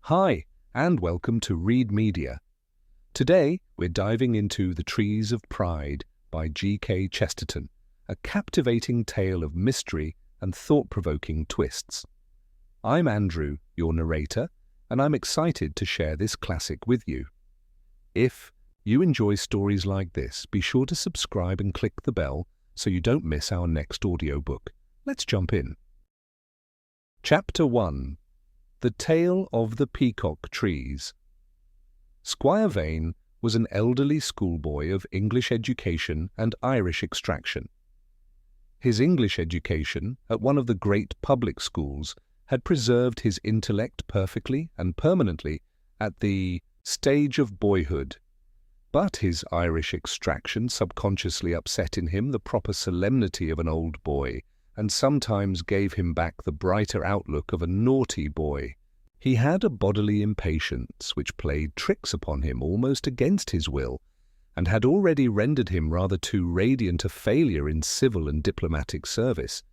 Hi, and welcome to Read Media. Today, we're diving into The Trees of Pride by G.K. Chesterton, a captivating tale of mystery and thought-provoking twists. I'm Andrew, your narrator, and I'm excited to share this classic with you. If you enjoy stories like this, be sure to subscribe and click the bell so you don't miss our next audiobook. Let's jump in. Chapter 1. The Tale of the Peacock Trees. Squire Vane was an elderly schoolboy of English education and Irish extraction. His English education at one of the great public schools had preserved his intellect perfectly and permanently at the stage of boyhood, but his Irish extraction subconsciously upset in him the proper solemnity of an old boy, and sometimes gave him back the brighter outlook of a naughty boy. He had a bodily impatience which played tricks upon him almost against his will, and had already rendered him rather too radiant a failure in civil and diplomatic service.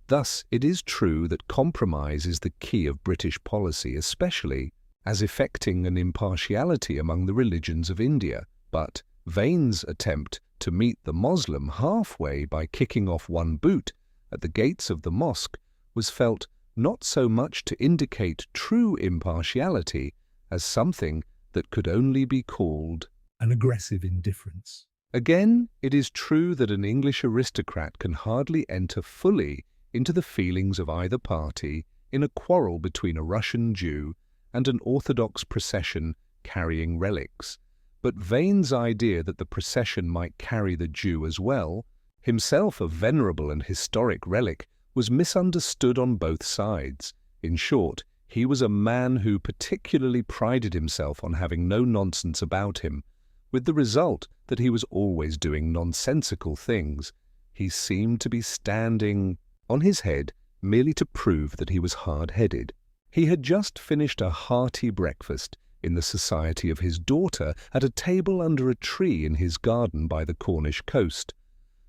Thus it is true that compromise is the key of British policy, especially as effecting an impartiality among the religions of India, but Vane's attempt to meet the Moslem halfway by kicking off one boot at the gates of the mosque was felt not so much to indicate true impartiality as something that could only be called an aggressive indifference. Again, it is true that an English aristocrat can hardly enter fully into the feelings of either party in a quarrel between a Russian Jew and an Orthodox procession carrying relics. But Vane's idea that the procession might carry the Jew as well, himself a venerable and historic relic, was misunderstood on both sides. In short, he was a man who particularly prided himself on having no nonsense about him, with the result that he was always doing nonsensical things. He seemed to be standing on his head merely to prove that he was hard-headed. He had just finished a hearty breakfast in the society of his daughter at a table under a tree in his garden by the Cornish coast.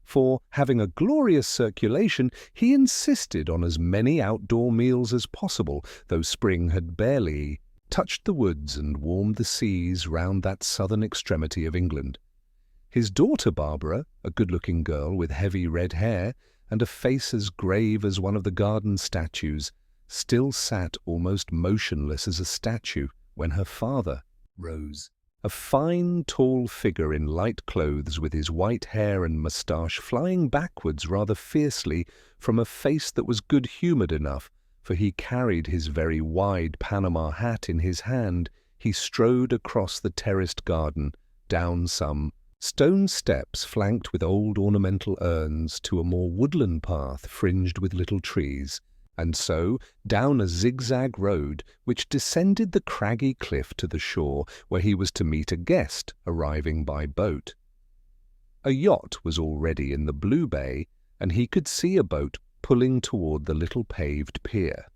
For, having a glorious circulation, he insisted on as many outdoor meals as possible, though spring had barely touched the woods and warmed the seas round that southern extremity of England. His daughter Barbara, a good-looking girl with heavy red hair and a face as grave as one of the garden statues, still sat almost motionless as a statue when her father rose. A fine, tall figure in light clothes, with his white hair and moustache flying backwards rather fiercely from a face that was good-humoured enough, for he carried his very wide Panama hat in his hand. He strode across the terraced garden, down some stone steps flanked with old ornamental urns to a more woodland path fringed with little trees, and so down a zigzag road which descended the craggy cliff to the shore, where he was to meet a guest arriving by boat. A yacht was already in the blue bay, and he could see a boat pulling toward the little paved pier.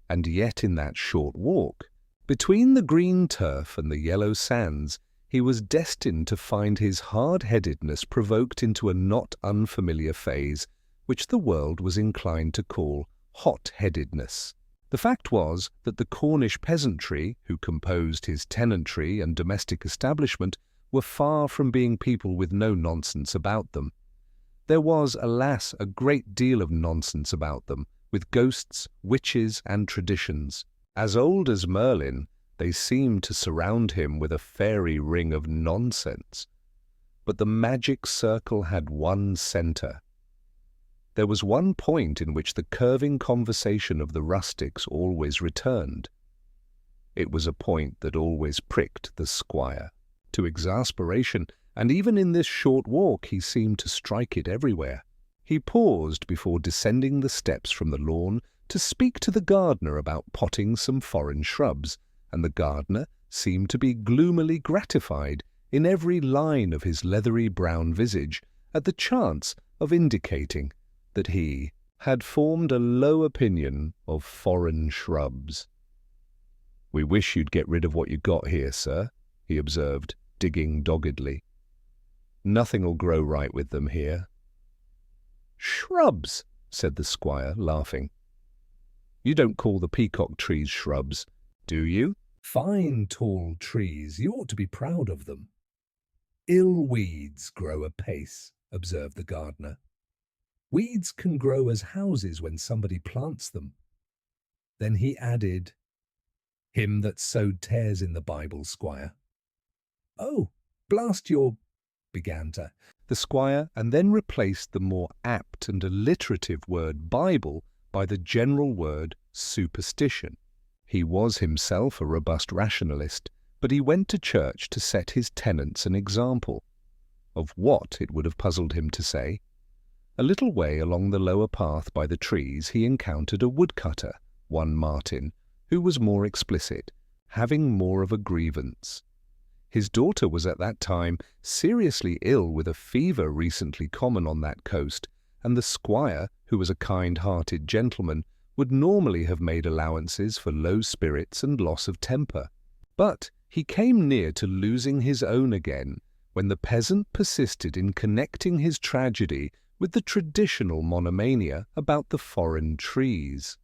And yet in that short walk, between the green turf and the yellow sands, he was destined to find his hard-headedness provoked into a not unfamiliar phase, which the world was inclined to call hot-headedness. The fact was that the Cornish peasantry, who composed his tenantry and domestic establishment, were far from being people with no nonsense about them. There was, alas, a great deal of nonsense about them, with ghosts, witches, and traditions. As old as Merlin, they seemed to surround him with a fairy ring of nonsense. But the magic circle had one centre. There was one point in which the curving conversation of the rustics always returned. It was a point that always pricked the squire to exasperation, and even in this short walk he seemed to strike it everywhere. He paused before descending the steps from the lawn to speak to the gardener about potting some foreign shrubs, and the gardener seemed to be gloomily gratified in every line of his leathery brown visage at the chance of indicating that he had formed a low opinion of foreign shrubs. "We wish you'd get rid of what you got here, sir," he observed, digging doggedly. "Nothing'll grow right with them here." "Shrubs," said the squire, laughing. "You don't call the peacock trees shrubs. Do you? Fine tall trees, you ought to be proud of them. Ill weeds grow apace, observed the gardener. Weeds can grow as houses when somebody plants them. Then he added, Him that sowed tares in the Bible, squire. Oh, blast your, began to the squire, and then replaced the more apt and alliterative word Bible by the general word superstition. He was himself a robust rationalist, but he went to church to set his tenants an example. Of what, it would have puzzled him to say. A little way along the lower path by the trees he encountered a woodcutter, one Martin, who was more explicit, having more of a grievance. His daughter was at that time seriously ill with a fever recently common on that coast, and the squire, who was a kind-hearted gentleman, would normally have made allowances for low spirits and loss of temper. But he came near to losing his own again when the peasant persisted in connecting his tragedy with the traditional monomania about the foreign trees.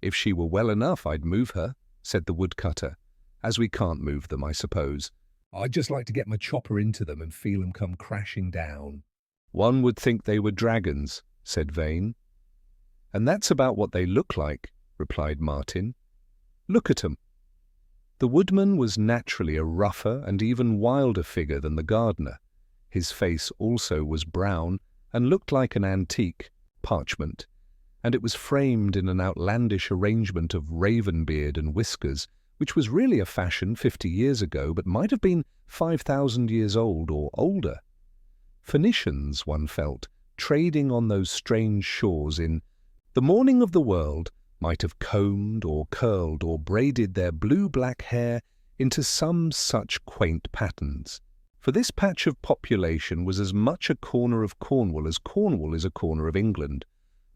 "If she were well enough, I'd move her," said the woodcutter. "As we can't move them, I suppose. I'd just like to get my chopper into them and feel 'em come crashing down." "One would think they were dragons," said Vane. "And that's about what they look like," replied Martin. "Look at 'em." The woodman was naturally a rougher and even wilder figure than the gardener. His face also was brown and looked like an antique parchment, and it was framed in an outlandish arrangement of raven beard and whiskers, which was really a fashion 50 years ago, but might have been 5,000 years old or older. Phoenicians, one felt, trading on those strange shores in the morning of the world, might have combed or curled or braided their blue-black hair into some such quaint patterns. For this patch of population was as much a corner of Cornwall as Cornwall is a corner of England,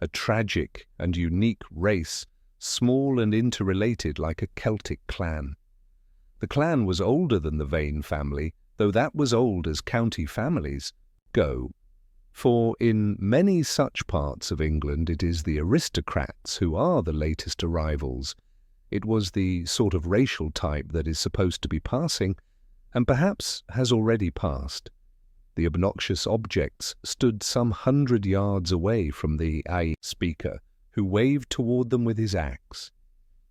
a tragic and unique race, small and interrelated like a Celtic clan. The clan was older than the Vane family, though that was old as county families go. For in many such parts of England it is the aristocrats who are the latest arrivals. It was the sort of racial type that is supposed to be passing, and perhaps has already passed. The obnoxious objects stood some 100 yards away from the speaker, who waved toward them with his axe.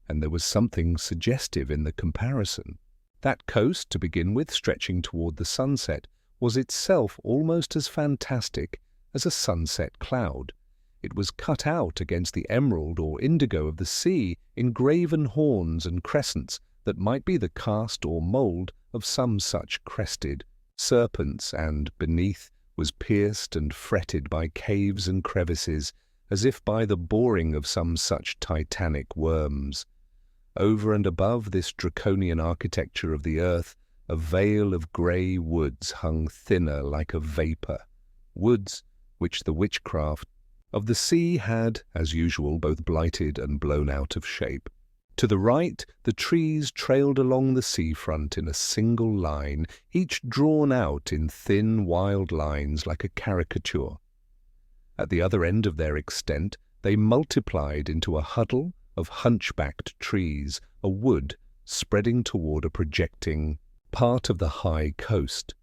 And there was something suggestive in the comparison. That coast, to begin with, stretching toward the sunset, was itself almost as fantastic as a sunset cloud. It was cut out against the emerald or indigo of the sea in graven horns and crescents that might be the cast or mould of some such crested serpents, and beneath was pierced and fretted by caves and crevices, as if by the boring of some such titanic worms. Over and above this draconian architecture of the earth, a veil of grey woods hung thinner like a vapour, woods which the witchcraft of the sea had, as usual, both blighted and blown out of shape. To the right, the trees trailed along the seafront in a single line, each drawn out in thin, wild lines like a caricature. At the other end of their extent, they multiplied into a huddle of hunchbacked trees, a wood spreading toward a projecting part of the high coast.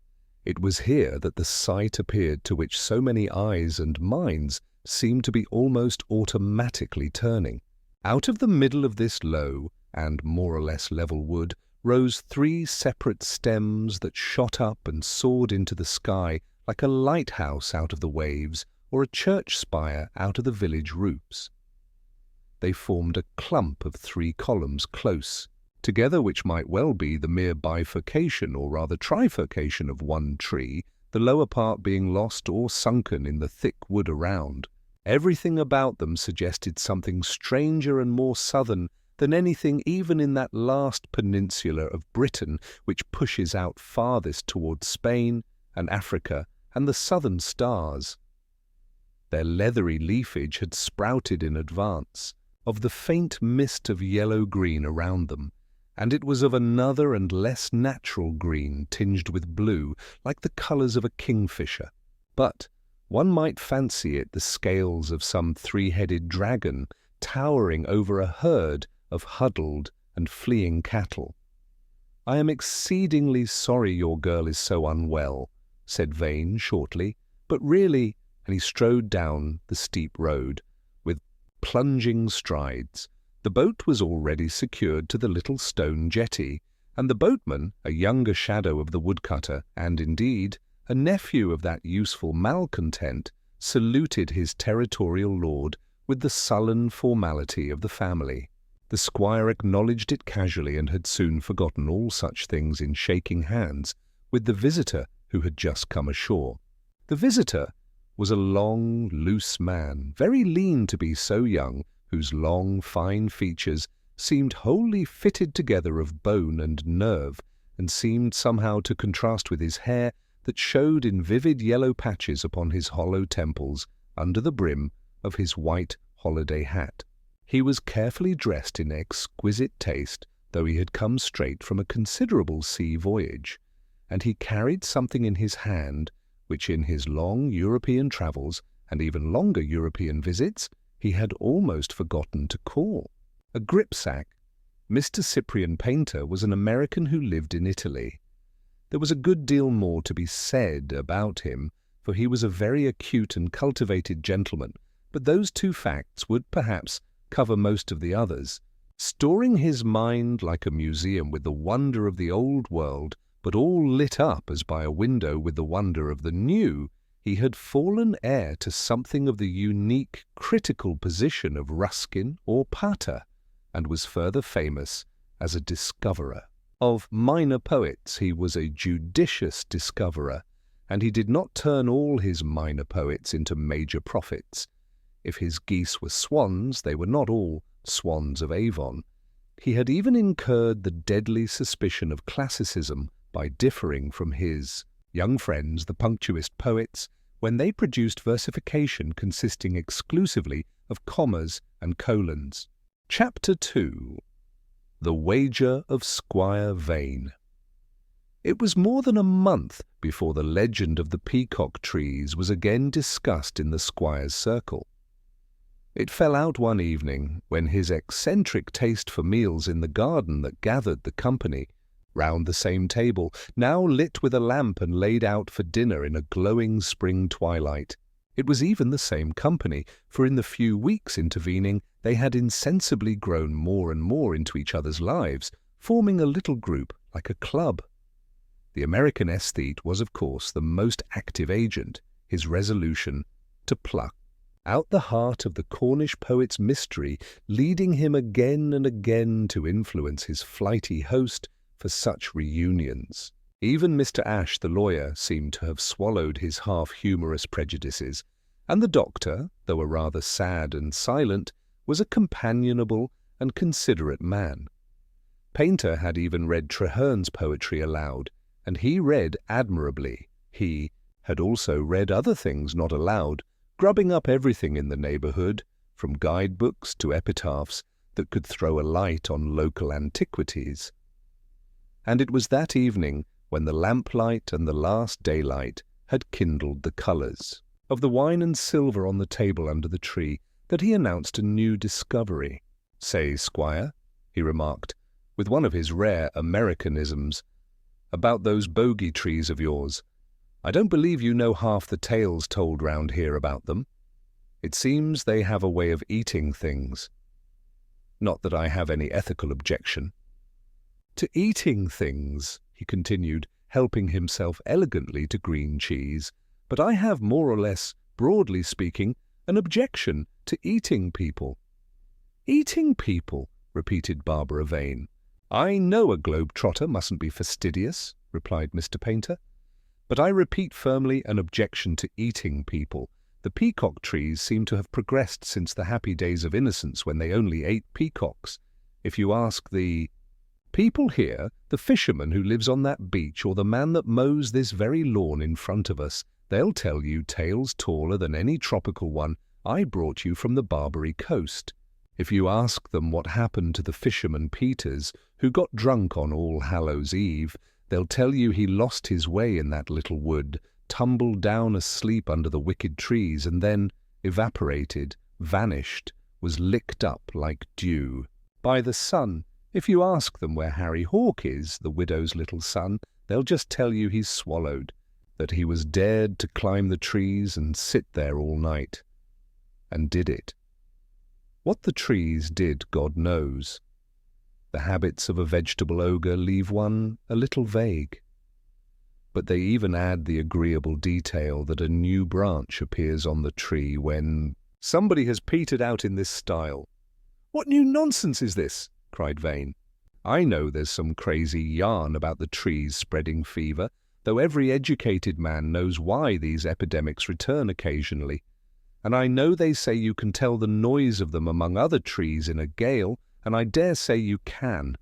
It was here that the sight appeared to which so many eyes and minds seemed to be almost automatically turning. Out of the middle of this low and more or less level wood rose 3 separate stems that shot up and soared into the sky like a lighthouse out of the waves or a church spire out of the village roofs. They formed a clump of 3 columns close together, which might well be the mere bifurcation or rather trifurcation of one tree, the lower part being lost or sunken in the thick wood around. Everything about them suggested something stranger and more southern than anything even in that last peninsula of Britain which pushes out farthest towards Spain and Africa and the southern stars. Their leathery leafage had sprouted in advance of the faint mist of yellow-green around them, and it was of another and less natural green tinged with blue, like the colours of a kingfisher. But one might fancy it the scales of some 3-headed dragon towering over a herd of huddled and fleeing cattle. "I am exceedingly sorry your girl is so unwell," said Vane shortly, "but really—" and he strode down the steep road with plunging strides. The boat was already secured to the little stone jetty, and the boatman, a younger shadow of the woodcutter, and indeed a nephew of that useful malcontent, saluted his territorial lord with the sullen formality of the family. The squire acknowledged it casually and had soon forgotten all such things in shaking hands with the visitor who had just come ashore. The visitor was a long, loose man, very lean to be so young, whose long, fine features seemed wholly fitted together of bone and nerve, and seemed somehow to contrast with his hair that showed in vivid yellow patches upon his hollow temples under the brim of his white holiday hat. He was carefully dressed in exquisite taste, though he had come straight from a considerable sea voyage, and he carried something in his hand which in his long European travels and even longer European visits he had almost forgotten to call a gripsack. Mr. Cyprian Paynter was an American who lived in Italy. There was a good deal more to be said about him, for he was a very acute and cultivated gentleman, but those two facts would perhaps cover most of the others. Storing his mind like a museum with the wonder of the old world, but all lit up as by a window with the wonder of the new, he had fallen heir to something of the unique, critical position of Ruskin or Pater, and was further famous as a discoverer. Of minor poets he was a judicious discoverer, and he did not turn all his minor poets into major prophets. If his geese were swans, they were not all swans of Avon. He had even incurred the deadly suspicion of classicism by differing from his young friends, the punctuist poets, when they produced versification consisting exclusively of commas and colons. Chapter 2. The Wager of Squire Vane. It was more than a month before the legend of the peacock trees was again discussed in the squire's circle. It fell out one evening when his eccentric taste for meals in the garden that gathered the company round the same table, now lit with a lamp and laid out for dinner in a glowing spring twilight. It was even the same company, for in the few weeks intervening they had insensibly grown more and more into each other's lives, forming a little group like a club. The American aesthete was, of course, the most active agent, his resolution to pluck out the heart of the Cornish poet's mystery, leading him again and again to influence his flighty host for such reunions. Even Mr. Ashe, the lawyer, seemed to have swallowed his half-humorous prejudices, and the doctor, though a rather sad and silent, was a companionable and considerate man. Paynter had even read Treherne's poetry aloud, and he read admirably. He had also read other things not aloud, grubbing up everything in the neighbourhood, from guidebooks to epitaphs that could throw a light on local antiquities. And it was that evening, when the lamplight and the last daylight had kindled the colours of the wine and silver on the table under the tree, that he announced a new discovery. "Say, squire," he remarked, with one of his rare Americanisms, "about those bogey trees of yours. I don't believe you know half the tales told round here about them. It seems they have a way of eating things. Not that I have any ethical objection to eating things," he continued, helping himself elegantly to green cheese, "but I have more or less, broadly speaking, an objection to eating people." "Eating people," repeated Barbara Vane. "I know a globe-trotter mustn't be fastidious," replied Mr. Paynter, "but I repeat firmly an objection to eating people. The peacock trees seem to have progressed since the happy days of innocence when they only ate peacocks. If you ask the people here, the fisherman who lives on that beach, or the man that mows this very lawn in front of us, they'll tell you tales taller than any tropical one I brought you from the Barbary coast. If you ask them what happened to the fisherman Peters, who got drunk on All Hallows Eve, they'll tell you he lost his way in that little wood, tumbled down asleep under the wicked trees, and then evaporated, vanished, was licked up like dew by the sun, If you ask them where Harry Hawke is, the widow's little son, they'll just tell you he's swallowed, that he was dared to climb the trees and sit there all night. And did it. What the trees did, God knows. The habits of a vegetable ogre leave one a little vague. But they even add the agreeable detail that a new branch appears on the tree when somebody has petered out in this style. "What new nonsense is this?" cried Vane. "I know there's some crazy yarn about the trees spreading fever, though every educated man knows why these epidemics return occasionally. And I know they say you can tell the noise of them among other trees in a gale, and I dare say you can.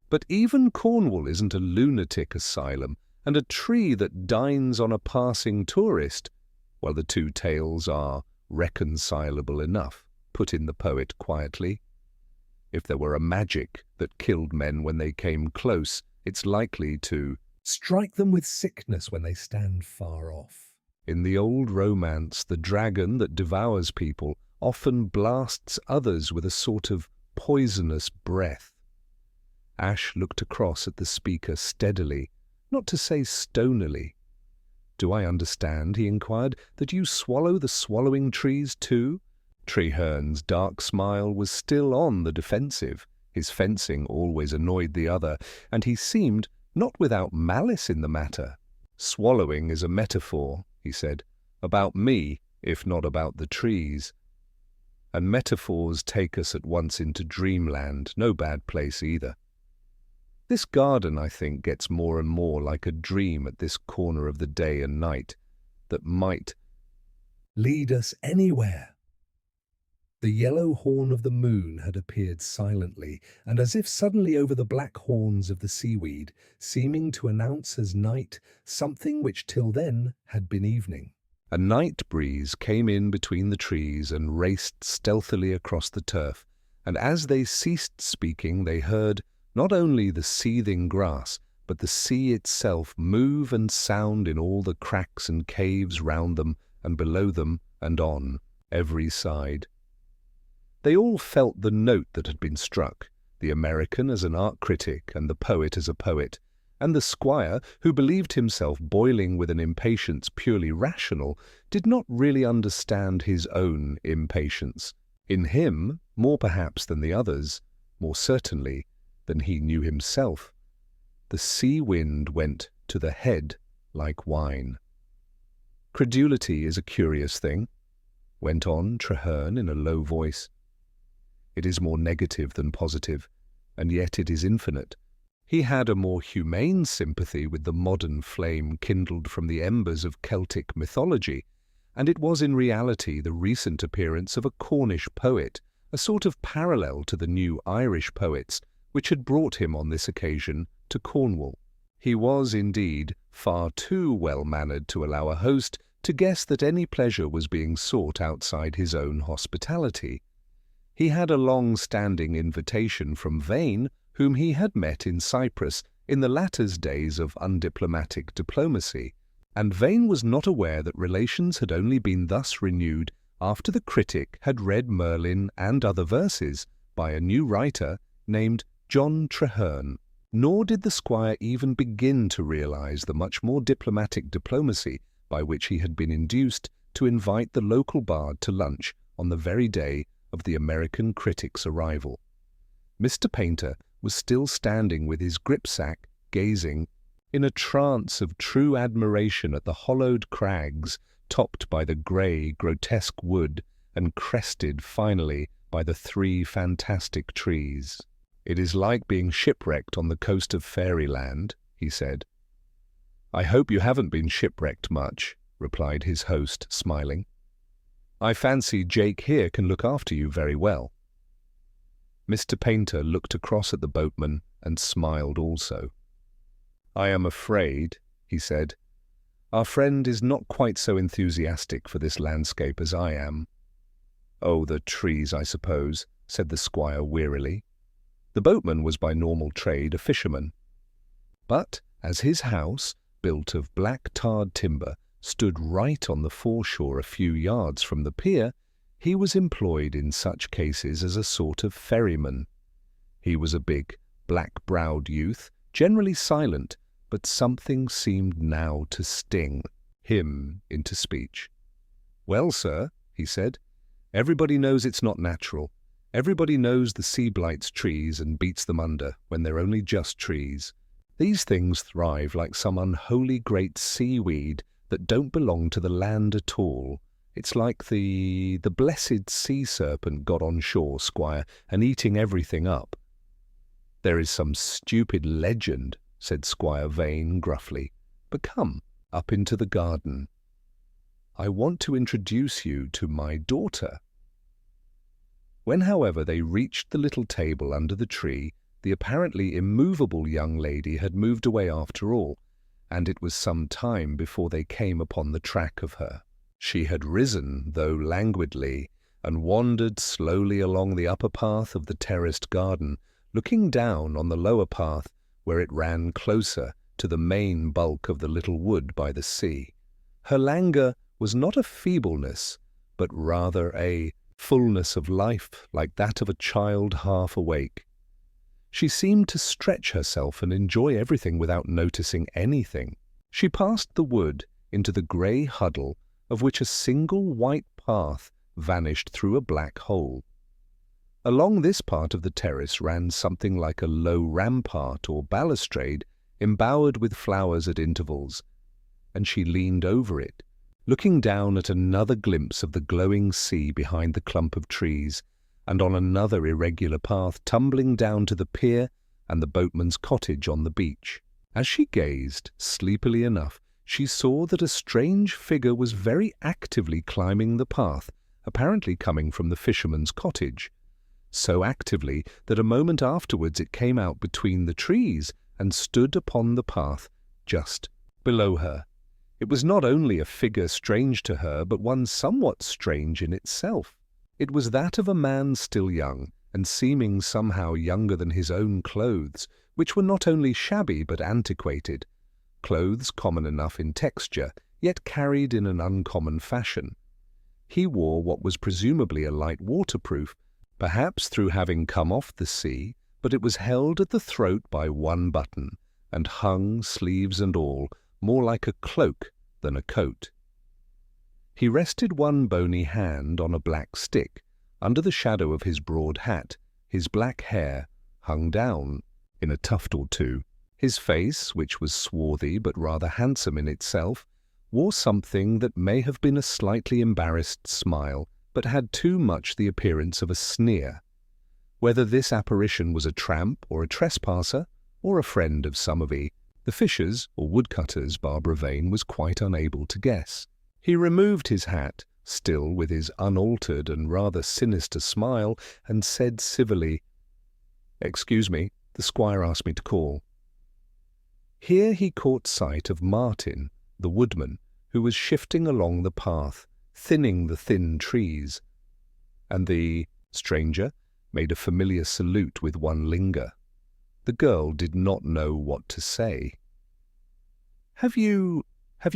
But even Cornwall isn't a lunatic asylum, and a tree that dines on a passing tourist, well, the two tales are reconcilable enough," put in the poet quietly. "If there were a magic that killed men when they came close, it's likely to strike them with sickness when they stand far off. In the old romance, the dragon that devours people often blasts others with a sort of poisonous breath." Ash looked across at the speaker steadily, not to say stonily. "Do I understand," he inquired, "that you swallow the swallowing trees too?" Treherne's dark smile was still on the defensive. His fencing always annoyed the other, and he seemed not without malice in the matter. "Swallowing is a metaphor," he said, "about me, if not about the trees. And metaphors take us at once into dreamland, no bad place either. This garden, I think, gets more and more like a dream at this corner of the day and night that might lead us anywhere." The yellow horn of the moon had appeared silently, and as if suddenly over the black horns of the seaweed, seeming to announce as night something which till then had been evening. A night breeze came in between the trees and raced stealthily across the turf, and as they ceased speaking they heard not only the seething grass, but the sea itself move and sound in all the cracks and caves round them and below them and on every side. They all felt the note that had been struck, the American as an art critic and the poet as a poet, and the squire, who believed himself boiling with an impatience purely rational, did not really understand his own impatience. In him, more perhaps than the others, more certainly than he knew himself, the sea wind went to the head like wine. "Credulity is a curious thing," went on Treherne in a low voice. "It is more negative than positive, and yet it is infinite." He had a more humane sympathy with the modern flame kindled from the embers of Celtic mythology, and it was in reality the recent appearance of a Cornish poet, a sort of parallel to the new Irish poets, which had brought him on this occasion to Cornwall. He was, indeed, far too well-mannered to allow a host to guess that any pleasure was being sought outside his own hospitality. He had a long-standing invitation from Vane, whom he had met in Cyprus in the latter's days of undiplomatic diplomacy, and Vane was not aware that relations had only been thus renewed after the critic had read Merlin and other verses by a new writer named John Treherne. Nor did the squire even begin to realize the much more diplomatic diplomacy by which he had been induced to invite the local bard to lunch on the very day of the American critic's arrival. Mr. Painter was still standing with his gripsack, gazing in a trance of true admiration at the hollowed crags topped by the grey, grotesque wood and crested finally by the three fantastic trees. "It is like being shipwrecked on the coast of fairyland," he said. "I hope you haven't been shipwrecked much," replied his host, smiling. "I fancy Jake here can look after you very well." Mr. Painter looked across at the boatman and smiled also. "I am afraid," he said, "our friend is not quite so enthusiastic for this landscape as I am." "Oh, the trees, I suppose," said the squire wearily. The boatman was by normal trade a fisherman. But as his house, built of black tarred timber, stood right on the foreshore a few yards from the pier, he was employed in such cases as a sort of ferryman. He was a big, black-browed youth, generally silent, but something seemed now to sting him into speech. "Well, sir," he said, "everybody knows it's not natural. Everybody knows the sea blights trees and beats them under when they're only just trees. These things thrive like some unholy great seaweed that don't belong to the land at all. It's like the blessed sea serpent got on shore, squire, and eating everything up." "There is some stupid legend," said Squire Vane gruffly. "But come up into the garden. I want to introduce you to my daughter." When, however, they reached the little table under the tree, the apparently immovable young lady had moved away after all, and it was some time before they came upon the track of her. She had risen, though languidly, and wandered slowly along the upper path of the terraced garden, looking down on the lower path where it ran closer to the main bulk of the little wood by the sea. Her languor was not a feebleness, but rather a fullness of life like that of a child half awake. She seemed to stretch herself and enjoy everything without noticing anything. She passed the wood into the grey huddle of which a single white path vanished through a black hole. Along this part of the terrace ran something like a low rampart or balustrade embowered with flowers at intervals, and she leaned over it, looking down at another glimpse of the glowing sea behind the clump of trees, and on another irregular path tumbling down to the pier and the boatman's cottage on the beach. As she gazed, sleepily enough, she saw that a strange figure was very actively climbing the path, apparently coming from the fisherman's cottage. So actively that a moment afterwards it came out between the trees and stood upon the path just below her. It was not only a figure strange to her, but one somewhat strange in itself. It was that of a man still young, and seeming somehow younger than his own clothes, which were not only shabby but antiquated, clothes common enough in texture, yet carried in an uncommon fashion. He wore what was presumably a light waterproof, perhaps through having come off the sea, but it was held at the throat by one button, and hung, sleeves and all, more like a cloak than a coat. He rested one bony hand on a black stick, under the shadow of his broad hat. His black hair hung down in a tuft or two. His face, which was swarthy but rather handsome in itself, wore something that may have been a slightly embarrassed smile, but had too much the appearance of a sneer. Whether this apparition was a tramp or a trespasser, or a friend of Somerby, the fishers or woodcutters, Barbara Vane was quite unable to guess. He removed his hat, still with his unaltered and rather sinister smile, and said civilly, "Excuse me, the squire asked me to call." Here he caught sight of Martin, the woodman, who was shifting along the path, thinning the thin trees, and the stranger made a familiar salute with one linger. The girl did not know what to say. Have you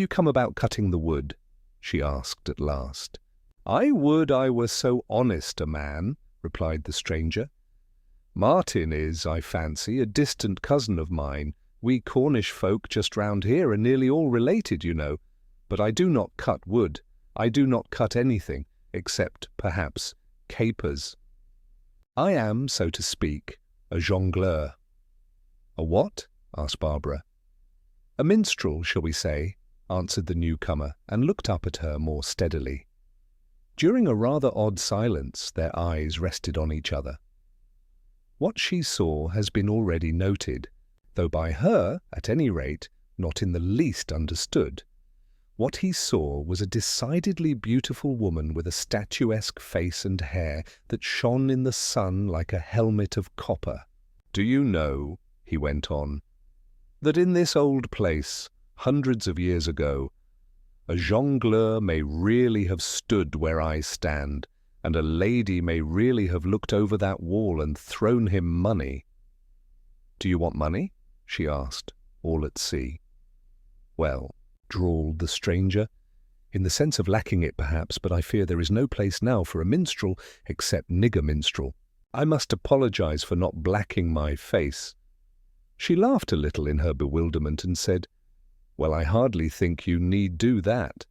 come about cutting the wood?" she asked at last. "I would I were so honest a man," replied the stranger. "Martin is, I fancy, a distant cousin of mine. We Cornish folk just round here are nearly all related, you know. But I do not cut wood. I do not cut anything, except, perhaps, capers. I am, so to speak, a jongleur." "A what?" asked Barbara. "A minstrel, shall we say," answered the newcomer, and looked up at her more steadily. During a rather odd silence, their eyes rested on each other. What she saw has been already noted, though by her, at any rate, not in the least understood. What he saw was a decidedly beautiful woman with a statuesque face and hair that shone in the sun like a helmet of copper. "Do you know," he went on, "that in this old place, hundreds of years ago, a jongleur may really have stood where I stand, and a lady may really have looked over that wall and thrown him money." "Do you want money?" she asked, all at sea. "Well," drawled the stranger, "in the sense of lacking it perhaps, but I fear there is no place now for a minstrel except nigger minstrel. I must apologize for not blacking my face. She laughed a little in her bewilderment and said, "Well, I hardly think you need do that."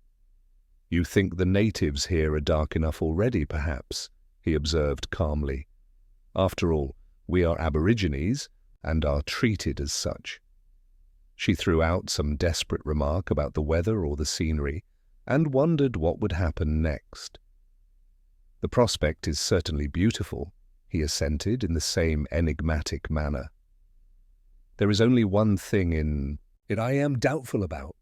"You think the natives here are dark enough already, perhaps," he observed calmly. "After all, we are aborigines and are treated as such." She threw out some desperate remark about the weather or the scenery, and wondered what would happen next. "The prospect is certainly beautiful," he assented in the same enigmatic manner. "There is only one thing in it I am doubtful about."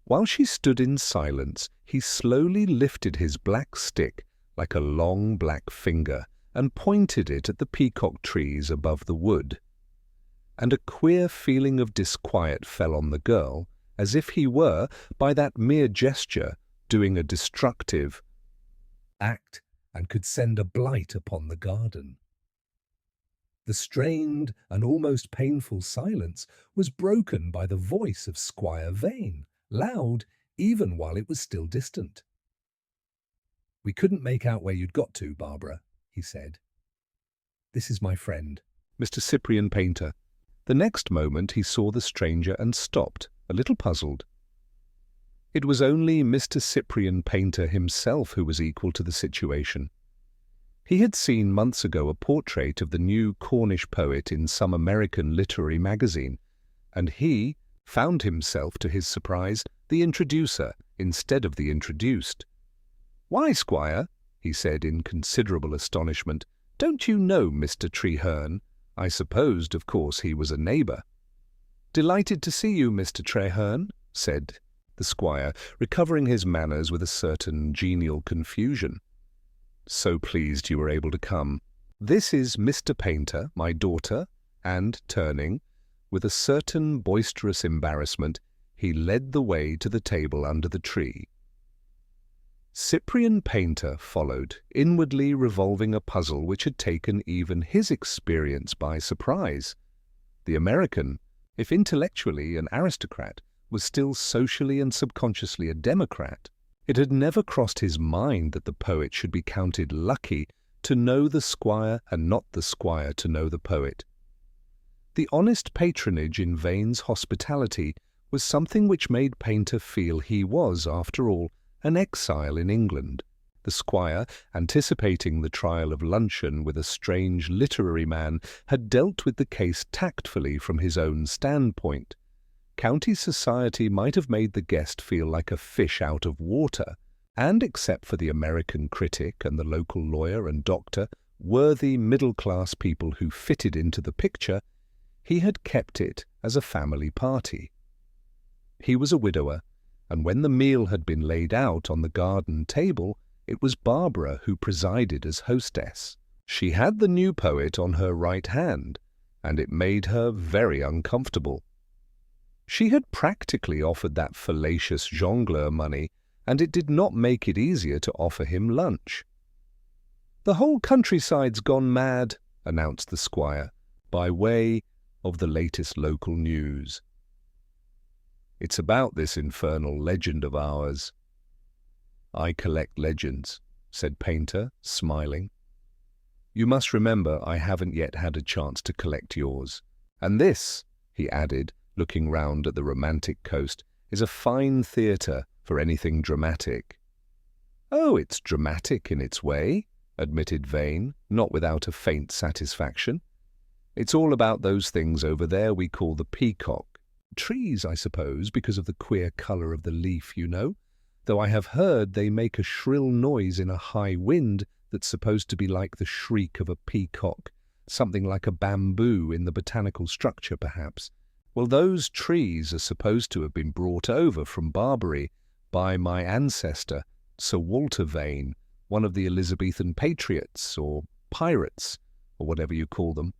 While she stood in silence, he slowly lifted his black stick like a long black finger and pointed it at the peacock trees above the wood. And a queer feeling of disquiet fell on the girl, as if he were, by that mere gesture, doing a destructive act and could send a blight upon the garden. The strained and almost painful silence was broken by the voice of Squire Vane, loud even while it was still distant. "We couldn't make out where you'd got to, Barbara," he said. "This is my friend, Mr. Cyprian Paynter." The next moment he saw the stranger and stopped, a little puzzled. It was only Mr. Cyprian Paynter himself who was equal to the situation. He had seen months ago a portrait of the new Cornish poet in some American literary magazine, and he found himself, to his surprise, the introducer instead of the introduced. "Why, Squire," he said in considerable astonishment, "don't you know Mr. Treherne? I supposed, of course, he was a neighbour." "Delighted to see you, Mr. Treherne," said the squire, recovering his manners with a certain genial confusion. "So pleased you were able to come. This is Mr. Paynter, my daughter," and, turning, with a certain boisterous embarrassment, he led the way to the table under the tree. Cyprian Paynter followed, inwardly revolving a puzzle which had taken even his experience by surprise. The American, if intellectually an aristocrat, was still socially and subconsciously a democrat. It had never crossed his mind that the poet should be counted lucky to know the squire and not the squire to know the poet. The honest patronage in Vane's hospitality was something which made Paynter feel he was, after all, an exile in England. The squire, anticipating the trial of luncheon with a strange literary man, had dealt with the case tactfully from his own standpoint. County society might have made the guest feel like a fish out of water, and except for the American critic and the local lawyer and doctor, worthy middle-class people who fitted into the picture, he had kept it as a family party. He was a widower, and when the meal had been laid out on the garden table, it was Barbara who presided as hostess. She had the new poet on her right hand, and it made her very uncomfortable. She had practically offered that fallacious jongleur money, and it did not make it easier to offer him lunch. "The whole countryside's gone mad," announced the squire, by way of the latest local news. "It's about this infernal legend of ours." "I collect legends," said Paynter, smiling. "You must remember I haven't yet had a chance to collect yours. And this," he added, looking round at the romantic coast, "is a fine theatre for anything dramatic." "Oh, it's dramatic in its way," admitted Vane, not without a faint satisfaction. "It's all about those things over there we call the peacock. Trees, I suppose, because of the queer colour of the leaf, you know, though I have heard they make a shrill noise in a high wind that's supposed to be like the shriek of a peacock, something like a bamboo in the botanical structure, perhaps. Well, those trees are supposed to have been brought over from Barbary by my ancestor, Sir Walter Vane, one of the Elizabethan patriots, or pirates, or whatever you call them.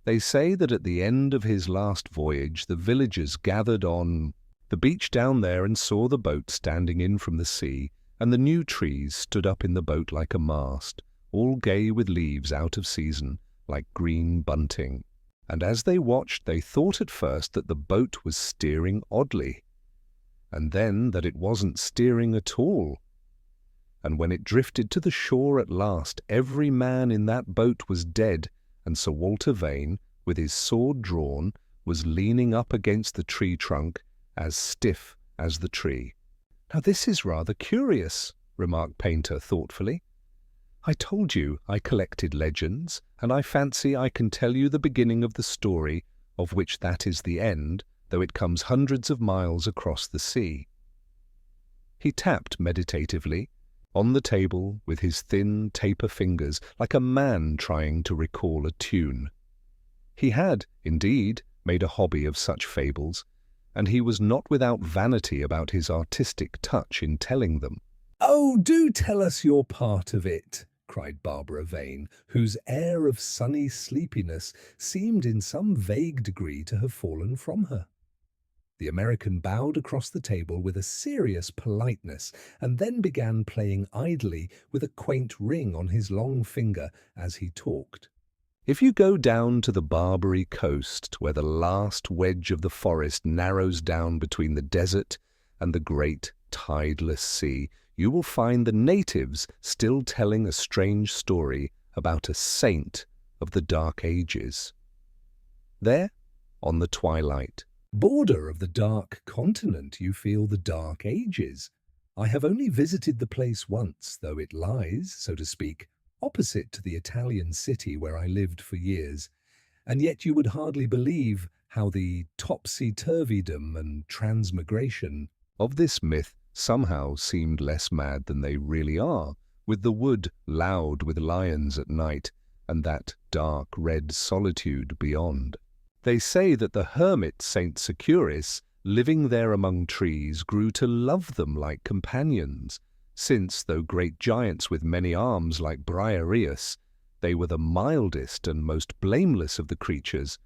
They say that at the end of his last voyage the villagers gathered on the beach down there and saw the boat standing in from the sea, and the new trees stood up in the boat like a mast, all gay with leaves out of season, like green bunting. And as they watched, they thought at first that the boat was steering oddly, and then that it wasn't steering at all. And when it drifted to the shore at last, every man in that boat was dead, and Sir Walter Vane, with his sword drawn, was leaning up against the tree trunk, as stiff as the tree. "Now this is rather curious," remarked Painter thoughtfully. "I told you I collected legends, and I fancy I can tell you the beginning of the story, of which that is the end, though it comes hundreds of miles across the sea." He tapped meditatively on the table with his thin, taper fingers, like a man trying to recall a tune. He had, indeed, made a hobby of such fables, and he was not without vanity about his artistic touch in telling them. "Oh, do tell us your part of it," cried Barbara Vane, whose air of sunny sleepiness seemed in some vague degree to have fallen from her. The American bowed across the table with a serious politeness and then began playing idly with a quaint ring on his long finger as he talked. If you go down to the Barbary coast, where the last wedge of the forest narrows down between the desert and the great tideless sea, you will find the natives still telling a strange story about a saint of the Dark Ages. There, on the twilight Border of the Dark Continent, you feel the Dark Ages. I have only visited the place once, though it lies, so to speak, opposite to the Italian city where I lived for years, and yet you would hardly believe how the topsy-turvydom and transmigration of this myth somehow seemed less mad than they really are, with the wood loud with lions at night and that dark red solitude beyond. They say that the hermit Saint Securis, living there among trees, grew to love them like companions, since, though great giants with many arms like Briareus, they were the mildest and most blameless of the creatures.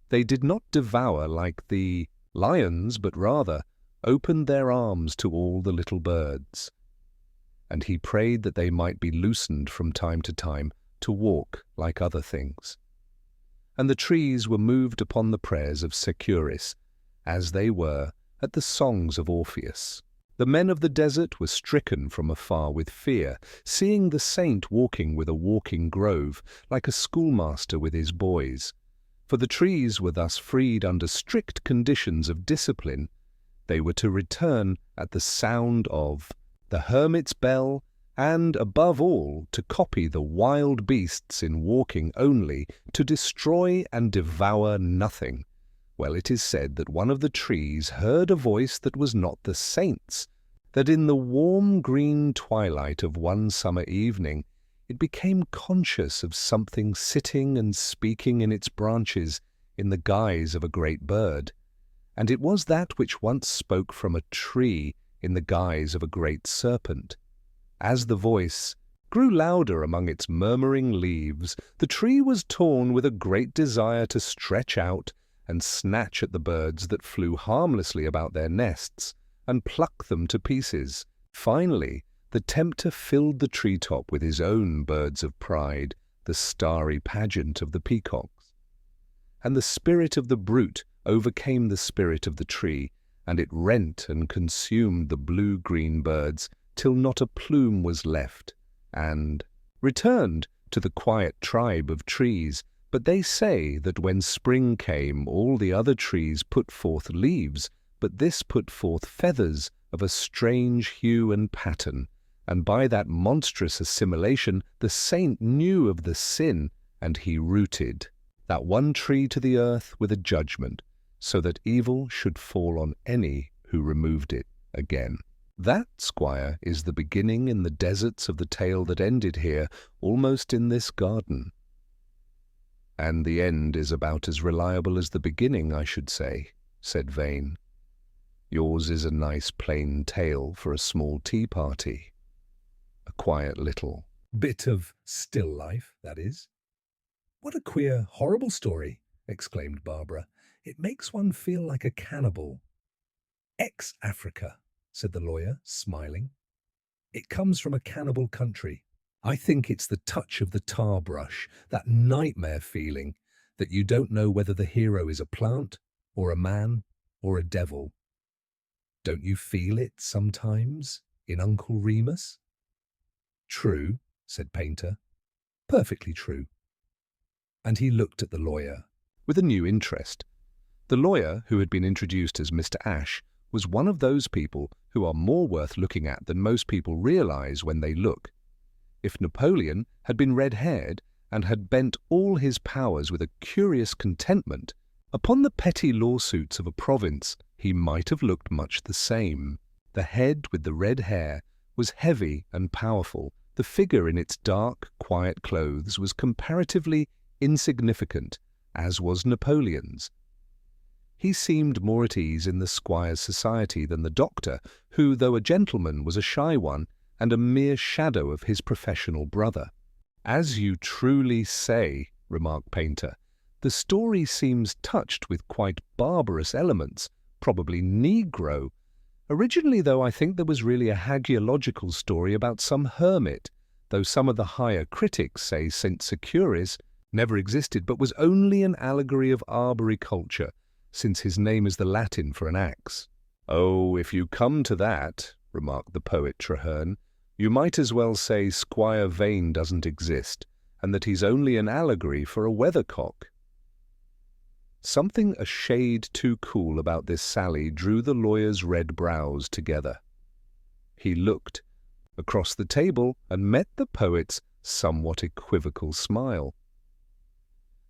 They did not devour like the lions, but rather opened their arms to all the little birds. And he prayed that they might be loosened from time to time to walk like other things. And the trees were moved upon the prayers of Securis, as they were at the songs of Orpheus. The men of the desert were stricken from afar with fear, seeing the saint walking with a walking grove, like a schoolmaster with his boys. For the trees were thus freed under strict conditions of discipline. They were to return at the sound of the hermit's bell, and, above all, to copy the wild beasts in walking only, to destroy and devour nothing. Well, it is said that one of the trees heard a voice that was not the saint's, that in the warm green twilight of one summer evening it became conscious of something sitting and speaking in its branches in the guise of a great bird, and it was that which once spoke from a tree in the guise of a great serpent. As the voice grew louder among its murmuring leaves, the tree was torn with a great desire to stretch out and snatch at the birds that flew harmlessly about their nests, and pluck them to pieces. Finally, the tempter filled the treetop with his own birds of pride, the starry pageant of the peacocks. And the spirit of the brute overcame the spirit of the tree, and it rent and consumed the blue-green birds, till not a plume was left, and returned to the quiet tribe of trees. But they say that when spring came, all the other trees put forth leaves, but this put forth feathers of a strange hue and pattern, and by that monstrous assimilation the saint knew of the sin, and he rooted that one tree to the earth with a judgment, so that evil should fall on any who removed it again. That, squire, is the beginning in the deserts of the tale that ended here, almost in this garden. And the end is about as reliable as the beginning, I should say, said Vane. Yours is a nice plain tale for a small tea party. A quiet little bit of still life, that is. "What a queer, horrible story," exclaimed Barbara. "It makes one feel like a cannibal." "Ex-Africa," said the lawyer, smiling. "It comes from a cannibal country. I think it's the touch of the tar brush, that nightmare feeling that you don't know whether the hero is a plant, or a man, or a devil. Don't you feel it sometimes in Uncle Remus?" "True," said Painter. "Perfectly true." And he looked at the lawyer with a new interest. The lawyer, who had been introduced as Mr. Ashe, was one of those people who are more worth looking at than most people realize when they look. If Napoleon had been red-haired and had bent all his powers with a curious contentment upon the petty lawsuits of a province, he might have looked much the same. The head with the red hair was heavy and powerful. The figure in its dark, quiet clothes was comparatively insignificant, as was Napoleon's. He seemed more at ease in the squire's society than the doctor, who, though a gentleman, was a shy one and a mere shadow of his professional brother. "As you truly say," remarked Painter, "the story seems touched with quite barbarous elements, probably Negro. Originally, though, I think there was really a hagiological story about some hermit, though some of the higher critics say St. Securis never existed, but was only an allegory of arboriculture, since his name is the Latin for an axe." "Oh, if you come to that," remarked the poet Traherne, "you might as well say Squire Vane doesn't exist, and that he's only an allegory for a weathercock." Something a shade too cool about this sally drew the lawyer's red brows together. He looked across the table and met the poet's somewhat equivocal smile.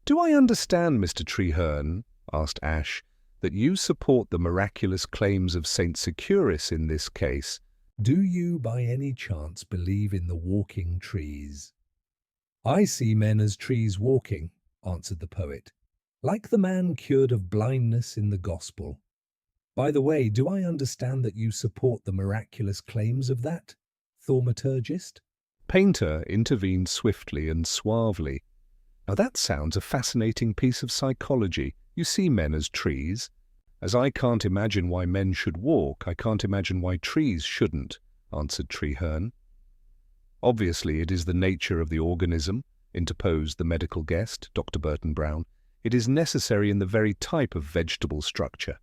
"Do I understand, Mr. Treherne," asked Ashe, "that you support the miraculous claims of St. Securis in this case?" Do you by any chance believe in the walking trees? I see men as trees walking, answered the poet, like the man cured of blindness in the gospel. By the way, do I understand that you support the miraculous claims of that thaumaturgist? Painter intervened swiftly and suavely. "Now that sounds a fascinating piece of psychology. You see men as trees. As I can't imagine why men should walk, I can't imagine why trees shouldn't," answered Treherne. "Obviously it is the nature of the organism," interposed the medical guest, Dr. Burton Brown. "It is necessary in the very type of vegetable structure."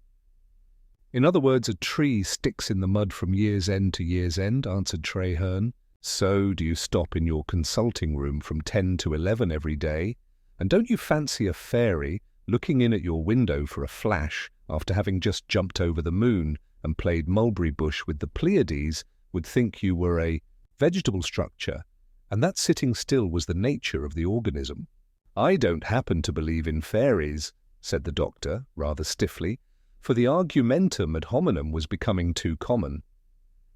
"In other words, a tree sticks in the mud from year's end to year's end," answered Treherne. "So do you stop in your consulting room from 10 to 11 every day? And don't you fancy a fairy, looking in at your window for a flash, after having just jumped over the moon and played mulberry bush with the Pleiades, would think you were a vegetable structure, and that sitting still was the nature of the organism?" "I don't happen to believe in fairies," said the doctor, rather stiffly, for the argumentum ad hominem was becoming too common.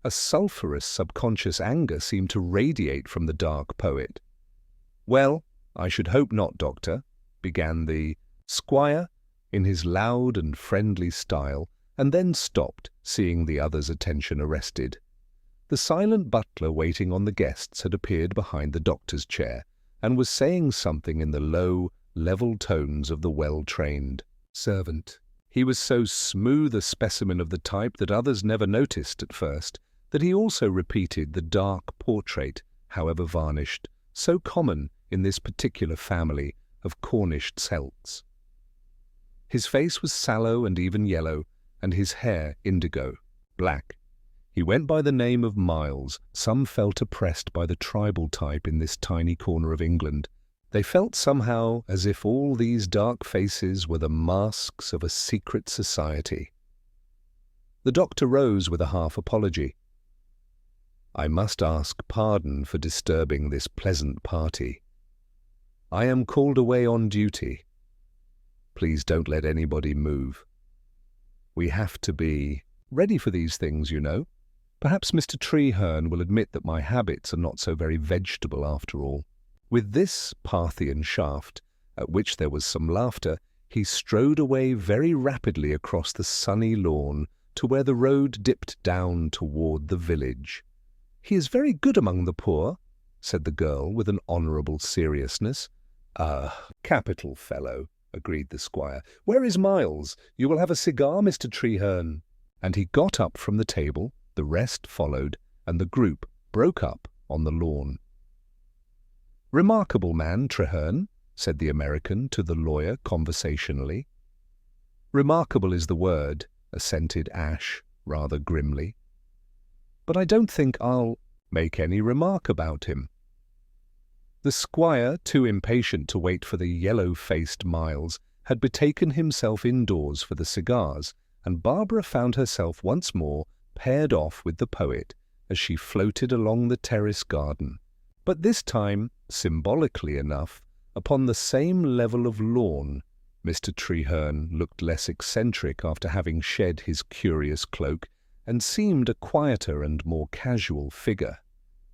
A sulphurous subconscious anger seemed to radiate from the dark poet. "Well, I should hope not, doctor," began the squire in his loud and friendly style, and then stopped, seeing the other's attention arrested. The silent butler waiting on the guests had appeared behind the doctor's chair, and was saying something in the low, level tones of the well-trained servant. He was so smooth a specimen of the type that others never noticed at first, that he also repeated the dark portrait, however varnished, so common in this particular family of Cornish Celts. His face was sallow and even yellow, and his hair indigo, black. He went by the name of Miles. Some felt oppressed by the tribal type in this tiny corner of England. They felt somehow as if all these dark faces were the masks of a secret society. The doctor rose with a half apology. "I must ask pardon for disturbing this pleasant party. I am called away on duty. Please don't let anybody move. We have to be ready for these things, you know. Perhaps Mr. Treherne will admit that my habits are not so very vegetable after all." With this Parthian shaft, at which there was some laughter, he strode away very rapidly across the sunny lawn to where the road dipped down toward the village. "He is very good among the poor," said the girl with an honourable seriousness. "Ah, capital fellow," agreed the squire. "Where is Miles? You will have a cigar, Mr. Treherne." And he got up from the table, the rest followed, and the group broke up on the lawn. "Remarkable man, Treherne," said the American to the lawyer conversationally. "Remarkable is the word," assented Ashe, rather grimly. "But I don't think I'll make any remark about him." The squire, too impatient to wait for the yellow-faced Miles, had betaken himself indoors for the cigars, and Barbara found herself once more paired off with the poet as she floated along the terrace garden, but this time, symbolically enough, upon the same level of lawn. Mr. Treherne looked less eccentric after having shed his curious cloak, and seemed a quieter and more casual figure.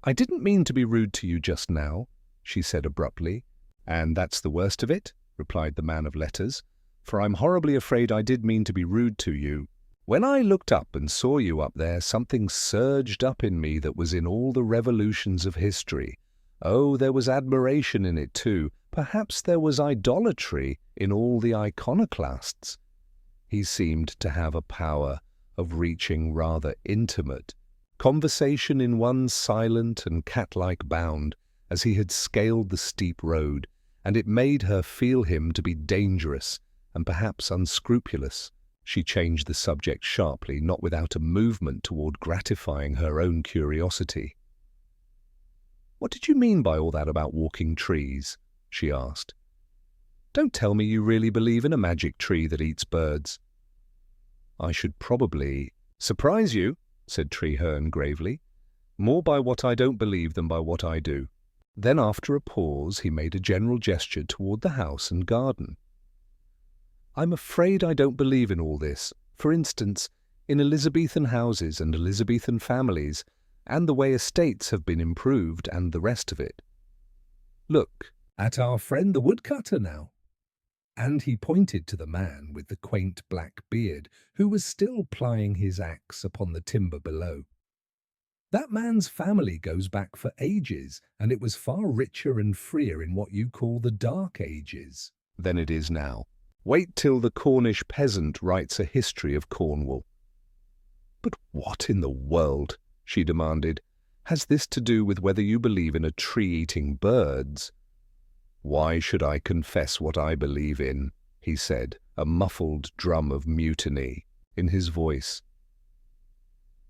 "I didn't mean to be rude to you just now," she said abruptly. "And that's the worst of it," replied the man of letters, "for I'm horribly afraid I did mean to be rude to you. When I looked up and saw you up there, something surged up in me that was in all the revolutions of history. Oh, there was admiration in it too. Perhaps there was idolatry in all the iconoclasts." He seemed to have a power of reaching rather intimate conversation in one silent and cat-like bound as he had scaled the steep road, and it made her feel him to be dangerous and perhaps unscrupulous. She changed the subject sharply, not without a movement toward gratifying her own curiosity. "What did you mean by all that about walking trees?" she asked. "Don't tell me you really believe in a magic tree that eats birds." "I should probably surprise you," said Treherne gravely, "more by what I don't believe than by what I do." Then, after a pause, he made a general gesture toward the house and garden. "I'm afraid I don't believe in all this. For instance, in Elizabethan houses and Elizabethan families, and the way estates have been improved, and the rest of it. Look At our friend the woodcutter now." And he pointed to the man with the quaint black beard, who was still plying his axe upon the timber below. "That man's family goes back for ages, and it was far richer and freer in what you call the Dark Ages." than it is now. Wait till the Cornish peasant writes a history of Cornwall. "But what in the world," she demanded, "has this to do with whether you believe in a tree-eating birds?" "Why should I confess what I believe in?" he said, a muffled drum of mutiny in his voice.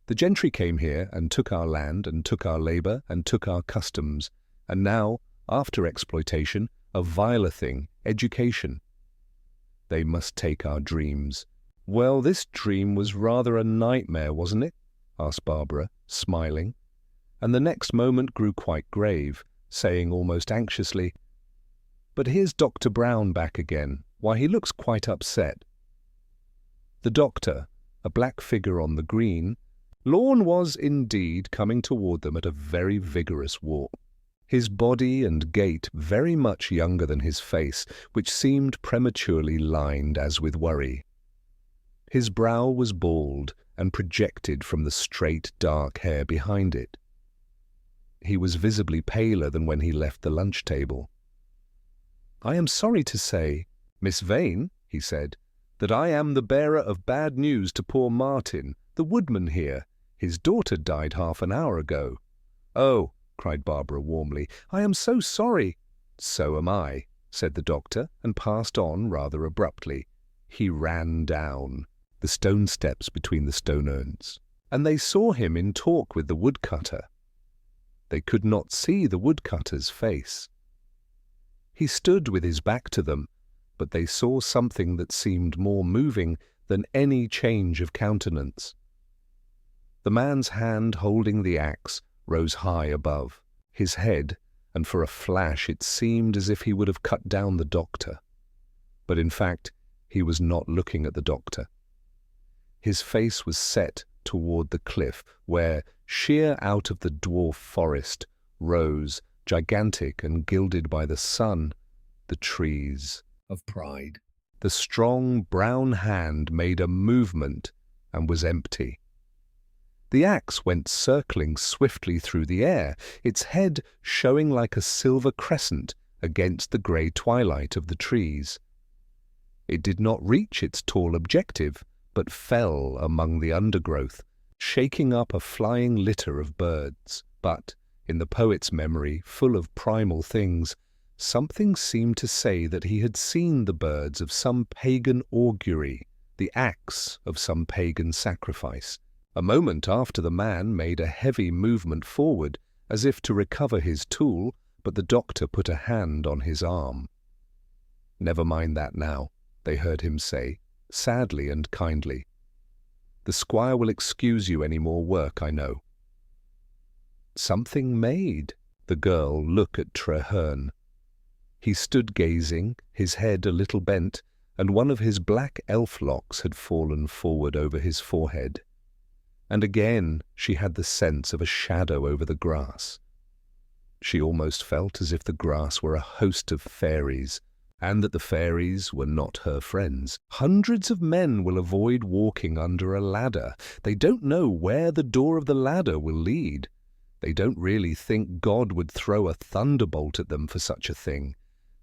"The gentry came here and took our land and took our labour and took our customs, and now, after exploitation, a viler thing, education. They must take our dreams." "Well, this dream was rather a nightmare, wasn't it?" asked Barbara, smiling, and the next moment grew quite grave, saying almost anxiously, "But here's Dr. Brown back again. Why, he looks quite upset." The doctor, a black figure on the green lawn, was indeed coming toward them at a very vigorous walk, his body and gait very much younger than his face, which seemed prematurely lined as with worry. His brow was bald and projected from the straight dark hair behind it. He was visibly paler than when he left the lunch table. "I am sorry to say, Miss Vane," he said, "that I am the bearer of bad news to poor Martin, the woodman here. His daughter died half an hour ago." "Oh," cried Barbara warmly, "I am so sorry." "So am I," said the doctor, and passed on rather abruptly. He ran down the stone steps between the stone urns, and they saw him in talk with the woodcutter. They could not see the woodcutter's face. He stood with his back to them, but they saw something that seemed more moving than any change of countenance. The man's hand holding the axe rose high above his head, and for a flash it seemed as if he would have cut down the doctor. But in fact, he was not looking at the doctor. His face was set toward the cliff, where, sheer out of the dwarf forest, rose, gigantic and gilded by the sun, the trees Of pride. The strong brown hand made a movement and was empty. The axe went circling swiftly through the air, its head showing like a silver crescent against the grey twilight of the trees. It did not reach its tall objective, but fell among the undergrowth, shaking up a flying litter of birds. But, in the poet's memory, full of primal things, something seemed to say that he had seen the birds of some pagan augury, the axe of some pagan sacrifice. A moment after, the man made a heavy movement forward, as if to recover his tool, but the doctor put a hand on his arm. "Never mind that now," they heard him say, sadly and kindly. The squire will excuse you any more work, I know. Something made the girl look at Treherne. He stood gazing, his head a little bent, and one of his black elf locks had fallen forward over his forehead. And again she had the sense of a shadow over the grass. She almost felt as if the grass were a host of fairies, and that the fairies were not her friends. Hundreds of men will avoid walking under a ladder. They don't know where the door of the ladder will lead. They don't really think God would throw a thunderbolt at them for such a thing.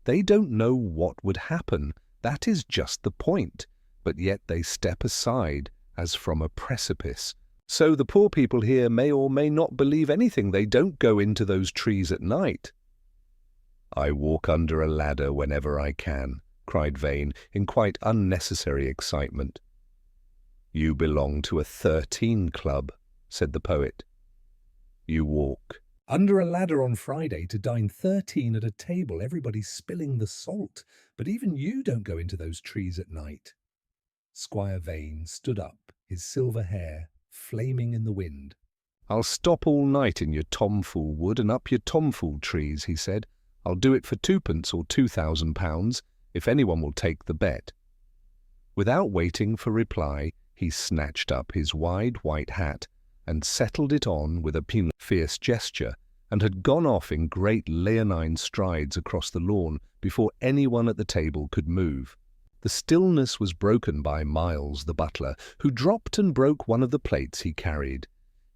They don't know what would happen. That is just the point. But yet they step aside as from a precipice. So the poor people here may or may not believe anything. They don't go into those trees at night. I walk under a ladder whenever I can, cried Vane, in quite unnecessary excitement. You belong to a 13 club, said the poet. You walk under a ladder on Friday to dine 13 at a table. Everybody's spilling the salt, but even you don't go into those trees at night. Squire Vane stood up, his silver hair flaming in the wind. I'll stop all night in your tomfool wood and up your tomfool trees, he said. I'll do it for 2pence or £2,000, if anyone will take the bet. Without waiting for reply, he snatched up his wide white hat and settled it on with a fierce gesture, and had gone off in great leonine strides across the lawn before anyone at the table could move. The stillness was broken by Miles, the butler, who dropped and broke one of the plates he carried.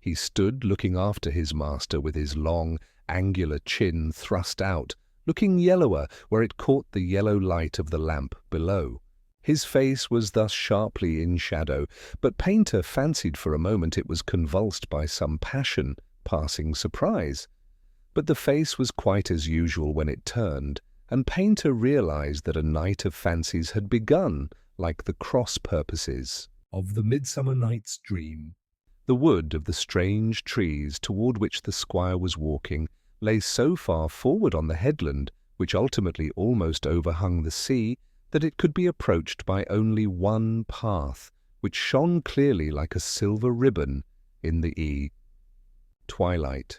He stood looking after his master with his long, angular chin thrust out, looking yellower where it caught the yellow light of the lamp below. His face was thus sharply in shadow, but Painter fancied for a moment it was convulsed by some passion, passing surprise. But the face was quite as usual when it turned, and Painter realized that a night of fancies had begun, like the cross purposes of the Midsummer Night's Dream. The wood of the strange trees toward which the squire was walking lay so far forward on the headland, which ultimately almost overhung the sea, that it could be approached by only one path, which shone clearly like a silver ribbon in the twilight.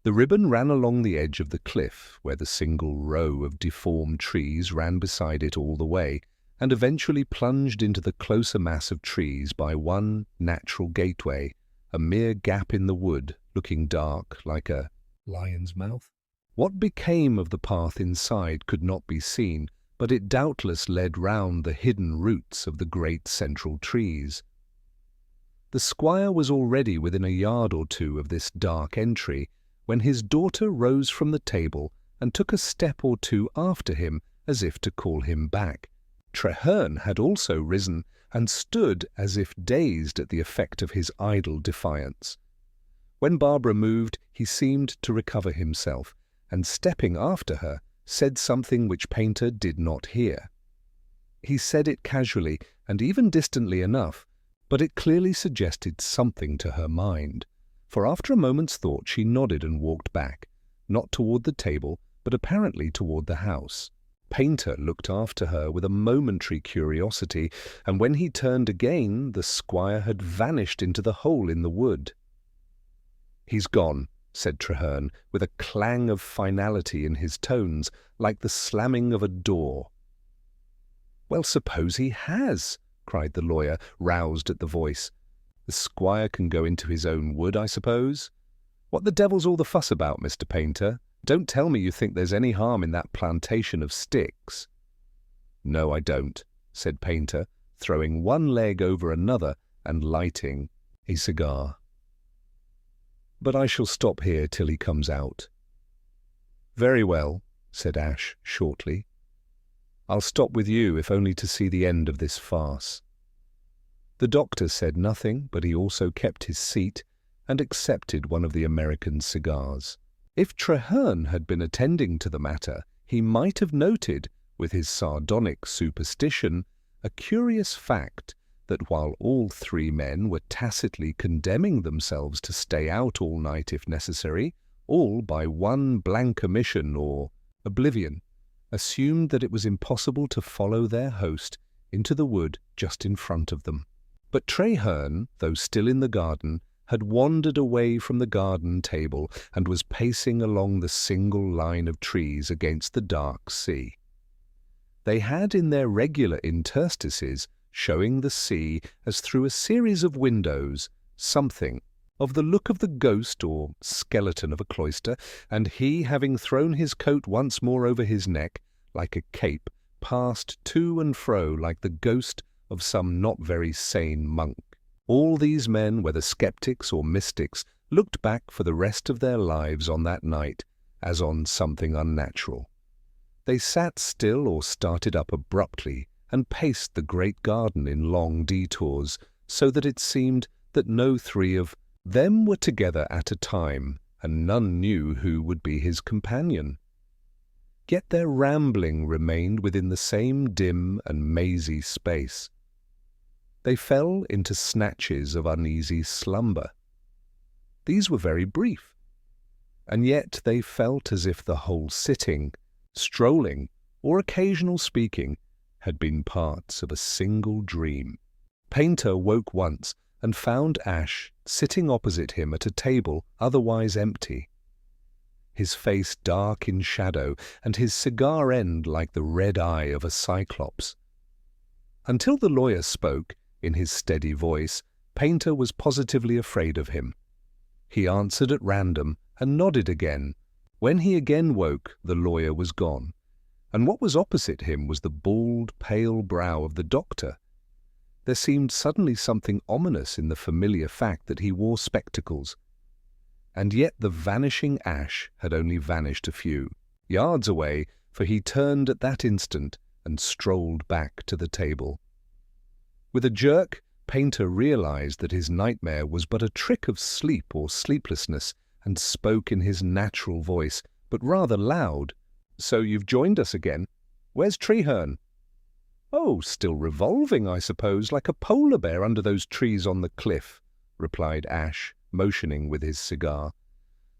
The ribbon ran along the edge of the cliff, where the single row of deformed trees ran beside it all the way, and eventually plunged into the closer mass of trees by one natural gateway, a mere gap in the wood, looking dark like a lion's mouth. What became of the path inside could not be seen, but it doubtless led round the hidden roots of the great central trees. The squire was already within a yard or two of this dark entry, when his daughter rose from the table and took a step or two after him, as if to call him back. Treherne had also risen, and stood as if dazed at the effect of his idle defiance. When Barbara moved, he seemed to recover himself, and stepping after her, said something which Painter did not hear. He said it casually, and even distantly enough, but it clearly suggested something to her mind, for after a moment's thought she nodded and walked back, not toward the table, but apparently toward the house. Painter looked after her with a momentary curiosity, and when he turned again, the squire had vanished into the hole in the wood. "He's gone," said Treherne, with a clang of finality in his tones, like the slamming of a door. "Well, suppose he has," cried the lawyer, roused at the voice. "The squire can go into his own wood, I suppose. What the devil's all the fuss about, Mr. Painter? Don't tell me you think there's any harm in that plantation of sticks." "No, I don't," said Painter, throwing one leg over another and lighting a cigar. "But I shall stop here till he comes out." "Very well," said Ash shortly. "I'll stop with you, if only to see the end of this farce." The doctor said nothing, but he also kept his seat and accepted one of the American's cigars. If Treherne had been attending to the matter, he might have noted, with his sardonic superstition, a curious fact that while all three men were tacitly condemning themselves to stay out all night if necessary, all by one blank omission or oblivion, assumed that it was impossible to follow their host into the wood just in front of them. But Traherne, though still in the garden, had wandered away from the garden table and was pacing along the single line of trees against the dark sea. They had in their regular interstices, showing the sea as through a series of windows, something of the look of the ghost or skeleton of a cloister, and he, having thrown his coat once more over his neck, like a cape, passed to and fro like the ghost of some not very sane monk. All these men, whether skeptics or mystics, looked back for the rest of their lives on that night as on something unnatural. They sat still or started up abruptly and paced the great garden in long detours, so that it seemed that no three of them were together at a time, and none knew who would be his companion. Yet their rambling remained within the same dim and mazy space. They fell into snatches of uneasy slumber. These were very brief, and yet they felt as if the whole sitting, strolling, or occasional speaking had been parts of a single dream. Painter woke once and found Ash sitting opposite him at a table otherwise empty, his face dark in shadow and his cigar end like the red eye of a cyclops. Until the lawyer spoke, in his steady voice, Painter was positively afraid of him. He answered at random and nodded again. When he again woke, the lawyer was gone, and what was opposite him was the bald, pale brow of the doctor. There seemed suddenly something ominous in the familiar fact that he wore spectacles. And yet the vanishing Ash had only vanished a few yards away, for he turned at that instant and strolled back to the table. With a jerk, Painter realized that his nightmare was but a trick of sleep or sleeplessness, and spoke in his natural voice, but rather loud. "So you've joined us again? Where's Traherne?" "Oh, still revolving, I suppose, like a polar bear under those trees on the cliff," replied Ash, motioning with his cigar.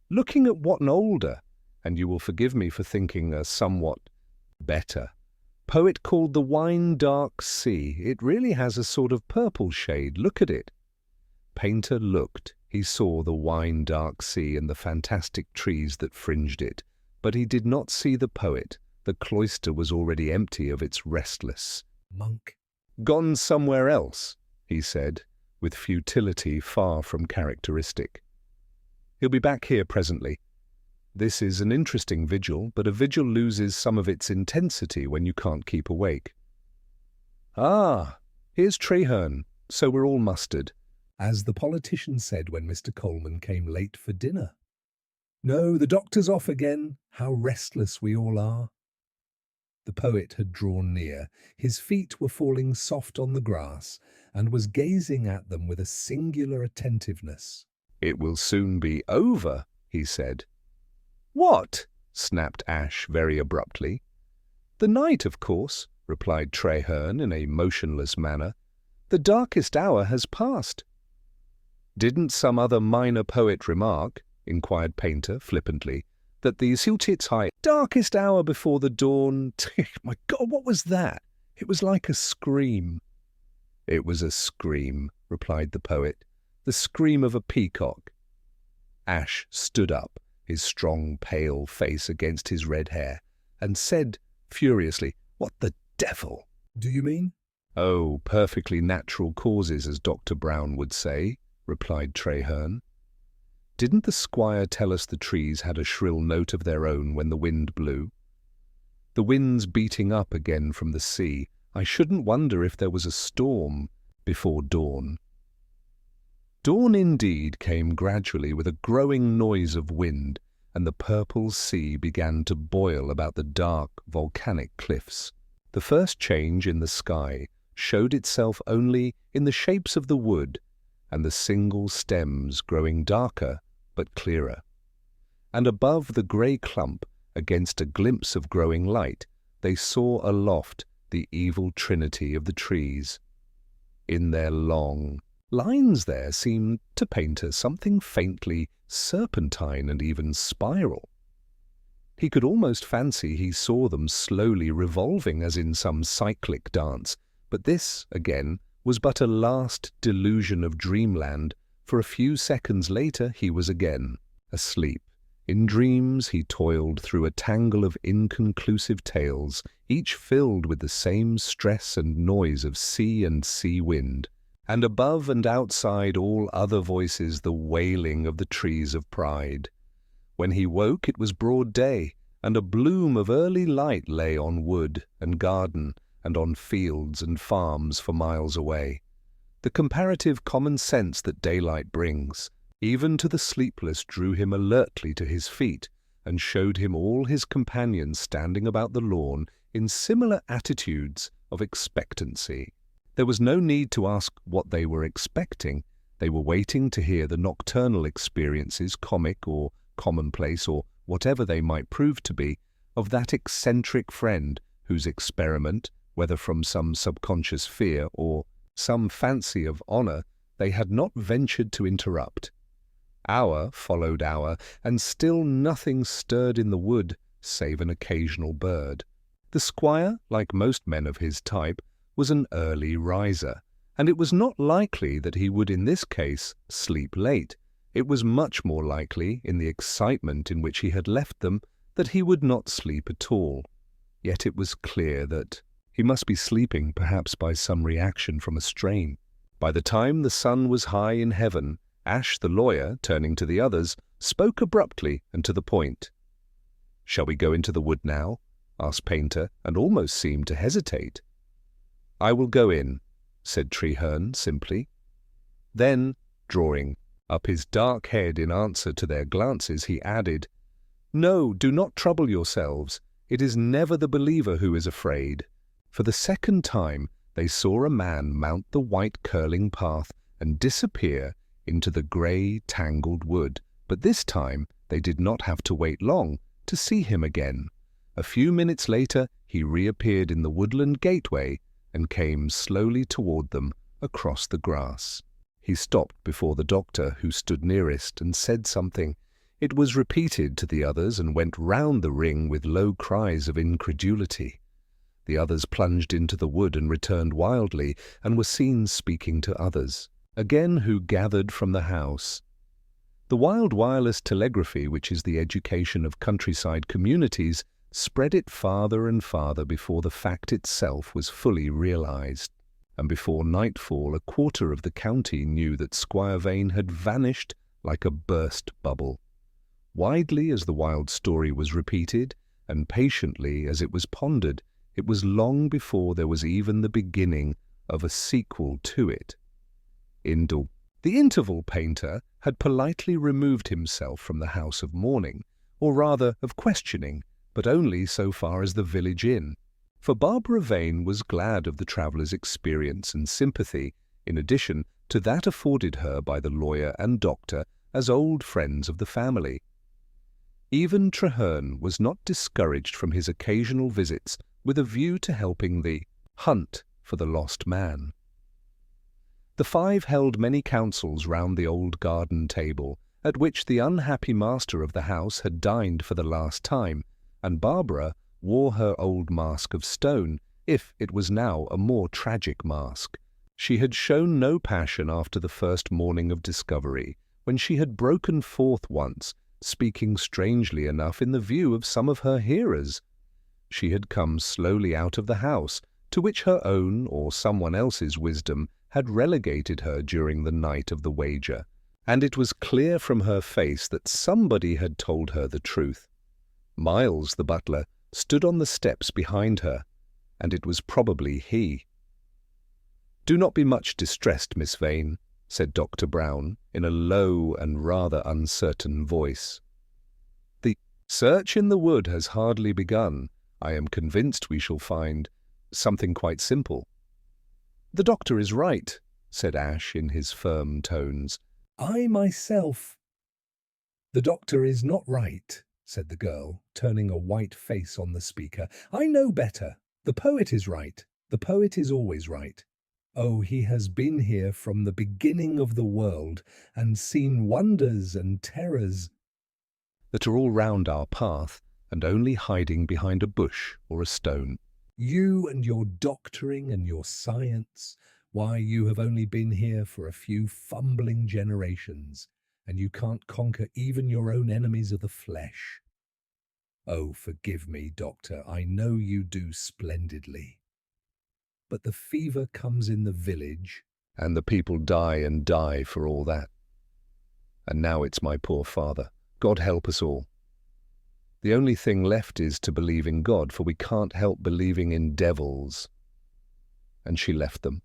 "Looking at what an older, and you will forgive me for thinking a somewhat better, poet called the wine-dark sea. It really has a sort of purple shade. Look at it." Painter looked. He saw the wine-dark sea and the fantastic trees that fringed it, but he did not see the poet. The cloister was already empty of its restless monk. "Gone somewhere else," he said, with futility far from characteristic. "He'll be back here presently. This is an interesting vigil, but a vigil loses some of its intensity when you can't keep awake." "Ah, here's Traherne, so we're all mustered," as the politician said when Mr. Coleman came late for dinner. "No, the doctor's off again. How restless we all are." The poet had drawn near. His feet were falling soft on the grass, and was gazing at them with a singular attentiveness. "It will soon be over," he said. "What?" snapped Ash very abruptly. "The night, of course," replied Traherne in a motionless manner. "The darkest hour has passed." "Didn't some other minor poet remark," inquired Painter flippantly, "that the Subtitle darkest hour before the dawn—" My God, what was that? It was like a scream. "It was a scream," replied the poet, "the scream of a peacock." Ash stood up, his strong, pale face against his red hair, and said furiously, "What the devil?" "Do you mean?" "Oh, perfectly natural causes, as Dr. Brown would say," replied Traherne. "Didn't the squire tell us the trees had a shrill note of their own when the wind blew? The wind's beating up again from the sea. I shouldn't wonder if there was a storm before dawn." Dawn indeed came gradually with a growing noise of wind, and the purple sea began to boil about the dark volcanic cliffs. The first change in the sky showed itself only in the shapes of the wood, and the single stems growing darker but clearer. And above the grey clump, against a glimpse of growing light, they saw aloft the evil trinity of the trees. In their long lines there seemed to Painter something faintly serpentine and even spiral. He could almost fancy he saw them slowly revolving as in some cyclic dance, but this, again, was but a last delusion of dreamland, for a few seconds later he was again asleep. In dreams he toiled through a tangle of inconclusive tales, each filled with the same stress and noise of sea and sea wind, and above and outside all other voices the wailing of the trees of pride. When he woke it was broad day, and a bloom of early light lay on wood and garden and on fields and farms for miles away. The comparative common sense that daylight brings, even to the sleepless, drew him alertly to his feet and showed him all his companions standing about the lawn in similar attitudes of expectancy. There was no need to ask what they were expecting. They were waiting to hear the nocturnal experiences, comic or commonplace or whatever they might prove to be, of that eccentric friend whose experiment, whether from some subconscious fear or some fancy of honor, they had not ventured to interrupt. Hour followed hour, and still nothing stirred in the wood save an occasional bird. The squire, like most men of his type, was an early riser, and it was not likely that he would in this case sleep late. It was much more likely, in the excitement in which he had left them, that he would not sleep at all. Yet it was clear that he must be sleeping, perhaps by some reaction from a strain. By the time the sun was high in heaven, Ash the lawyer, turning to the others, spoke abruptly and to the point. "Shall we go into the wood now?" asked Painter, and almost seemed to hesitate. "I will go in," said Treherne simply. Then, drawing up his dark head in answer to their glances, he added, "No, do not trouble yourselves. It is never the believer who is afraid." For the second time they saw a man mount the white curling path and disappear into the grey, tangled wood, but this time they did not have to wait long to see him again. A few minutes later he reappeared in the woodland gateway and came slowly toward them across the grass. He stopped before the doctor, who stood nearest, and said something. It was repeated to the others and went round the ring with low cries of incredulity. The others plunged into the wood and returned wildly, and were seen speaking to others, again who gathered from the house. The wild wireless telegraphy, which is the education of countryside communities, spread it farther and farther before the fact itself was fully realized, and before nightfall a quarter of the county knew that Squire Vane had vanished like a burst bubble. Widely as the wild story was repeated, and patiently as it was pondered, it was long before there was even the beginning of a sequel to it. The interval painter had politely removed himself from the house of mourning, or rather of questioning, but only so far as the village inn, for Barbara Vane was glad of the traveller's experience and sympathy, in addition to that afforded her by the lawyer and doctor as old friends of the family. Even Treherne was not discouraged from his occasional visits with a view to helping the hunt for the lost man. The five held many councils round the old garden table, at which the unhappy master of the house had dined for the last time, and Barbara wore her old mask of stone, if it was now a more tragic mask. She had shown no passion after the first morning of discovery, when she had broken forth once, speaking strangely enough in the view of some of her hearers. She had come slowly out of the house, to which her own or someone else's wisdom had relegated her during the night of the wager, and it was clear from her face that somebody had told her the truth. Miles, the butler, stood on the steps behind her, and it was probably he. "Do not be much distressed, Miss Vane," said Dr. Brown, in a low and rather uncertain voice. "The search in the wood has hardly begun. I am convinced we shall find something quite simple." "The doctor is right," said Ash in his firm tones. "I myself—" "The doctor is not right," said the girl, turning a white face on the speaker. "I know better. The poet is right. The poet is always right. Oh, he has been here from the beginning of the world and seen wonders and terrors that are all round our path, and only hiding behind a bush or a stone. You and your doctoring and your science, why, you have only been here for a few fumbling generations, and you can't conquer even your own enemies of the flesh. Oh, forgive me, Doctor, I know you do splendidly. But the fever comes in the village. And the people die and die for all that. And now it's my poor father. God help us all. The only thing left is to believe in God, for we can't help believing in devils. And she left them,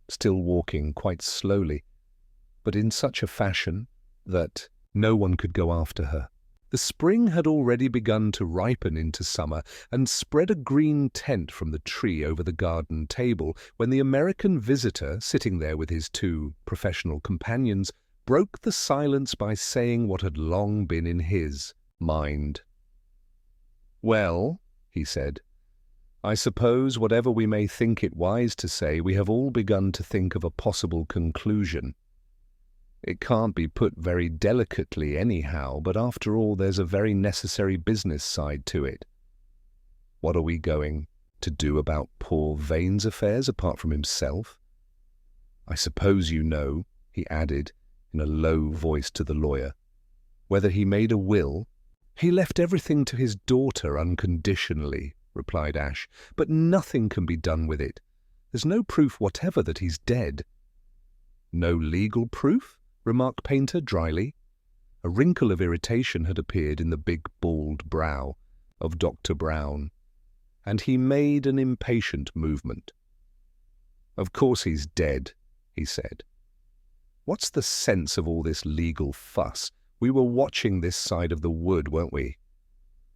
still walking quite slowly, but in such a fashion that no one could go after her. The spring had already begun to ripen into summer and spread a green tent from the tree over the garden table when the American visitor, sitting there with his two professional companions, broke the silence by saying what had long been in his mind. "Well," he said, "I suppose whatever we may think it wise to say, we have all begun to think of a possible conclusion. It can't be put very delicately anyhow, but after all there's a very necessary business side to it. What are we going to do about poor Vane's affairs apart from himself? I suppose you know," he added in a low voice to the lawyer, "whether he made a will?" "He left everything to his daughter unconditionally," replied Ash, "but nothing can be done with it. There's no proof whatever that he's dead." "No legal proof?" remarked Painter dryly. A wrinkle of irritation had appeared in the big bald brow of Dr. Brown, and he made an impatient movement. "Of course he's dead," he said. "What's the sense of all this legal fuss? We were watching this side of the wood, weren't we?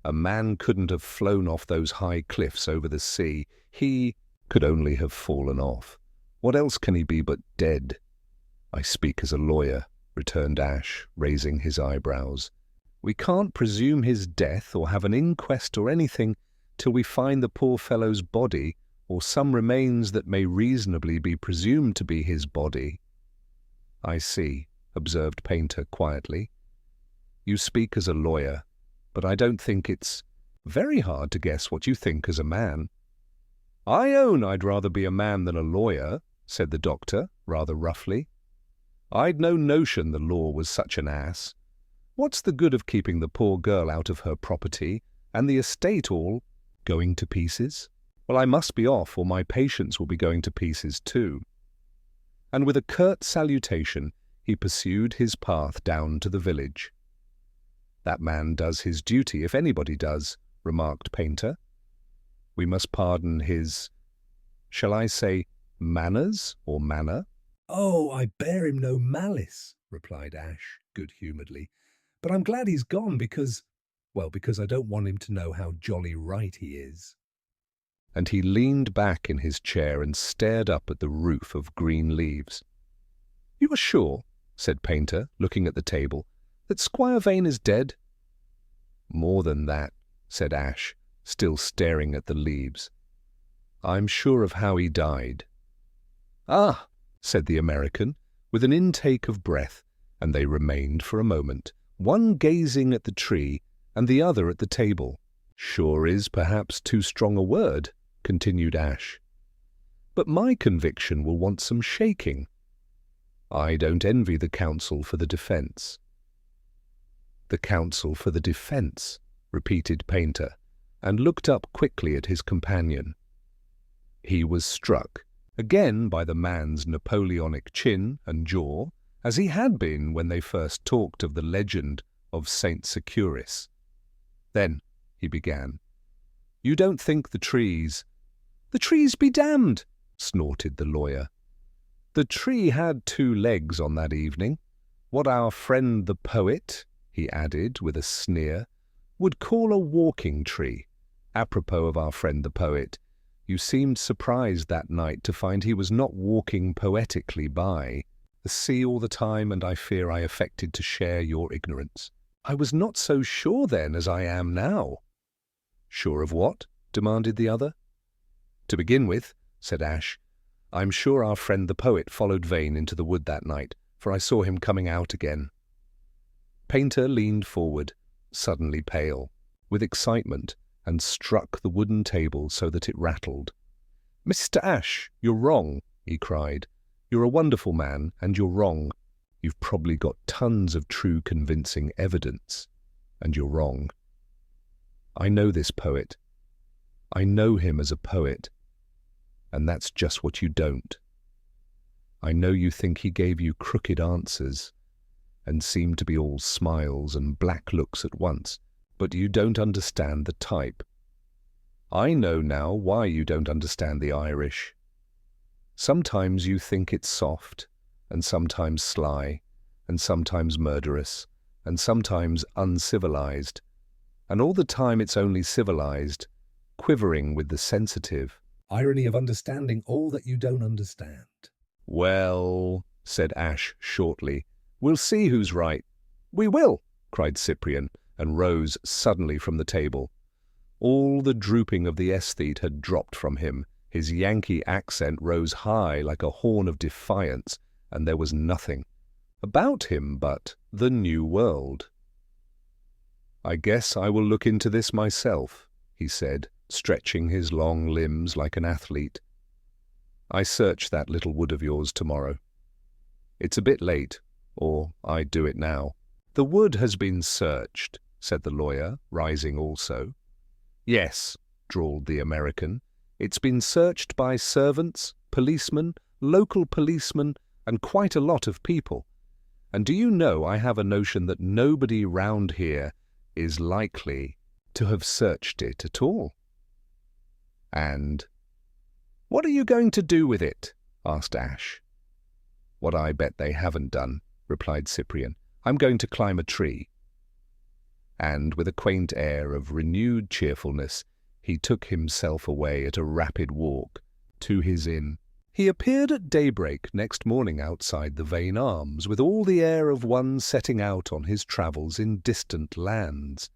A man couldn't have flown off those high cliffs over the sea. He could only have fallen off. What else can he be but dead?" "I speak as a lawyer," returned Ash, raising his eyebrows. "We can't presume his death or have an inquest or anything till we find the poor fellow's body or some remains that may reasonably be presumed to be his body." "I see," observed Painter quietly. "You speak as a lawyer, but I don't think it's very hard to guess what you think as a man." "I own I'd rather be a man than a lawyer," said the doctor, rather roughly. "I'd no notion the law was such an ass. What's the good of keeping the poor girl out of her property, and the estate all going to pieces? Well, I must be off, or my patients will be going to pieces too." And with a curt salutation, he pursued his path down to the village. "That man does his duty, if anybody does," remarked Painter. "We must pardon his, shall I say, manners or manner?" "Oh, I bear him no malice," replied Ash good-humouredly. "But I'm glad he's gone because I don't want him to know how jolly right he is." And he leaned back in his chair and stared up at the roof of green leaves. "You are sure," said Painter, looking at the table, "that Squire Vane is dead?" "More than that," said Ash, still staring at the leaves. "I'm sure of how he died." "Ah," said the American, with an intake of breath, and they remained for a moment, one gazing at the tree and the other at the table. "Sure is perhaps too strong a word," continued Ash. "But my conviction will want some shaking. I don't envy the counsel for the defence." "The counsel for the defence," repeated Painter, and looked up quickly at his companion. He was struck again by the man's Napoleonic chin and jaw, as he had been when they first talked of the legend of Saint Securis. "Then," he began, "you don't think the trees—" "The trees be damned!" snorted the lawyer. "The tree had 2 legs on that evening. What our friend the poet," he added with a sneer, "would call a walking tree. Apropos of our friend the poet, you seemed surprised that night to find he was not walking poetically by the sea all the time, and I fear I affected to share your ignorance. I was not so sure then as I am now." "Sure of what?" demanded the other. "To begin with," said Ash, "I'm sure our friend the poet followed Vane into the wood that night, for I saw him coming out again." Painter leaned forward, suddenly pale. with excitement and struck the wooden table so that it rattled. "Mr. Ash, you're wrong," he cried. "You're a wonderful man, and you're wrong. You've probably got tons of true convincing evidence, and you're wrong. I know this poet. I know him as a poet, and that's just what you don't. I know you think he gave you crooked answers and seemed to be all smiles and black looks at once, but you don't understand the type. I know now why you don't understand the Irish. Sometimes you think it's soft, and sometimes sly, and sometimes murderous, and sometimes uncivilized, and all the time it's only civilized, quivering with the sensitive. Irony of understanding all that you don't understand. "Well," said Ash shortly, "we'll see who's right." "We will," cried Cyprian, and rose suddenly from the table. All the drooping of the aesthete had dropped from him. His Yankee accent rose high like a horn of defiance, and there was nothing about him but the new world. "I guess I will look into this myself," he said, stretching his long limbs like an athlete. "I search that little wood of yours tomorrow. It's a bit late, or I do it now." "The wood has been searched," said the lawyer, rising also. "Yes," drawled the American. "It's been searched by servants, policemen, local policemen, and quite a lot of people. And do you know, I have a notion that nobody round here is likely to have searched it at all." "And what are you going to do with it?" asked Ash. "What I bet they haven't done," replied Cyprian. "I'm going to climb a tree." And with a quaint air of renewed cheerfulness, he took himself away at a rapid walk to his inn. He appeared at daybreak next morning outside the Vane Arms, with all the air of one setting out on his travels in distant lands.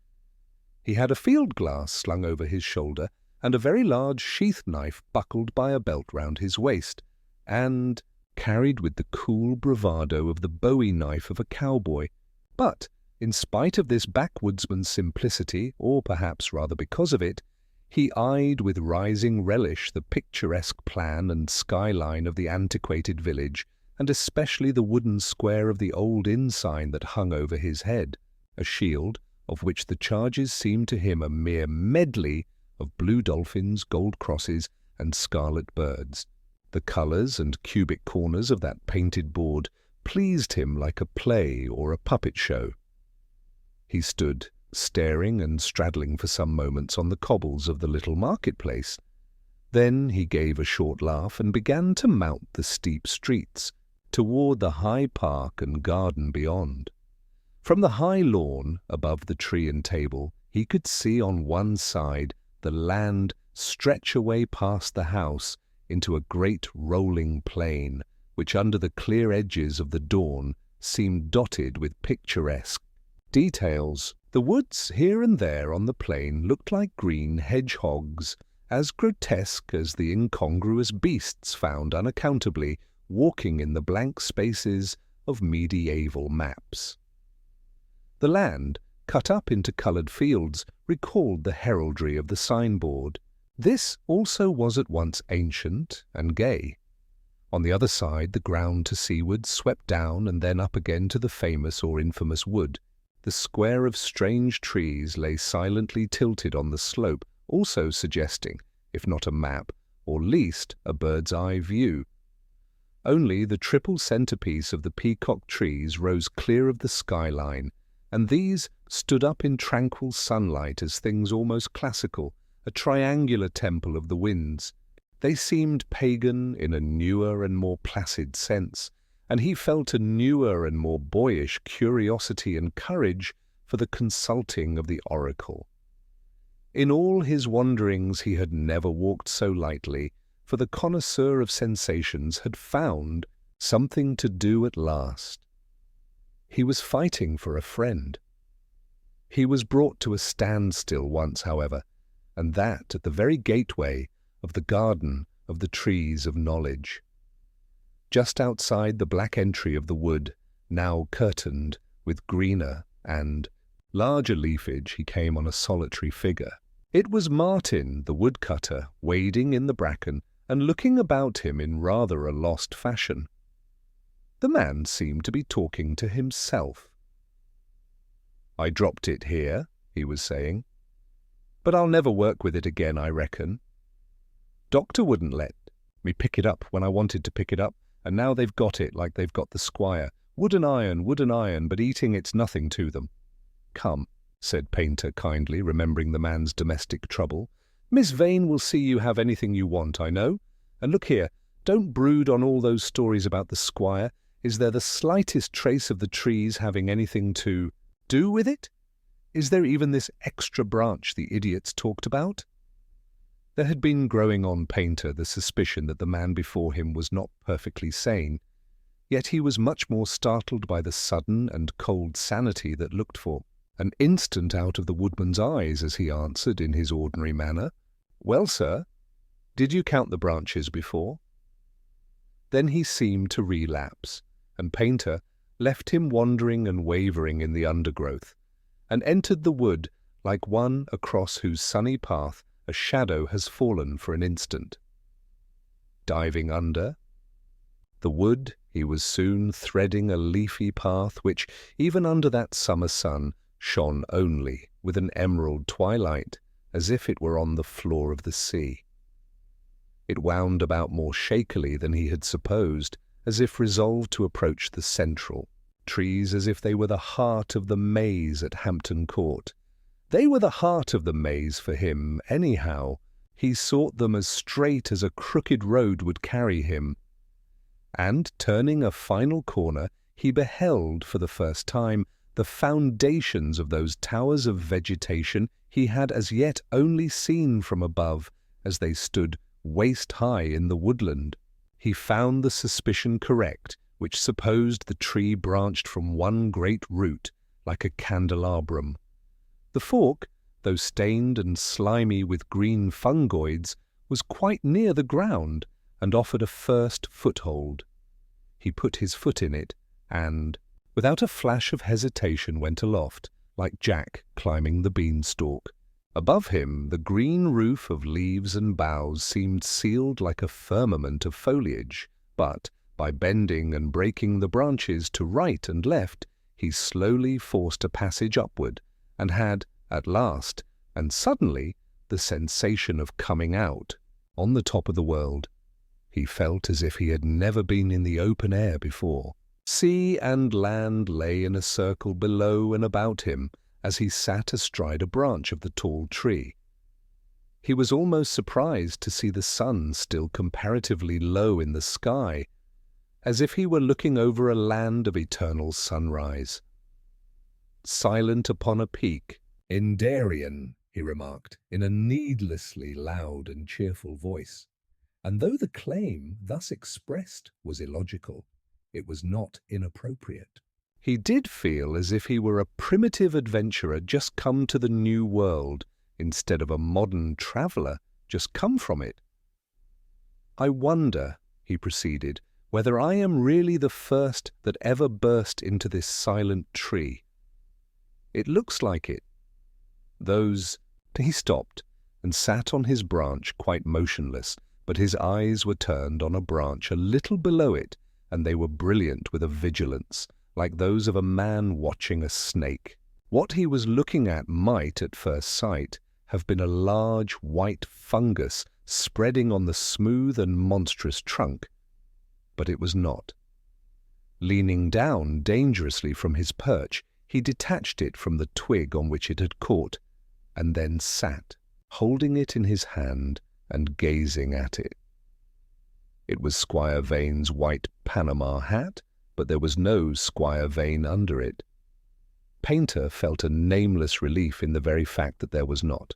He had a field-glass slung over his shoulder, and a very large sheath-knife buckled by a belt round his waist, and carried with the cool bravado of the bowie-knife of a cowboy. But, in spite of this backwoodsman's simplicity, or perhaps rather because of it, he eyed with rising relish the picturesque plan and skyline of the antiquated village, and especially the wooden square of the old inn sign that hung over his head, a shield of which the charges seemed to him a mere medley of blue dolphins, gold crosses, and scarlet birds. The colours and cubic corners of that painted board pleased him like a play or a puppet show. He stood staring and straddling for some moments on the cobbles of the little marketplace. Then he gave a short laugh and began to mount the steep streets toward the high park and garden beyond. From the high lawn above the tree and table, he could see on one side the land stretch away past the house into a great rolling plain, which under the clear edges of the dawn seemed dotted with picturesque details. The woods here and there on the plain looked like green hedgehogs, as grotesque as the incongruous beasts found unaccountably walking in the blank spaces of medieval maps. The land, cut up into coloured fields, recalled the heraldry of the signboard. This also was at once ancient and gay. On the other side, the ground to seaward swept down and then up again to the famous or infamous wood. The square of strange trees lay silently tilted on the slope, also suggesting, if not a map, or least a bird's-eye view. Only the triple centrepiece of the peacock trees rose clear of the skyline, and these stood up in tranquil sunlight as things almost classical, a triangular temple of the winds. They seemed pagan in a newer and more placid sense, and he felt a newer and more boyish curiosity and courage for the consulting of the oracle. In all his wanderings he had never walked so lightly, for the connoisseur of sensations had found something to do at last. He was fighting for a friend. He was brought to a standstill once, however, and that at the very gateway of the garden of the trees of knowledge. Just outside the black entry of the wood, now curtained with greener and Larger leafage, he came on a solitary figure. It was Martin, the woodcutter, wading in the bracken and looking about him in rather a lost fashion. The man seemed to be talking to himself. "I dropped it here," he was saying, "but I'll never work with it again, I reckon. Doctor wouldn't let me pick it up when I wanted to pick it up, and now they've got it like they've got the squire. Wood and iron, but eating it's nothing to them." "Come," said Painter kindly, remembering the man's domestic trouble. "Miss Vane will see you have anything you want, I know. And look here, don't brood on all those stories about the squire. Is there the slightest trace of the trees having anything to do with it? Is there even this extra branch the idiots talked about?" There had been growing on Painter the suspicion that the man before him was not perfectly sane, yet he was much more startled by the sudden and cold sanity that looked for an instant out of the woodman's eyes as he answered in his ordinary manner, "Well, sir, did you count the branches before?" Then he seemed to relapse, and Painter left him wandering and wavering in the undergrowth, and entered the wood like one across whose sunny path a shadow has fallen for an instant. Diving under the wood, he was soon threading a leafy path which, even under that summer sun, shone only with an emerald twilight, as if it were on the floor of the sea. It wound about more shakily than he had supposed, as if resolved to approach the central trees, as if they were the heart of the maze at Hampton Court. They were the heart of the maze for him, anyhow. He sought them as straight as a crooked road would carry him. And, turning a final corner, he beheld for the first time the foundations of those towers of vegetation he had as yet only seen from above as they stood waist-high in the woodland. He found the suspicion correct, which supposed the tree branched from one great root, like a candelabrum. The fork, though stained and slimy with green fungoids, was quite near the ground and offered a first foothold. He put his foot in it and, without a flash of hesitation, went aloft, like Jack climbing the beanstalk. Above him, the green roof of leaves and boughs seemed sealed like a firmament of foliage, but, by bending and breaking the branches to right and left, he slowly forced a passage upward, and had, at last, and suddenly, the sensation of coming out, on the top of the world. He felt as if he had never been in the open air before. Sea and land lay in a circle below and about him as he sat astride a branch of the tall tree. He was almost surprised to see the sun still comparatively low in the sky, as if he were looking over a land of eternal sunrise. Silent upon a peak, "In Darien," he remarked, in a needlessly loud and cheerful voice. And though the claim thus expressed was illogical, it was not inappropriate. he did feel as if he were a primitive adventurer just come to the New World, instead of a modern traveller just come from it. "I wonder," he proceeded, "whether I am really the first that ever burst into this silent tree. It looks like it. Those—" He stopped and sat on his branch quite motionless, but his eyes were turned on a branch a little below it, and they were brilliant with a vigilance, like those of a man watching a snake. What he was looking at might, at first sight, have been a large white fungus spreading on the smooth and monstrous trunk, but it was not. Leaning down dangerously from his perch, he detached it from the twig on which it had caught, and then sat, holding it in his hand and gazing at it. It was Squire Vane's white Panama hat, but there was no Squire Vane under it. Painter felt a nameless relief in the very fact that there was not.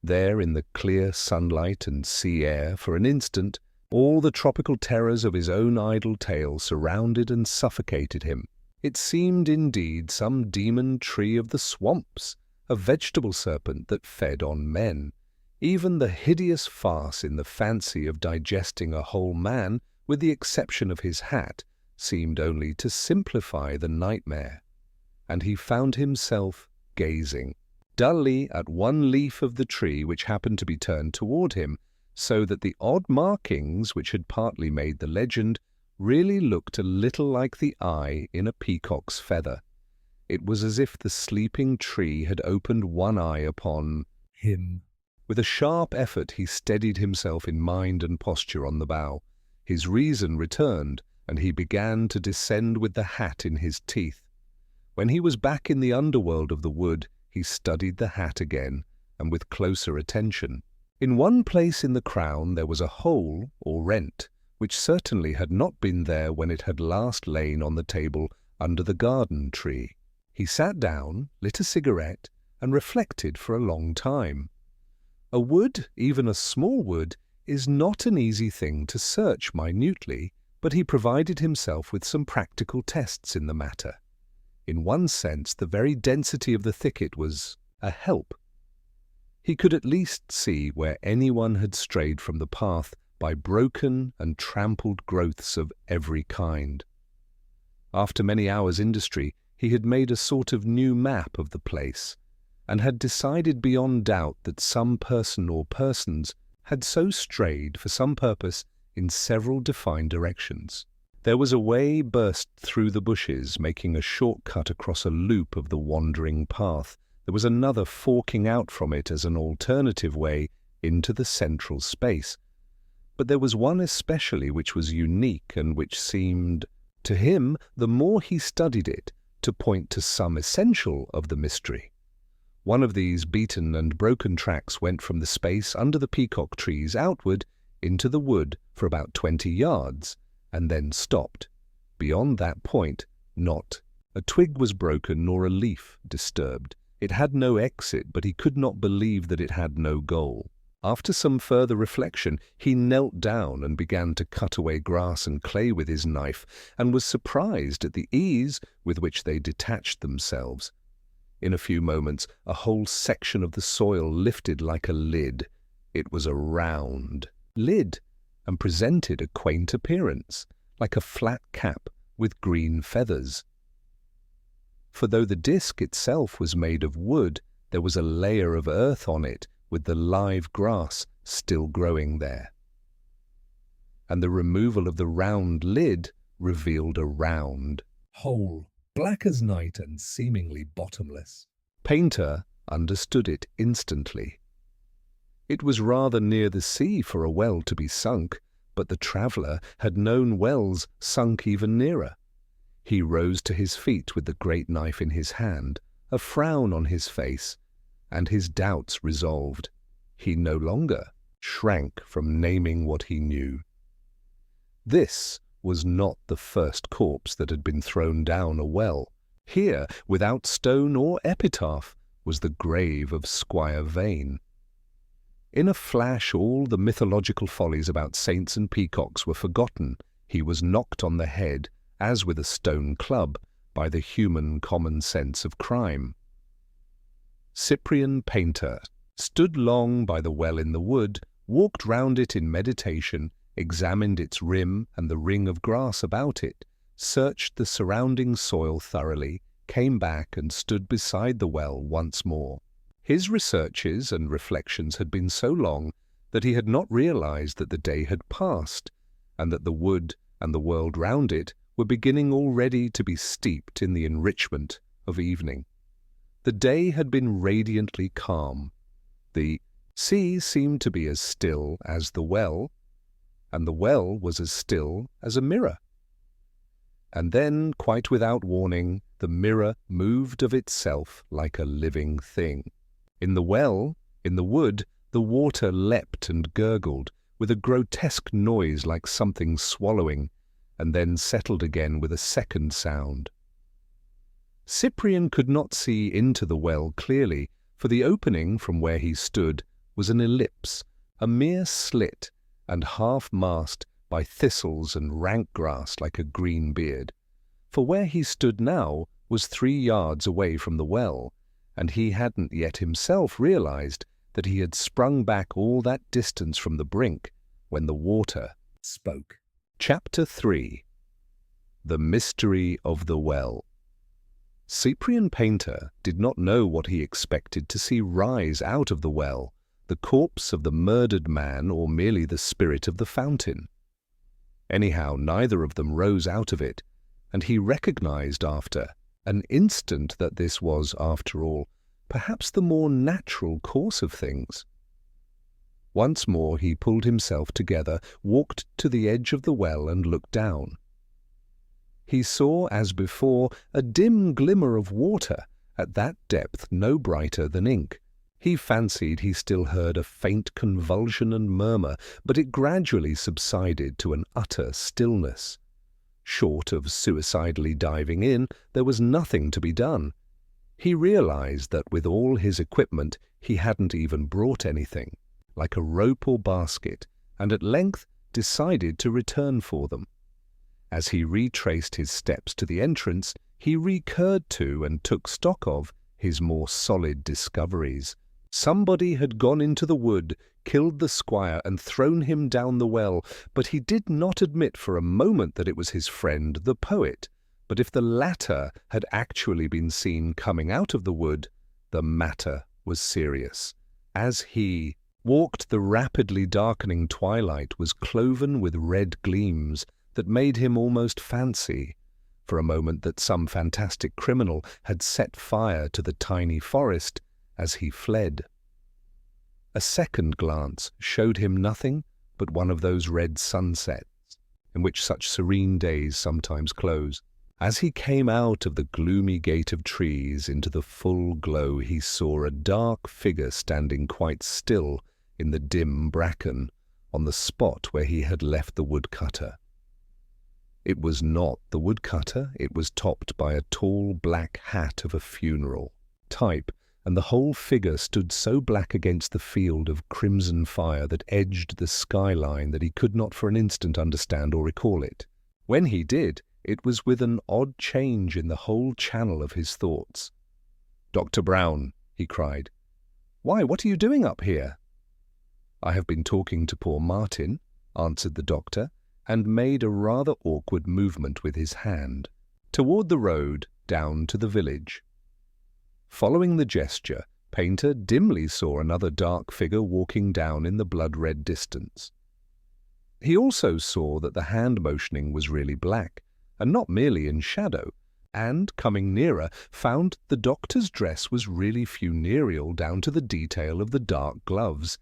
There, in the clear sunlight and sea air, for an instant, all the tropical terrors of his own idle tale surrounded and suffocated him. It seemed indeed some demon tree of the swamps, a vegetable serpent that fed on men. Even the hideous farce in the fancy of digesting a whole man, with the exception of his hat, seemed only to simplify the nightmare, and he found himself gazing dully at one leaf of the tree which happened to be turned toward him, so that the odd markings which had partly made the legend really looked a little like the eye in a peacock's feather. It was as if the sleeping tree had opened one eye upon him. With a sharp effort he steadied himself in mind and posture on the bough. His reason returned, and he began to descend with the hat in his teeth. When he was back in the underworld of the wood, he studied the hat again, and with closer attention. In one place in the crown there was a hole, or rent, which certainly had not been there when it had last lain on the table under the garden tree. He sat down, lit a cigarette, and reflected for a long time. A wood, even a small wood, is not an easy thing to search minutely, but he provided himself with some practical tests in the matter. In one sense, the very density of the thicket was a help. He could at least see where anyone had strayed from the path by broken and trampled growths of every kind. After many hours' industry, he had made a sort of new map of the place, and had decided beyond doubt that some person or persons had so strayed for some purpose in several defined directions. There was a way burst through the bushes, making a short cut across a loop of the wandering path. There was another forking out from it as an alternative way into the central space. But there was one especially which was unique and which seemed, to him, the more he studied it, to point to some essential of the mystery. One of these beaten and broken tracks went from the space under the peacock trees outward into the wood for about 20 yards, and then stopped. Beyond that point, not a twig was broken nor a leaf disturbed. It had no exit, but he could not believe that it had no goal. After some further reflection, he knelt down and began to cut away grass and clay with his knife, and was surprised at the ease with which they detached themselves. In a few moments, a whole section of the soil lifted like a lid. It was a round lid, and presented a quaint appearance, like a flat cap with green feathers. For though the disc itself was made of wood, there was a layer of earth on it, with the live grass still growing there. And the removal of the round lid revealed a round hole, black as night and seemingly bottomless. Painter understood it instantly. It was rather near the sea for a well to be sunk, but the traveller had known wells sunk even nearer. He rose to his feet with the great knife in his hand, a frown on his face, and his doubts resolved. He no longer shrank from naming what he knew. This was not the first corpse that had been thrown down a well. Here, without stone or epitaph, was the grave of Squire Vane. In a flash all the mythological follies about saints and peacocks were forgotten. He was knocked on the head, as with a stone club, by the human common sense of crime. Cyprian Painter stood long by the well in the wood, walked round it in meditation, examined its rim and the ring of grass about it, searched the surrounding soil thoroughly, came back and stood beside the well once more. His researches and reflections had been so long that he had not realized that the day had passed, and that the wood and the world round it were beginning already to be steeped in the enrichment of evening. The day had been radiantly calm. The sea seemed to be as still as the well, and the well was as still as a mirror. And then, quite without warning, the mirror moved of itself like a living thing. In the well, in the wood, the water leapt and gurgled, with a grotesque noise like something swallowing, and then settled again with a second sound. Cyprian could not see into the well clearly, for the opening from where he stood was an ellipse, a mere slit, and half masked by thistles and rank grass like a green beard. For where he stood now was 3 yards away from the well, and he hadn't yet himself realized that he had sprung back all that distance from the brink when the water spoke. Chapter 3. The Mystery of the Well. Cyprian Painter did not know what he expected to see rise out of the well, the corpse of the murdered man or merely the spirit of the fountain. Anyhow, neither of them rose out of it, and he recognized after an instant that this was, after all, perhaps the more natural course of things. Once more he pulled himself together, walked to the edge of the well and looked down. He saw, as before, a dim glimmer of water, at that depth no brighter than ink. He fancied he still heard a faint convulsion and murmur, but it gradually subsided to an utter stillness. Short of suicidally diving in, there was nothing to be done. He realized that with all his equipment he hadn't even brought anything, like a rope or basket, and at length decided to return for them. As he retraced his steps to the entrance, he recurred to and took stock of his more solid discoveries. Somebody had gone into the wood, killed the squire, and thrown him down the well, but he did not admit for a moment that it was his friend the poet. But if the latter had actually been seen coming out of the wood, the matter was serious. As he walked, the rapidly darkening twilight was cloven with red gleams that made him almost fancy, for a moment, that some fantastic criminal had set fire to the tiny forest as he fled. A second glance showed him nothing but one of those red sunsets, in which such serene days sometimes close. As he came out of the gloomy gate of trees into the full glow, he saw a dark figure standing quite still in the dim bracken, on the spot where he had left the woodcutter. It was not the woodcutter, it was topped by a tall black hat of a funeral type, and the whole figure stood so black against the field of crimson fire that edged the skyline that he could not for an instant understand or recall it. When he did, it was with an odd change in the whole channel of his thoughts. "Dr. Brown," he cried. "Why, what are you doing up here?" "I have been talking to poor Martin," answered the doctor, and made a rather awkward movement with his hand toward the road down to the village. Following the gesture, Painter dimly saw another dark figure walking down in the blood-red distance. He also saw that the hand motioning was really black, and not merely in shadow, and, coming nearer, found the doctor's dress was really funereal down to the detail of the dark gloves.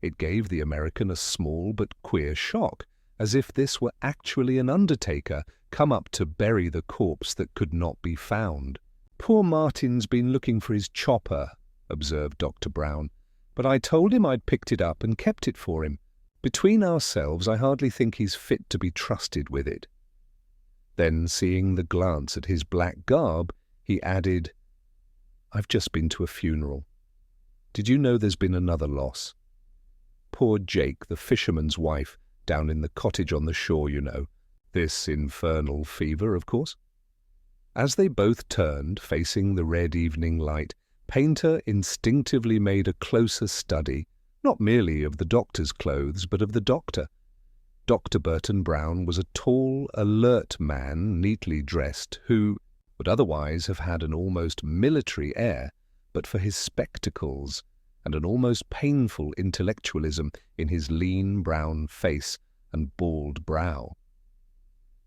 It gave the American a small but queer shock, as if this were actually an undertaker come up to bury the corpse that could not be found. "Poor Martin's been looking for his chopper," observed Dr. Brown, "but I told him I'd picked it up and kept it for him. Between ourselves, I hardly think he's fit to be trusted with it." Then, seeing the glance at his black garb, he added, "I've just been to a funeral. Did you know there's been another loss? Poor Jake, the fisherman's wife, down in the cottage on the shore, you know. This infernal fever, of course." As they both turned, facing the red evening light, Painter instinctively made a closer study, not merely of the doctor's clothes, but of the doctor. Dr. Burton Brown was a tall, alert man, neatly dressed, who would otherwise have had an almost military air, but for his spectacles and an almost painful intellectualism in his lean brown face and bald brow.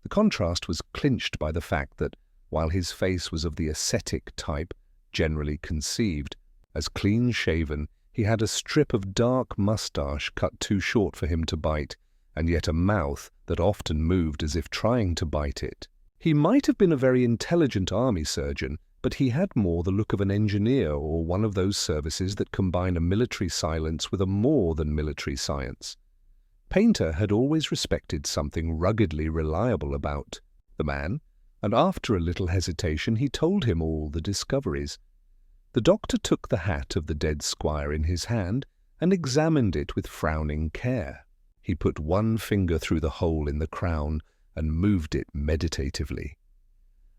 The contrast was clinched by the fact that, while his face was of the ascetic type generally conceived, as clean-shaven, he had a strip of dark moustache cut too short for him to bite, and yet a mouth that often moved as if trying to bite it. He might have been a very intelligent army surgeon, but he had more the look of an engineer or one of those services that combine a military silence with a more than military science. Painter had always respected something ruggedly reliable about the man, and after a little hesitation he told him all the discoveries. The doctor took the hat of the dead squire in his hand and examined it with frowning care. He put one finger through the hole in the crown and moved it meditatively.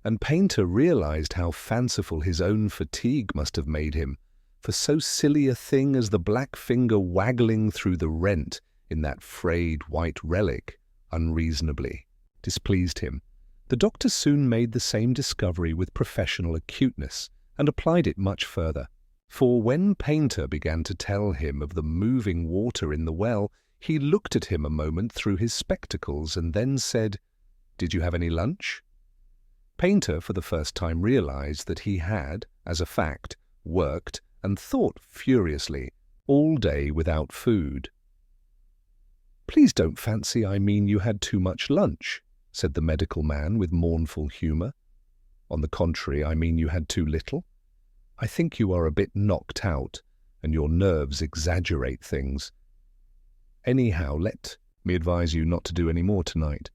And Painter realized how fanciful his own fatigue must have made him, for so silly a thing as the black finger waggling through the rent in that frayed white relic unreasonably displeased him. The doctor soon made the same discovery with professional acuteness and applied it much further. For when Painter began to tell him of the moving water in the well, he looked at him a moment through his spectacles and then said, "Did you have any lunch?" Painter for the first time realized that he had, as a fact, worked and thought furiously all day without food. "Please don't fancy I mean you had too much lunch," said the medical man with mournful humour. "On the contrary, I mean you had too little. I think you are a bit knocked out, and your nerves exaggerate things. Anyhow, let me advise you not to do any more tonight.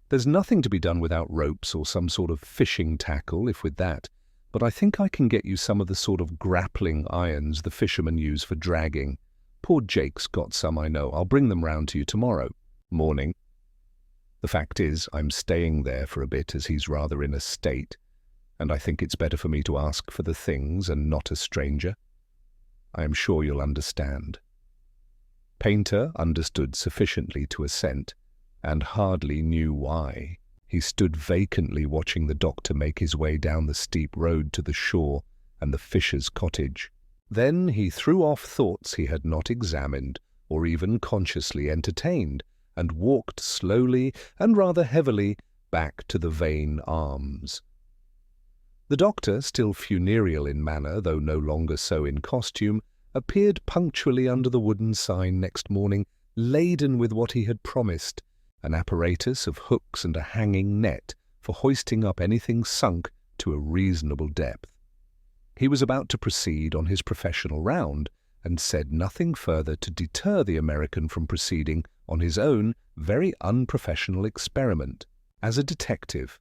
There's nothing to be done without ropes or some sort of fishing tackle, if with that, but I think I can get you some of the sort of grappling irons the fishermen use for dragging. Poor Jake's got some, I know. I'll bring them round to you tomorrow morning. The fact is, I'm staying there for a bit as he's rather in a state, and I think it's better for me to ask for the things and not a stranger. I am sure you'll understand." Painter understood sufficiently to assent, and hardly knew why. He stood vacantly watching the doctor make his way down the steep road to the shore and the fisher's cottage. Then he threw off thoughts he had not examined or even consciously entertained, and walked slowly and rather heavily back to the Vane Arms. The doctor, still funereal in manner, though no longer so in costume, appeared punctually under the wooden sign next morning, laden with what he had promised, an apparatus of hooks and a hanging net for hoisting up anything sunk to a reasonable depth. He was about to proceed on his professional round, and said nothing further to deter the American from proceeding on his own very unprofessional experiment as a detective.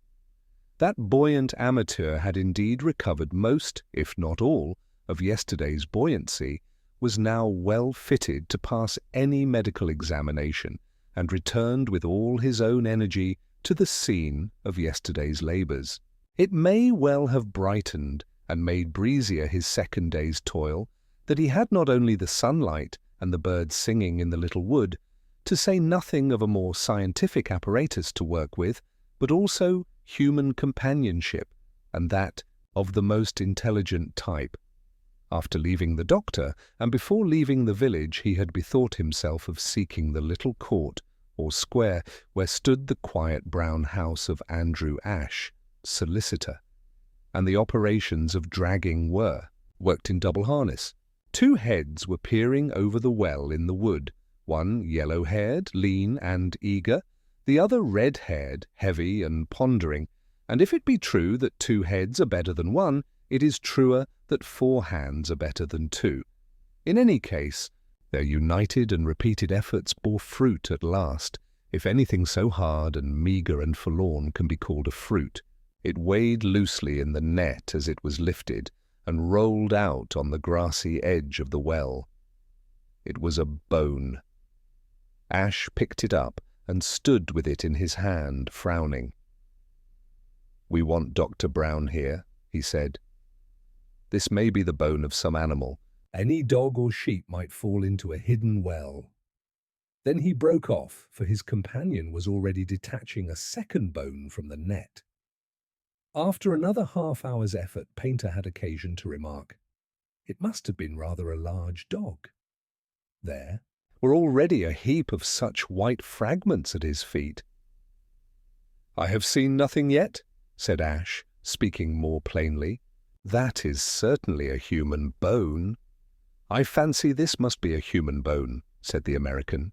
That buoyant amateur had indeed recovered most, if not all, of yesterday's buoyancy, was now well fitted to pass any medical examination, and returned with all his own energy to the scene of yesterday's labours. It may well have brightened and made breezier his second day's toil that he had not only the sunlight and the birds singing in the little wood, to say nothing of a more scientific apparatus to work with, but also human companionship, and that of the most intelligent type. After leaving the doctor, and before leaving the village, he had bethought himself of seeking the little court or square where stood the quiet brown house of Andrew Ashe, solicitor, and the operations of dragging were worked in double harness. 2 heads were peering over the well in the wood, one yellow-haired, lean and eager, the other red-haired, heavy and pondering, and if it be true that 2 heads are better than one, it is truer that 4 hands are better than 2. In any case, their united and repeated efforts bore fruit at last, if anything so hard and meagre and forlorn can be called a fruit. It weighed loosely in the net as it was lifted, and rolled out on the grassy edge of the well. It was a bone. Ashe picked it up and stood with it in his hand, frowning. "We want Dr. Brown here," he said. "This may be the bone of some animal. Any dog or sheep might fall into a hidden well." Then he broke off, for his companion was already detaching a second bone from the net. After another half-hour's effort, Painter had occasion to remark, "It must have been rather a large dog." There Were already a heap of such white fragments at his feet. "I have seen nothing yet," said Ashe, speaking more plainly. "That is certainly a human bone." "I fancy this must be a human bone," said the American,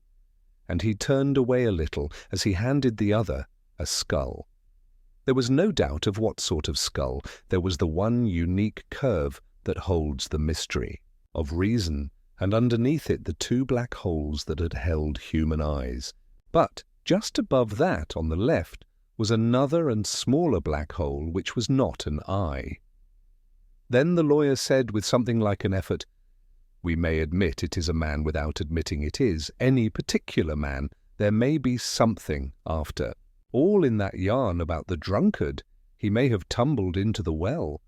and he turned away a little as he handed the other a skull. There was no doubt of what sort of skull. There was the one unique curve that holds the mystery of reason, and underneath it the 2 black holes that had held human eyes. But just above that, on the left, was another and smaller black hole which was not an eye. Then the lawyer said with something like an effort, "We may admit it is a man without admitting it is any particular man. There may be something after. All in that yarn about the drunkard. He may have tumbled into the well.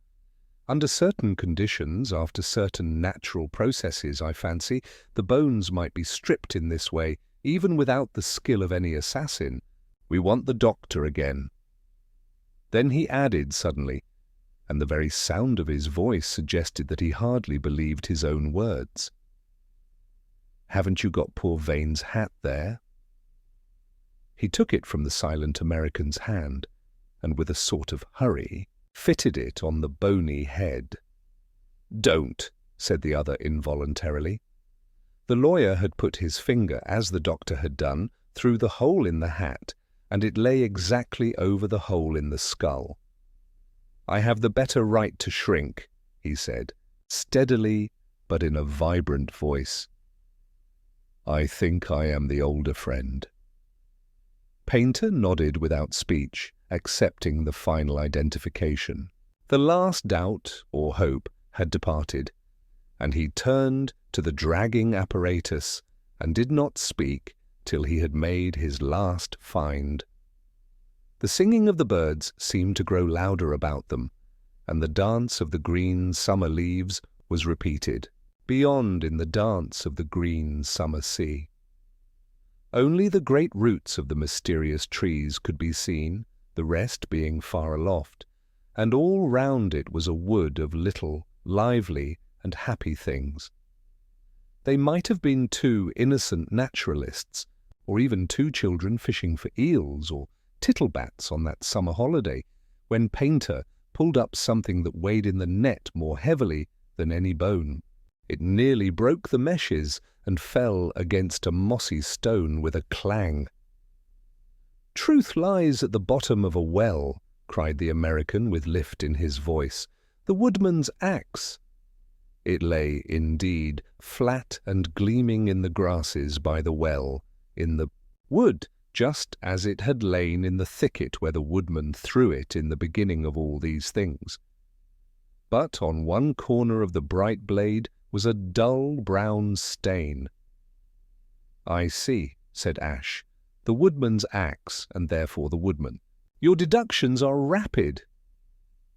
Under certain conditions, after certain natural processes, I fancy, the bones might be stripped in this way, even without the skill of any assassin. We want the doctor again." Then he added suddenly, and the very sound of his voice suggested that he hardly believed his own words. "Haven't you got poor Vane's hat there?" He took it from the silent American's hand, and with a sort of hurry, fitted it on the bony head. "Don't," said the other involuntarily. The lawyer had put his finger, as the doctor had done, through the hole in the hat, and it lay exactly over the hole in the skull. "I have the better right to shrink," he said, steadily but in a vibrant voice. "I think I am the older friend." Paynter nodded without speech, accepting the final identification. The last doubt or hope had departed, and he turned to the dragging apparatus and did not speak till he had made his last find. The singing of the birds seemed to grow louder about them, and the dance of the green summer leaves was repeated, beyond in the dance of the green summer sea. Only the great roots of the mysterious trees could be seen, the rest being far aloft, and all round it was a wood of little, lively, and happy things. They might have been two innocent naturalists, or even two children fishing for eels or tittlebats on that summer holiday, when Paynter pulled up something that weighed in the net more heavily than any bone. It nearly broke the meshes and fell against a mossy stone with a clang. "Truth lies at the bottom of a well," cried the American with lift in his voice. "The woodman's axe." It lay, indeed, flat and gleaming in the grasses by the well, in the wood, just as it had lain in the thicket where the woodman threw it in the beginning of all these things. But on one corner of the bright blade was a dull brown stain. "I see," said Ash. "The woodman's axe, and therefore the woodman. Your deductions are rapid."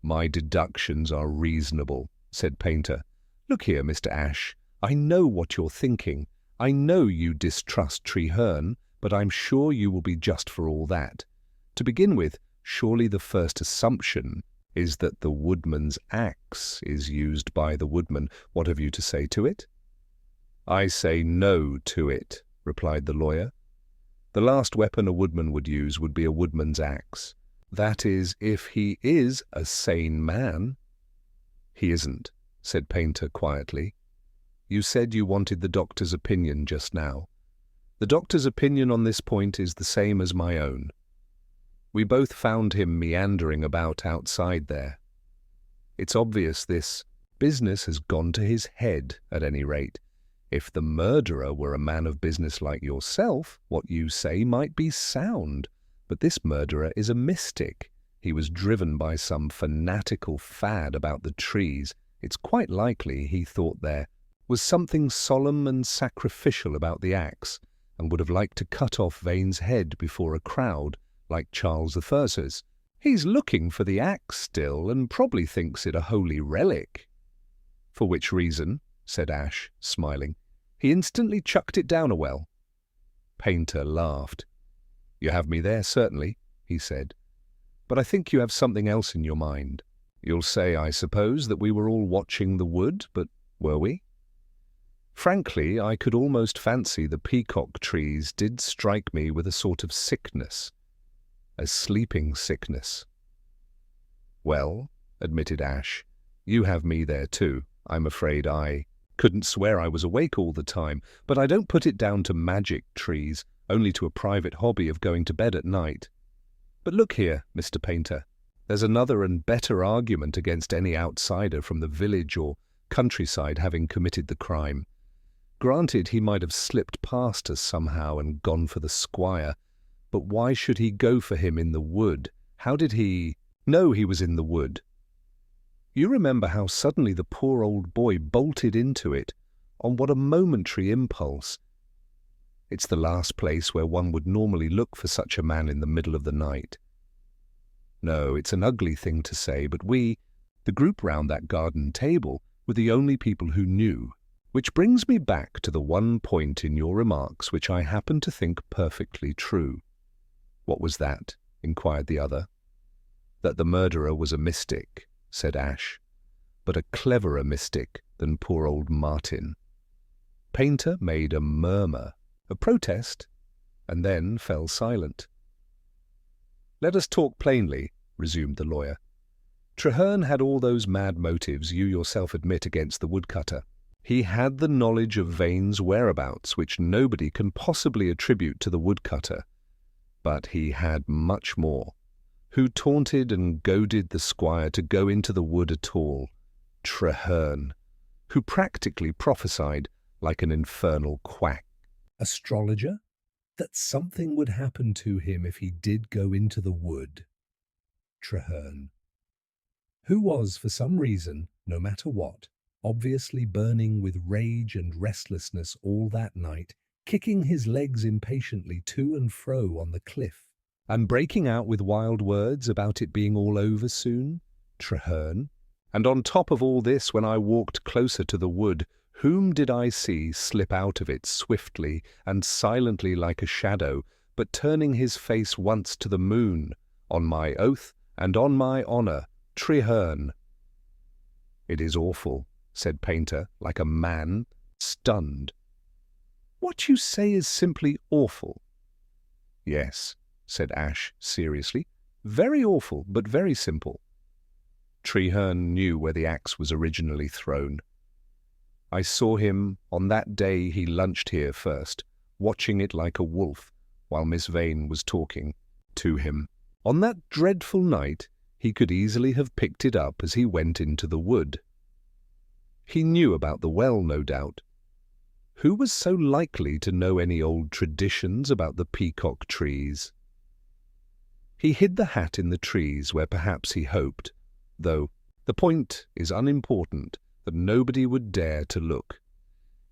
"My deductions are reasonable," said Paynter. "Look here, Mr. Ash, I know what you're thinking. I know you distrust Treherne, but I'm sure you will be just for all that. To begin with, surely the first assumption is that the woodman's axe is used by the woodman. What have you to say to it?" "I say no to it," replied the lawyer. "The last weapon a woodman would use would be a woodman's axe. That is, if he is a sane man." "He isn't," said Paynter quietly. "You said you wanted the doctor's opinion just now. The doctor's opinion on this point is the same as my own. We both found him meandering about outside there. It's obvious this business has gone to his head, at any rate. If the murderer were a man of business like yourself, what you say might be sound. But this murderer is a mystic. He was driven by some fanatical fad about the trees. It's quite likely he thought there was something solemn and sacrificial about the axe, and would have liked to cut off Vane's head before a crowd, like Charles I's. He's looking for the axe still, and probably thinks it a holy relic." "For which reason," said Ash, smiling, "he instantly chucked it down a well." Paynter laughed. "You have me there, certainly," he said. "But I think you have something else in your mind. You'll say, I suppose, that we were all watching the wood, but were we? Frankly, I could almost fancy the peacock trees did strike me with a sort of sickness. A sleeping sickness." "Well," admitted Ash, "you have me there too. I'm afraid I couldn't swear I was awake all the time, but I don't put it down to magic trees, only to a private hobby of going to bed at night. But look here, Mr. Paynter, there's another and better argument against any outsider from the village or countryside having committed the crime. Granted, he might have slipped past us somehow and gone for the squire, but why should he go for him in the wood? How did he know he was in the wood? You remember how suddenly the poor old boy bolted into it, on what a momentary impulse. It's the last place where one would normally look for such a man in the middle of the night. No, it's an ugly thing to say, but we, the group round that garden table, were the only people who knew. Which brings me back to the one point in your remarks which I happen to think perfectly true." "What was that?" inquired the other. "That the murderer was a mystic," said Ash, "but a cleverer mystic than poor old Martin." Painter made a murmur, a protest, and then fell silent. "Let us talk plainly," resumed the lawyer. "Traherne had all those mad motives you yourself admit against the woodcutter. He had the knowledge of Vane's whereabouts which nobody can possibly attribute to the woodcutter. But he had much more. Who taunted and goaded the squire to go into the wood at all? Traherne, who practically prophesied like an infernal quack. Astrologer? That something would happen to him if he did go into the wood. Traherne, who was, for some reason, no matter what, obviously burning with rage and restlessness all that night, kicking his legs impatiently to and fro on the cliff. And breaking out with wild words about it being all over soon? Traherne. And on top of all this, when I walked closer to the wood, whom did I see slip out of it swiftly and silently like a shadow, but turning his face once to the moon? On my oath and on my honour, Traherne. "It is awful," said Painter, like a man, stunned. "What you say is simply awful." "Yes," said Ash seriously, "very awful, but very simple. Traherne knew where the axe was originally thrown. I saw him on that day he lunched here first, watching it like a wolf while Miss Vane was talking to him. On that dreadful night he could easily have picked it up as he went into the wood. He knew about the well, no doubt. Who was so likely to know any old traditions about the peacock trees? He hid the hat in the trees where perhaps he hoped, though the point is unimportant, that nobody would dare to look.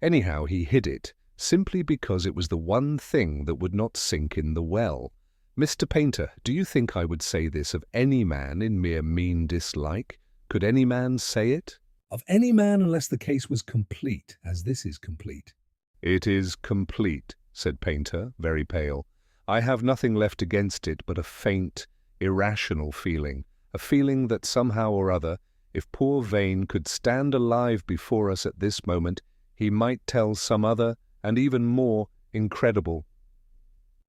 Anyhow, he hid it, simply because it was the one thing that would not sink in the well. Mr. Painter, do you think I would say this of any man in mere mean dislike? Could any man say it? Of any man, unless the case was complete, as this is complete. It is complete, said Painter, very pale. I have nothing left against it but a faint, irrational feeling, a feeling that somehow or other, if poor Vane could stand alive before us at this moment, he might tell some other and even more incredible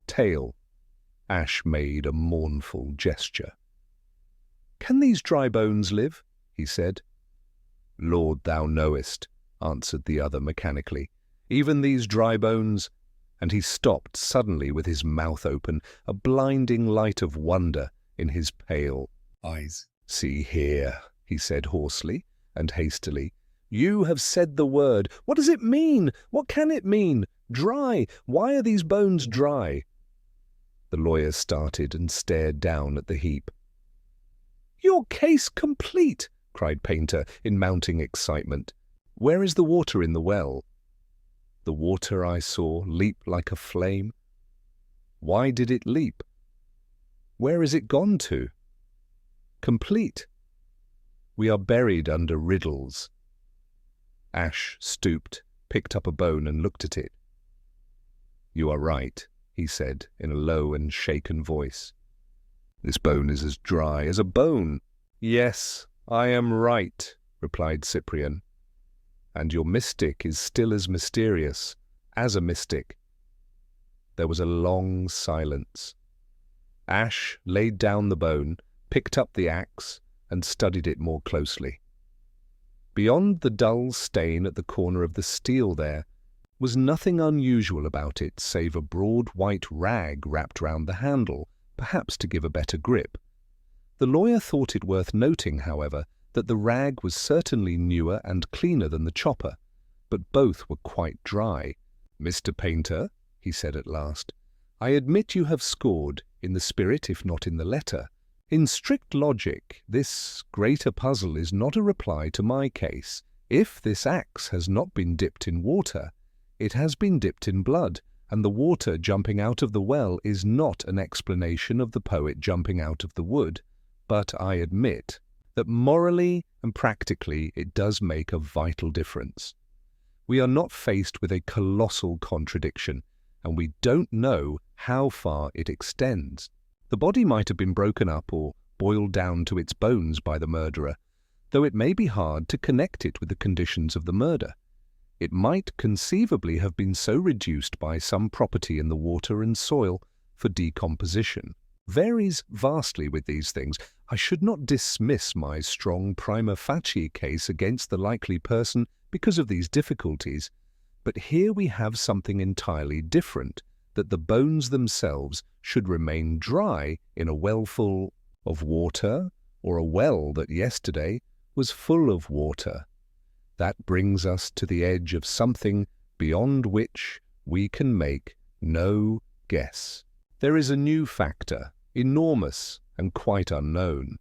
tale. Ash made a mournful gesture. "Can these dry bones live?" he said. "Lord, thou knowest," answered the other mechanically. "Even these dry bones—" And he stopped suddenly with his mouth open, a blinding light of wonder in his pale eyes. "See here," he said hoarsely and hastily. "You have said the word. What does it mean? What can it mean? Dry. Why are these bones dry?" The lawyer started and stared down at the heap. "Your case complete!" cried Painter in mounting excitement. "Where is the water in the well?" "The water I saw leap like a flame." "Why did it leap?" "Where is it gone to?" "Complete." "We are buried under riddles." Ash stooped, picked up a bone and looked at it. "You are right," he said in a low and shaken voice. "This bone is as dry as a bone." "Yes, I am right," replied Cyprian. "And your mystic is still as mysterious as a mystic." There was a long silence. Ash laid down the bone, picked up the axe, and studied it more closely. Beyond the dull stain at the corner of the steel there was nothing unusual about it save a broad white rag wrapped round the handle, perhaps to give a better grip. The lawyer thought it worth noting, however, that the rag was certainly newer and cleaner than the chopper, but both were quite dry. "Mr. Painter," he said at last, "I admit you have scored, in the spirit if not in the letter. In strict logic, this greater puzzle is not a reply to my case. If this axe has not been dipped in water, it has been dipped in blood, and the water jumping out of the well is not an explanation of the poet jumping out of the wood. But I admit that morally and practically it does make a vital difference. We are not faced with a colossal contradiction, and we don't know how far it extends. The body might have been broken up or boiled down to its bones by the murderer, though it may be hard to connect it with the conditions of the murder. It might conceivably have been so reduced by some property in the water and soil for decomposition. Varies vastly with these things. I should not dismiss my strong prima facie case against the likely person because of these difficulties, but here we have something entirely different, that the bones themselves should remain dry in a well full of water, or a well that yesterday was full of water. That brings us to the edge of something beyond which we can make no guess. There is a new factor, enormous and quite unknown.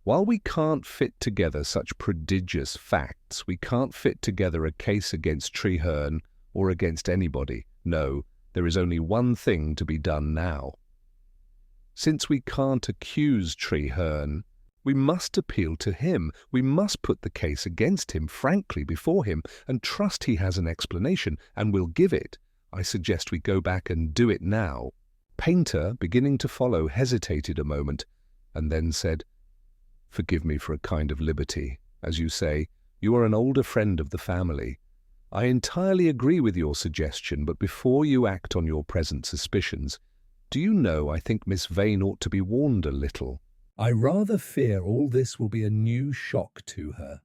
While we can't fit together such prodigious facts, we can't fit together a case against Treherne or against anybody. No, there is only one thing to be done now. Since we can't accuse Treherne, we must appeal to him. We must put the case against him frankly before him and trust he has an explanation and will give it. I suggest we go back and do it now. Painter, beginning to follow, hesitated a moment and then said, "Forgive me for a kind of liberty. As you say, you are an older friend of the family. I entirely agree with your suggestion, but before you act on your present suspicions, do you know I think Miss Vane ought to be warned a little." "I rather fear all this will be a new shock to her."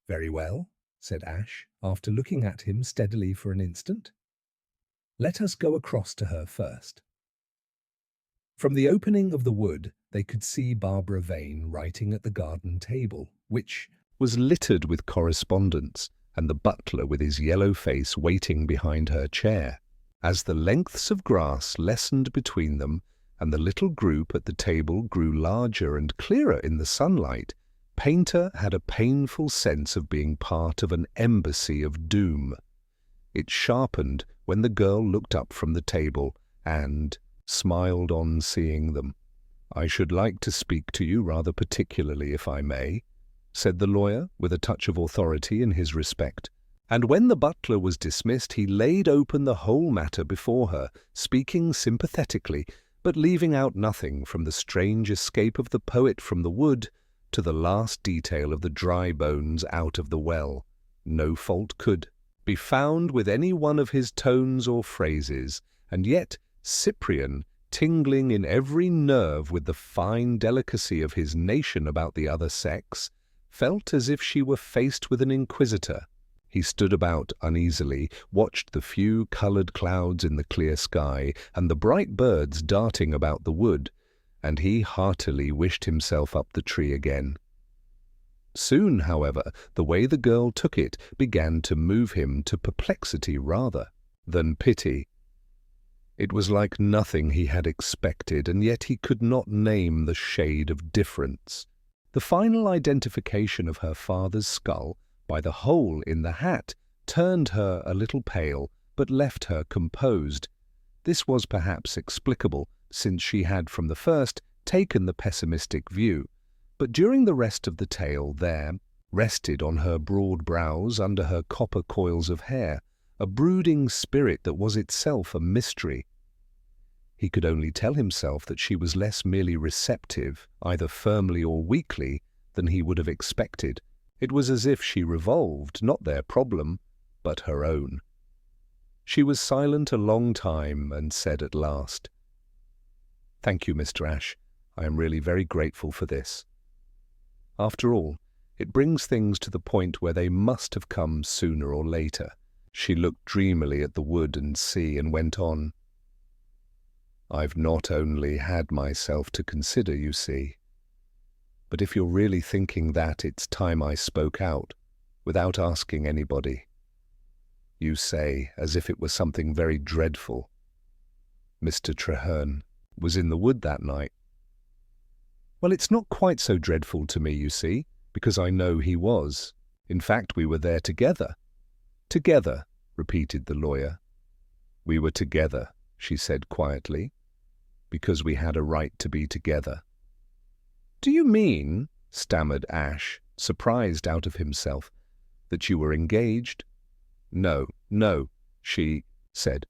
"Very well," said Ash, after looking at him steadily for an instant. "Let us go across to her first." From the opening of the wood, they could see Barbara Vane writing at the garden table, which was littered with correspondence, and the butler with his yellow face waiting behind her chair. As the lengths of grass lessened between them, and the little group at the table grew larger and clearer in the sunlight, Painter had a painful sense of being part of an embassy of doom. It sharpened when the girl looked up from the table and smiled on seeing them. "I should like to speak to you rather particularly, if I may," said the lawyer, with a touch of authority in his respect. And when the butler was dismissed, he laid open the whole matter before her, speaking sympathetically, but leaving out nothing, from the strange escape of the poet from the wood to the last detail of the dry bones out of the well. No fault could be found with any one of his tones or phrases, and yet Cyprian, tingling in every nerve with the fine delicacy of his nation about the other sex, felt as if she were faced with an inquisitor. He stood about uneasily, watched the few coloured clouds in the clear sky and the bright birds darting about the wood, and he heartily wished himself up the tree again. Soon, however, the way the girl took it began to move him to perplexity rather than pity. It was like nothing he had expected, and yet he could not name the shade of difference. The final identification of her father's skull by the hole in the hat turned her a little pale, but left her composed. This was perhaps explicable, since she had from the first taken the pessimistic view, but during the rest of the tale there rested on her broad brows, under her copper coils of hair, a brooding spirit that was itself a mystery. He could only tell himself that she was less merely receptive, either firmly or weakly, than he would have expected. It was as if she revolved, not their problem, but her own. She was silent a long time and said at last, "Thank you, Mr. Ash. I am really very grateful for this. After all, it brings things to the point where they must have come sooner or later." She looked dreamily at the wood and sea and went on, "I've not only had myself to consider, you see. But if you're really thinking that, it's time I spoke out, without asking anybody. You say, as if it were something very dreadful. Mr. Treherne was in the wood that night. Well, it's not quite so dreadful to me, you see, because I know he was. In fact, we were there together." "Together," repeated the lawyer. "We were together," she said quietly, "because we had a right to be together." "Do you mean," stammered Ash, surprised out of himself, "that you were engaged?" No, she said.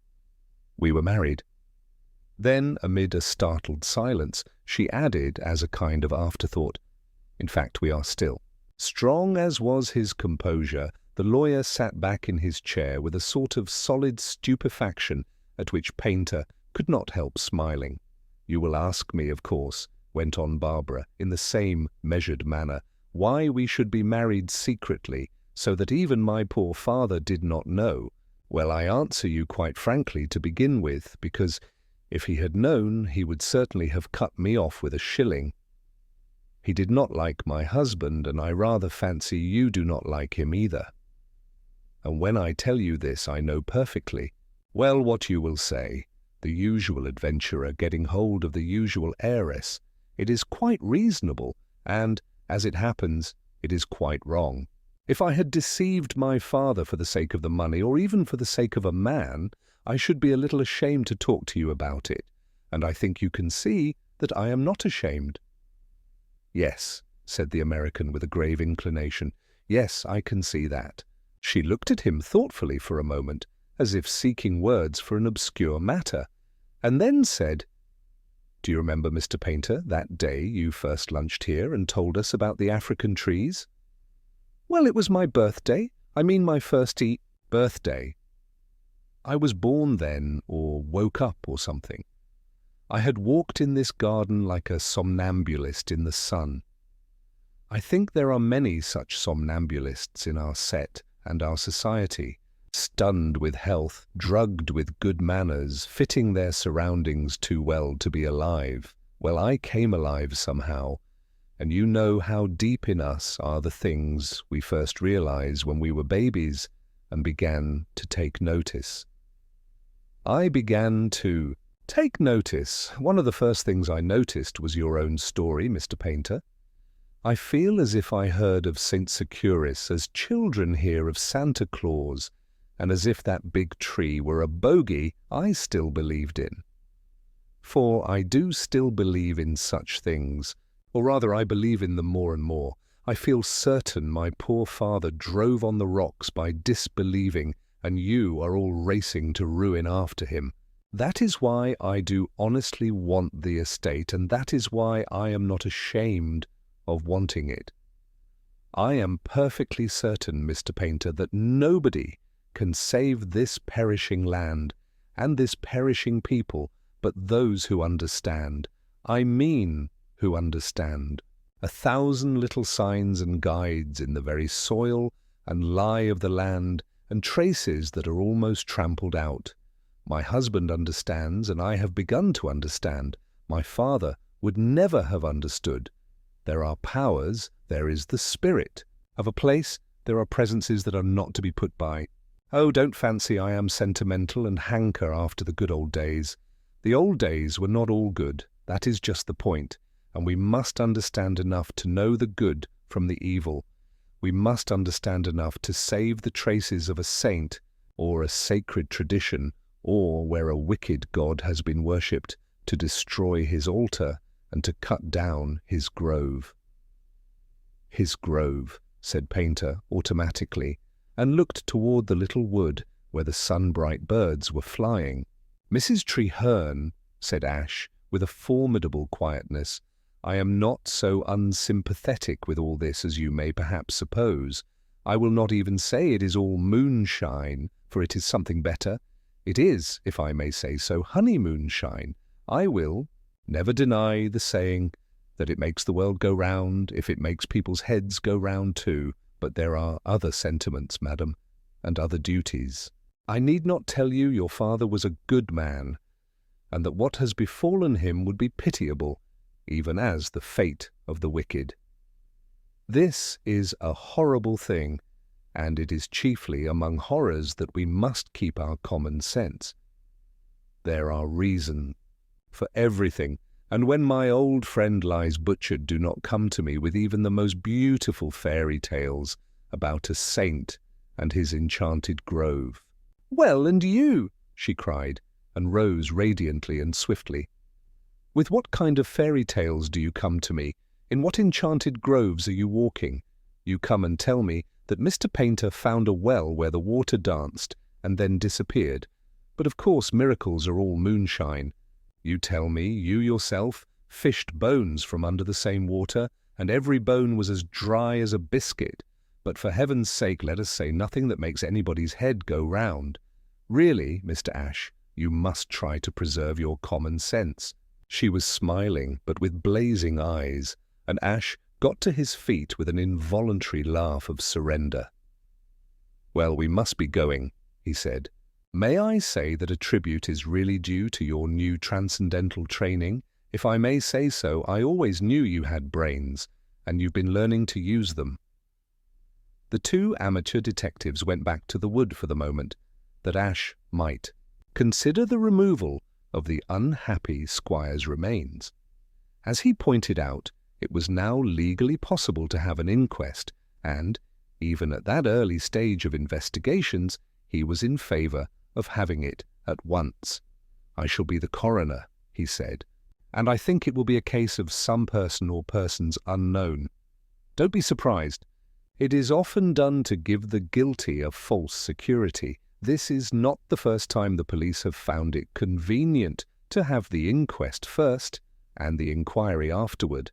"We were married." Then, amid a startled silence, She added as a kind of afterthought, "In fact, we are still." Strong as was his composure, the lawyer sat back in his chair with a sort of solid stupefaction at which Paynter could not help smiling. "You will ask me, of course," went on Barbara, in the same measured manner, "why we should be married secretly, so that even my poor father did not know. Well, I answer you quite frankly to begin with, because if he had known, he would certainly have cut me off with a shilling. He did not like my husband, and I rather fancy you do not like him either. And when I tell you this, I know perfectly, well, what you will say, the usual adventurer getting hold of the usual heiress. It is quite reasonable, and, as it happens, it is quite wrong. If I had deceived my father for the sake of the money, or even for the sake of a man, I should be a little ashamed to talk to you about it, and I think you can see that I am not ashamed." "Yes," said the American with a grave inclination. "Yes, I can see that." She looked at him thoughtfully for a moment, as if seeking words for an obscure matter, and then said, "Do you remember, Mr. Paynter, that day you first lunched here and told us about the African trees?" "Well, it was my birthday. I mean my first birthday. I was born then, or woke up or something. I had walked in this garden like a somnambulist in the sun. I think there are many such somnambulists in our set and our society, stunned with health, drugged with good manners, fitting their surroundings too well to be alive. Well, I came alive somehow, and you know how deep in us are the things we first realize when we were babies and began to take notice. I began to take notice. One of the first things I noticed was your own story, Mr. Paynter. I feel as if I heard of St. Securis as children hear of Santa Claus, and as if that big tree were a bogey I still believed in. For I do still believe in such things, or rather I believe in them more and more. I feel certain my poor father drove on the rocks by disbelieving, and you are all racing to ruin after him. That is why I do honestly want the estate, and that is why I am not ashamed of wanting it. I am perfectly certain, Mr. Paynter, that nobody can save this perishing land and this perishing people but those who understand. I mean who understand. 1,000 little signs and guides in the very soil and lie of the land, and traces that are almost trampled out. My husband understands, and I have begun to understand. My father would never have understood. There are powers, there is the spirit. Of a place, there are presences that are not to be put by. Oh, don't fancy I am sentimental and hanker after the good old days. The old days were not all good, that is just the point, and we must understand enough to know the good from the evil. We must understand enough to save the traces of a saint, or a sacred tradition, or where a wicked god has been worshipped, to destroy his altar and to cut down his grove. "His grove," said Paynter automatically, and looked toward the little wood where the sun-bright birds were flying. "Mrs. Treherne," said Ash, with a formidable quietness, "I am not so unsympathetic with all this as you may perhaps suppose. I will not even say it is all moonshine, for it is something better. It is, if I may say so, honeymoonshine. I will never deny the saying that it makes the world go round if it makes people's heads go round too, but there are other sentiments, madam, and other duties. I need not tell you your father was a good man, and that what has befallen him would be pitiable, even as the fate of the wicked. This is a horrible thing, and it is chiefly among horrors that we must keep our common sense. There are reasons for everything, and when my old friend lies butchered, do not come to me with even the most beautiful fairy tales about a saint and his enchanted grove. "Well, and you?" she cried, and rose radiantly and swiftly. "With what kind of fairy tales do you come to me? In what enchanted groves are you walking? You come and tell me that Mr. Paynter found a well where the water danced and then disappeared. But of course miracles are all moonshine. You tell me, you yourself, fished bones from under the same water, and every bone was as dry as a biscuit. But for heaven's sake, let us say nothing that makes anybody's head go round. Really, Mr. Ashe, you must try to preserve your common sense." She was smiling, but with blazing eyes, and Ashe got to his feet with an involuntary laugh of surrender. "Well, we must be going," he said. "May I say that a tribute is really due to your new transcendental training? If I may say so, I always knew you had brains, and you've been learning to use them." The two amateur detectives went back to the wood for the moment, that Ashe might consider the removal of the unhappy squire's remains. As he pointed out, it was now legally possible to have an inquest, and, even at that early stage of investigations, he was in favour of having it at once. "I shall be the coroner," he said, "and I think it will be a case of some person or persons unknown. Don't be surprised. It is often done to give the guilty a false security. This is not the first time the police have found it convenient to have the inquest first and the inquiry afterward."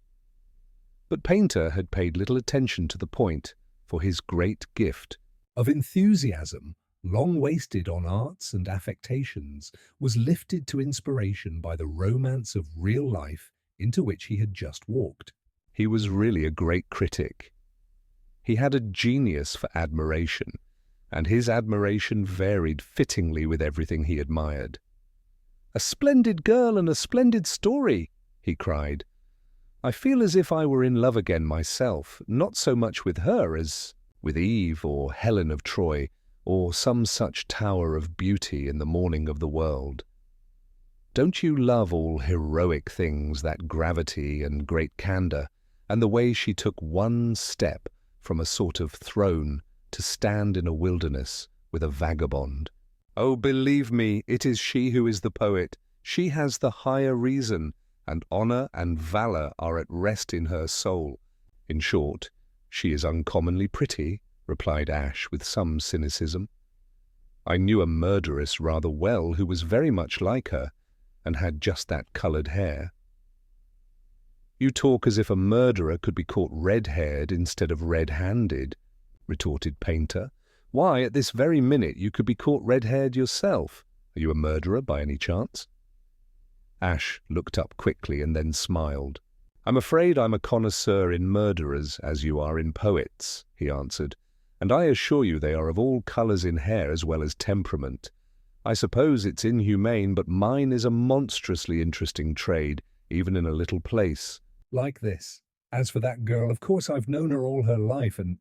But Paynter had paid little attention to the point, for his great gift of enthusiasm, long wasted on arts and affectations, was lifted to inspiration by the romance of real life into which he had just walked. He was really a great critic. He had a genius for admiration, and his admiration varied fittingly with everything he admired. "A splendid girl and a splendid story," he cried. "I feel as if I were in love again myself, not so much with her as with Eve or Helen of Troy, or some such tower of beauty in the morning of the world. Don't you love all heroic things, that gravity and great candour, and the way she took one step from a sort of throne to stand in a wilderness with a vagabond? Oh, believe me, it is she who is the poet. She has the higher reason, and honour and valour are at rest in her soul. In short, she is uncommonly pretty," replied Ashe with some cynicism. "I knew a murderess rather well who was very much like her, and had just that coloured hair." "You talk as if a murderer could be caught red-haired instead of red-handed," retorted Paynter. "Why, at this very minute you could be caught red-haired yourself. Are you a murderer by any chance?" Ashe looked up quickly and then smiled. "I'm afraid I'm a connoisseur in murderers, as you are in poets," he answered, "and I assure you they are of all colours in hair as well as temperament. I suppose it's inhumane, but mine is a monstrously interesting trade, even in a little place." Like this. As for that girl, of course I've known her all her life, and...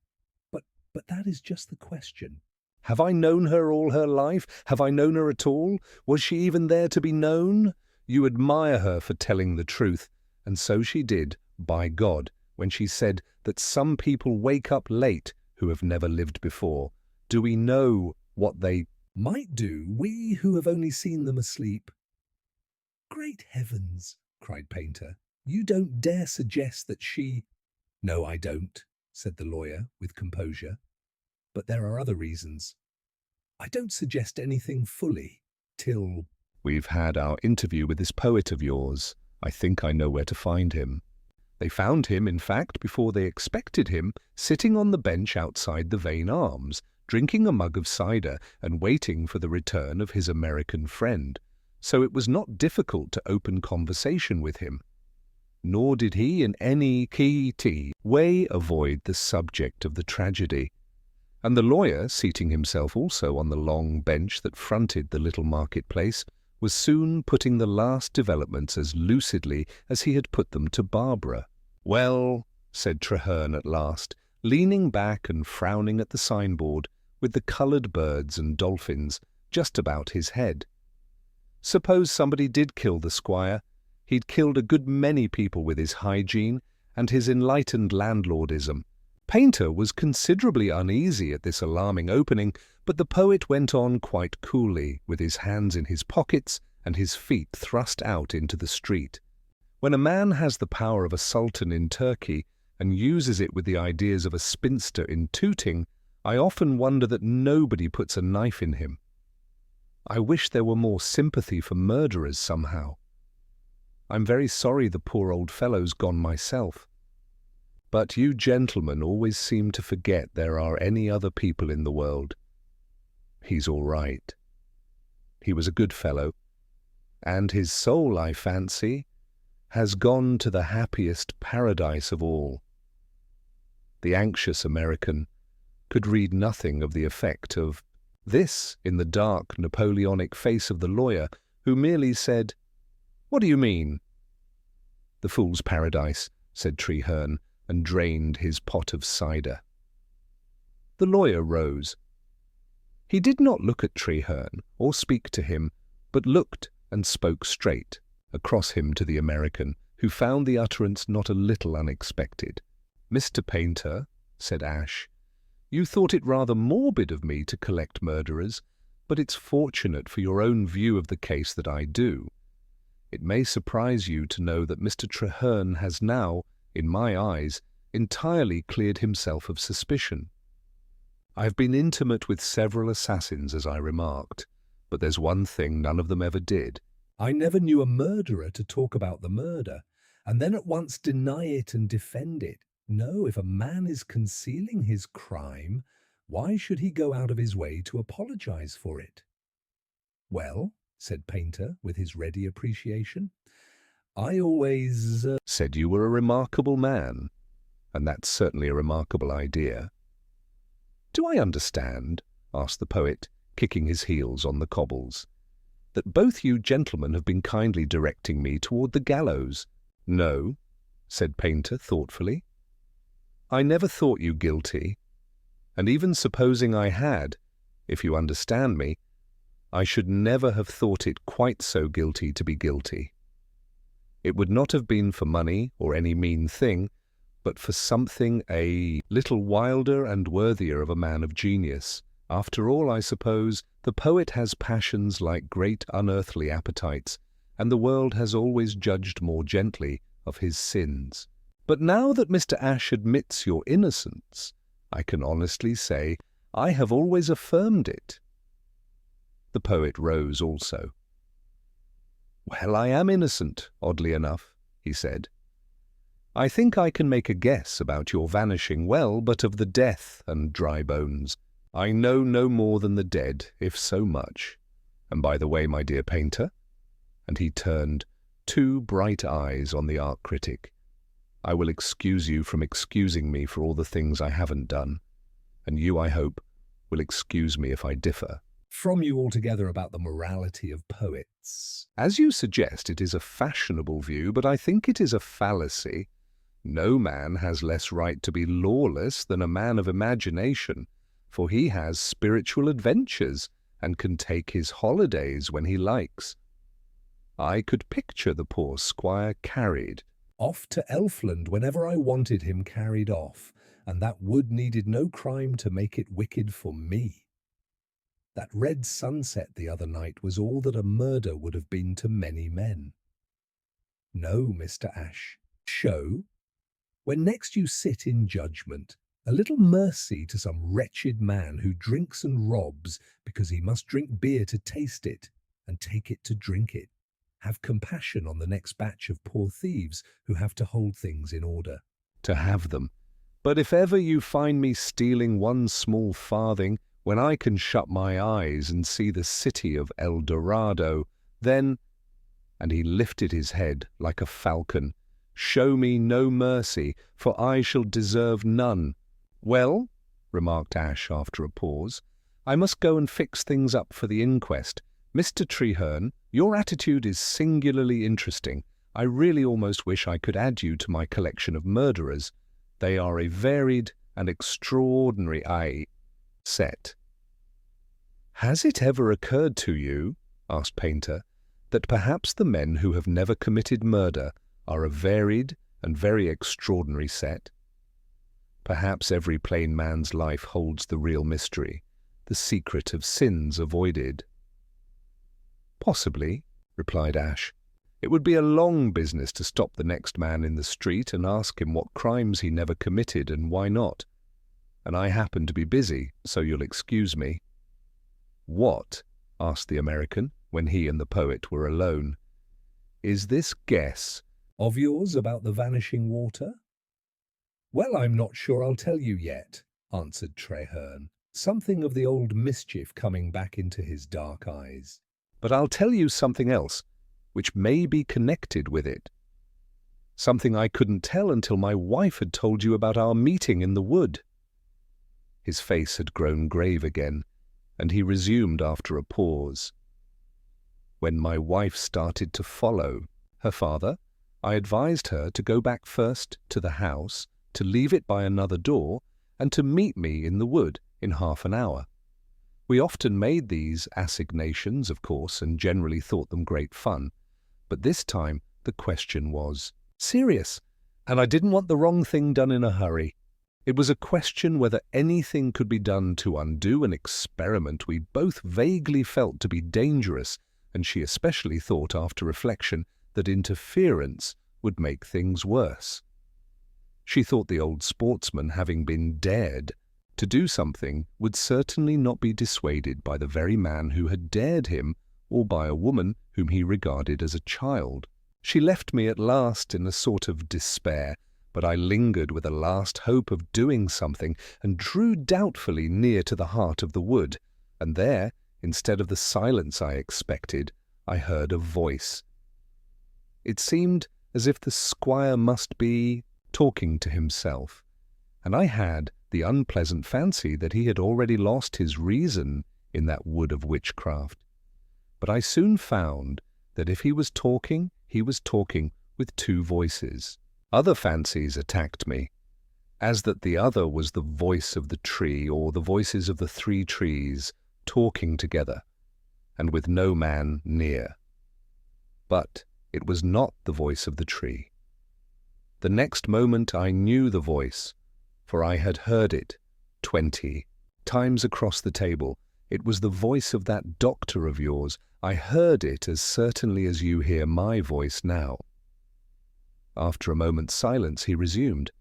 But that is just the question. Have I known her all her life? Have I known her at all? Was she even there to be known? You admire her for telling the truth, and so she did, by God, when she said that some people wake up late who have never lived before. Do we know what they might do, we who have only seen them asleep? Great heavens, cried Paynter. You don't dare suggest that she... No, I don't, said the lawyer with composure. But there are other reasons. I don't suggest anything fully, till... We've had our interview with this poet of yours. I think I know where to find him. They found him, in fact, before they expected him, sitting on the bench outside the Vane Arms, drinking a mug of cider and waiting for the return of his American friend. So it was not difficult to open conversation with him. Nor did he in any key way avoid the subject of the tragedy. And the lawyer, seating himself also on the long bench that fronted the little marketplace, was soon putting the last developments as lucidly as he had put them to Barbara. "Well," said Traherne at last, leaning back and frowning at the signboard with the coloured birds and dolphins just about his head. "Suppose somebody did kill the squire. He'd killed a good many people with his hygiene and his enlightened landlordism." Paynter was considerably uneasy at this alarming opening, but the poet went on quite coolly, with his hands in his pockets and his feet thrust out into the street. When a man has the power of a sultan in Turkey and uses it with the ideas of a spinster in Tooting, I often wonder that nobody puts a knife in him. I wish there were more sympathy for murderers somehow. I'm very sorry the poor old fellow's gone myself. But you gentlemen always seem to forget there are any other people in the world. He's all right. He was a good fellow, and his soul, I fancy, has gone to the happiest paradise of all." The anxious American could read nothing of the effect of this in the dark Napoleonic face of the lawyer, who merely said, "What do you mean?" "The fool's paradise," said Treherne, and drained his pot of cider. The lawyer rose. He did not look at Treherne or speak to him, but looked and spoke straight across him to the American, who found the utterance not a little unexpected. "Mr. Painter," said Ashe, "you thought it rather morbid of me to collect murderers, but it's fortunate for your own view of the case that I do. It may surprise you to know that Mr. Treherne has now, in my eyes, entirely cleared himself of suspicion. I've been intimate with several assassins, as I remarked, but there's one thing none of them ever did. I never knew a murderer to talk about the murder, and then at once deny it and defend it. No, if a man is concealing his crime, why should he go out of his way to apologize for it?" "Well," said Painter, with his ready appreciation, "I always Said you were a remarkable man, and that's certainly a remarkable idea." "Do I understand," asked the poet, kicking his heels on the cobbles, "that both you gentlemen have been kindly directing me toward the gallows?" "No," said Painter thoughtfully. "I never thought you guilty, and even supposing I had, if you understand me, I should never have thought it quite so guilty to be guilty. It would not have been for money or any mean thing, but for something a little wilder and worthier of a man of genius. After all, I suppose, the poet has passions like great unearthly appetites, and the world has always judged more gently of his sins. But now that Mr. Ashe admits your innocence, I can honestly say I have always affirmed it." The poet rose also. "Well, I am innocent, oddly enough," he said. "I think I can make a guess about your vanishing well, but of the death and dry bones, I know no more than the dead, if so much. And by the way, my dear Painter," and he turned two bright eyes on the art critic, "I will excuse you from excusing me for all the things I haven't done, and you, I hope, will excuse me if I differ from you altogether about the morality of poets." As you suggest, it is a fashionable view, but I think it is a fallacy. No man has less right to be lawless than a man of imagination, for he has spiritual adventures and can take his holidays when he likes. I could picture the poor squire carried "Off to Elfland whenever I wanted him carried off, and that wood needed no crime to make it wicked for me. That red sunset the other night was all that a murder would have been to many men. No, Mr. Ashe, show, when next you sit in judgment, a little mercy to some wretched man who drinks and robs because he must drink beer to taste it and take it to drink it. Have compassion on the next batch of poor thieves who have to hold things in order." to have them. But if ever you find me stealing one small farthing, when I can shut my eyes and see the city of El Dorado, then, and he lifted his head like a falcon, show me no mercy, for I shall deserve none. "Well," remarked Ashe after a pause, "I must go and fix things up for the inquest. Mr. Treherne, your attitude is singularly interesting. I really almost wish I could add you to my collection of murderers. They are a varied and extraordinary set." "Has it ever occurred to you," asked Painter, "that perhaps the men who have never committed murder are a varied and very extraordinary set? Perhaps every plain man's life holds the real mystery, the secret of sins avoided." "Possibly," replied Ashe. "It would be a long business to stop the next man in the street and ask him what crimes he never committed and why not. And I happen to be busy, so you'll excuse me." "What?" asked the American, when he and the poet were alone. is this guess Of yours about the vanishing water? Well, I'm not sure I'll tell you yet, answered Treherne, something of the old mischief coming back into his dark eyes. but I'll tell you something else, which may be connected with it. Something I couldn't tell until my wife had told you about our meeting in the wood." His face had grown grave again, and he resumed after a pause. "When my wife started to follow her father, I advised her to go back first to the house, to leave it by another door, and to meet me in the wood in half an hour. We often made these assignations, of course, and generally thought them great fun. But this time the question was serious, and I didn't want the wrong thing done in a hurry. It was a question whether anything could be done to undo an experiment we both vaguely felt to be dangerous, and she especially thought after reflection that interference would make things worse. She thought the old sportsman, having been dared to do something, would certainly not be dissuaded by the very man who had dared him, or by a woman whom he regarded as a child. She left me at last in a sort of despair, but I lingered with a last hope of doing something, and drew doubtfully near to the heart of the wood, and there, instead of the silence I expected, I heard a voice. It seemed as if the squire must be talking to himself, and I had the unpleasant fancy that he had already lost his reason in that wood of witchcraft. But I soon found that if he was talking with two voices. Other fancies attacked me, as that the other was the voice of the tree, or the voices of the three trees talking together, and with no man near. But it was not the voice of the tree. The next moment I knew the voice, for I had heard it 20 times across the table. It was the voice of that doctor of yours. I heard it as certainly as you hear my voice now. After a moment's silence he resumed.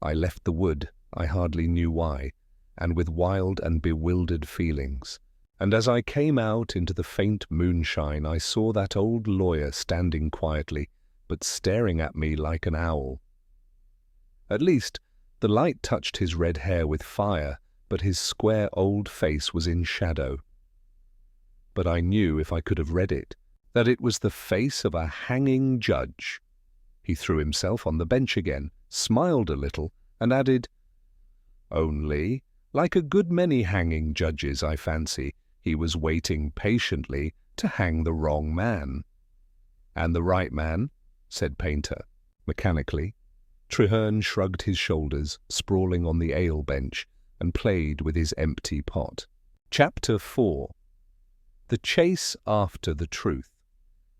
I left the wood, I hardly knew why, and with wild and bewildered feelings. And as I came out into the faint moonshine, I saw that old lawyer standing quietly, but staring at me like an owl. At least, the light touched his red hair with fire, but his square old face was in shadow. But I knew, if I could have read it, that it was the face of a hanging judge. He threw himself on the bench again, smiled a little, and added, "Only, like a good many hanging judges, I fancy, he was waiting patiently to hang the wrong man." "And the right man?" said Painter, mechanically. Treherne shrugged his shoulders, sprawling on the ale bench, and played with his empty pot. Chapter 4. The Chase After the Truth.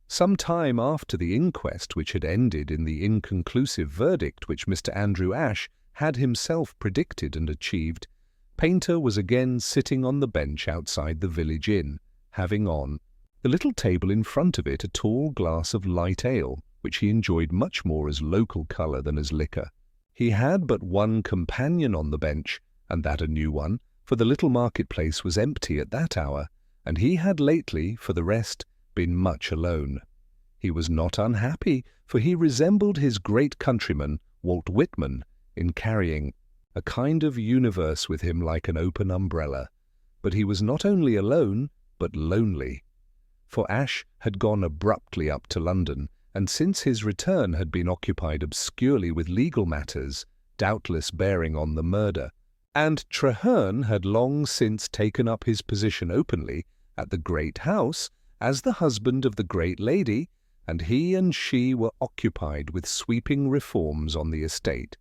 Some time after the inquest, which had ended in the inconclusive verdict which Mr. Andrew Ashe had himself predicted and achieved, Painter was again sitting on the bench outside the village inn, having on the little table in front of it a tall glass of light ale, which he enjoyed much more as local colour than as liquor. He had but one companion on the bench, and that a new one, for the little market-place was empty at that hour, and he had lately, for the rest, been much alone. He was not unhappy, for he resembled his great countryman, Walt Whitman, in carrying a kind of universe with him like an open umbrella. But he was not only alone, but lonely. For Ashe had gone abruptly up to London, and since his return had been occupied obscurely with legal matters, doubtless bearing on the murder, and Treherne had long since taken up his position openly at the great house as the husband of the great lady, and he and she were occupied with sweeping reforms on the estate.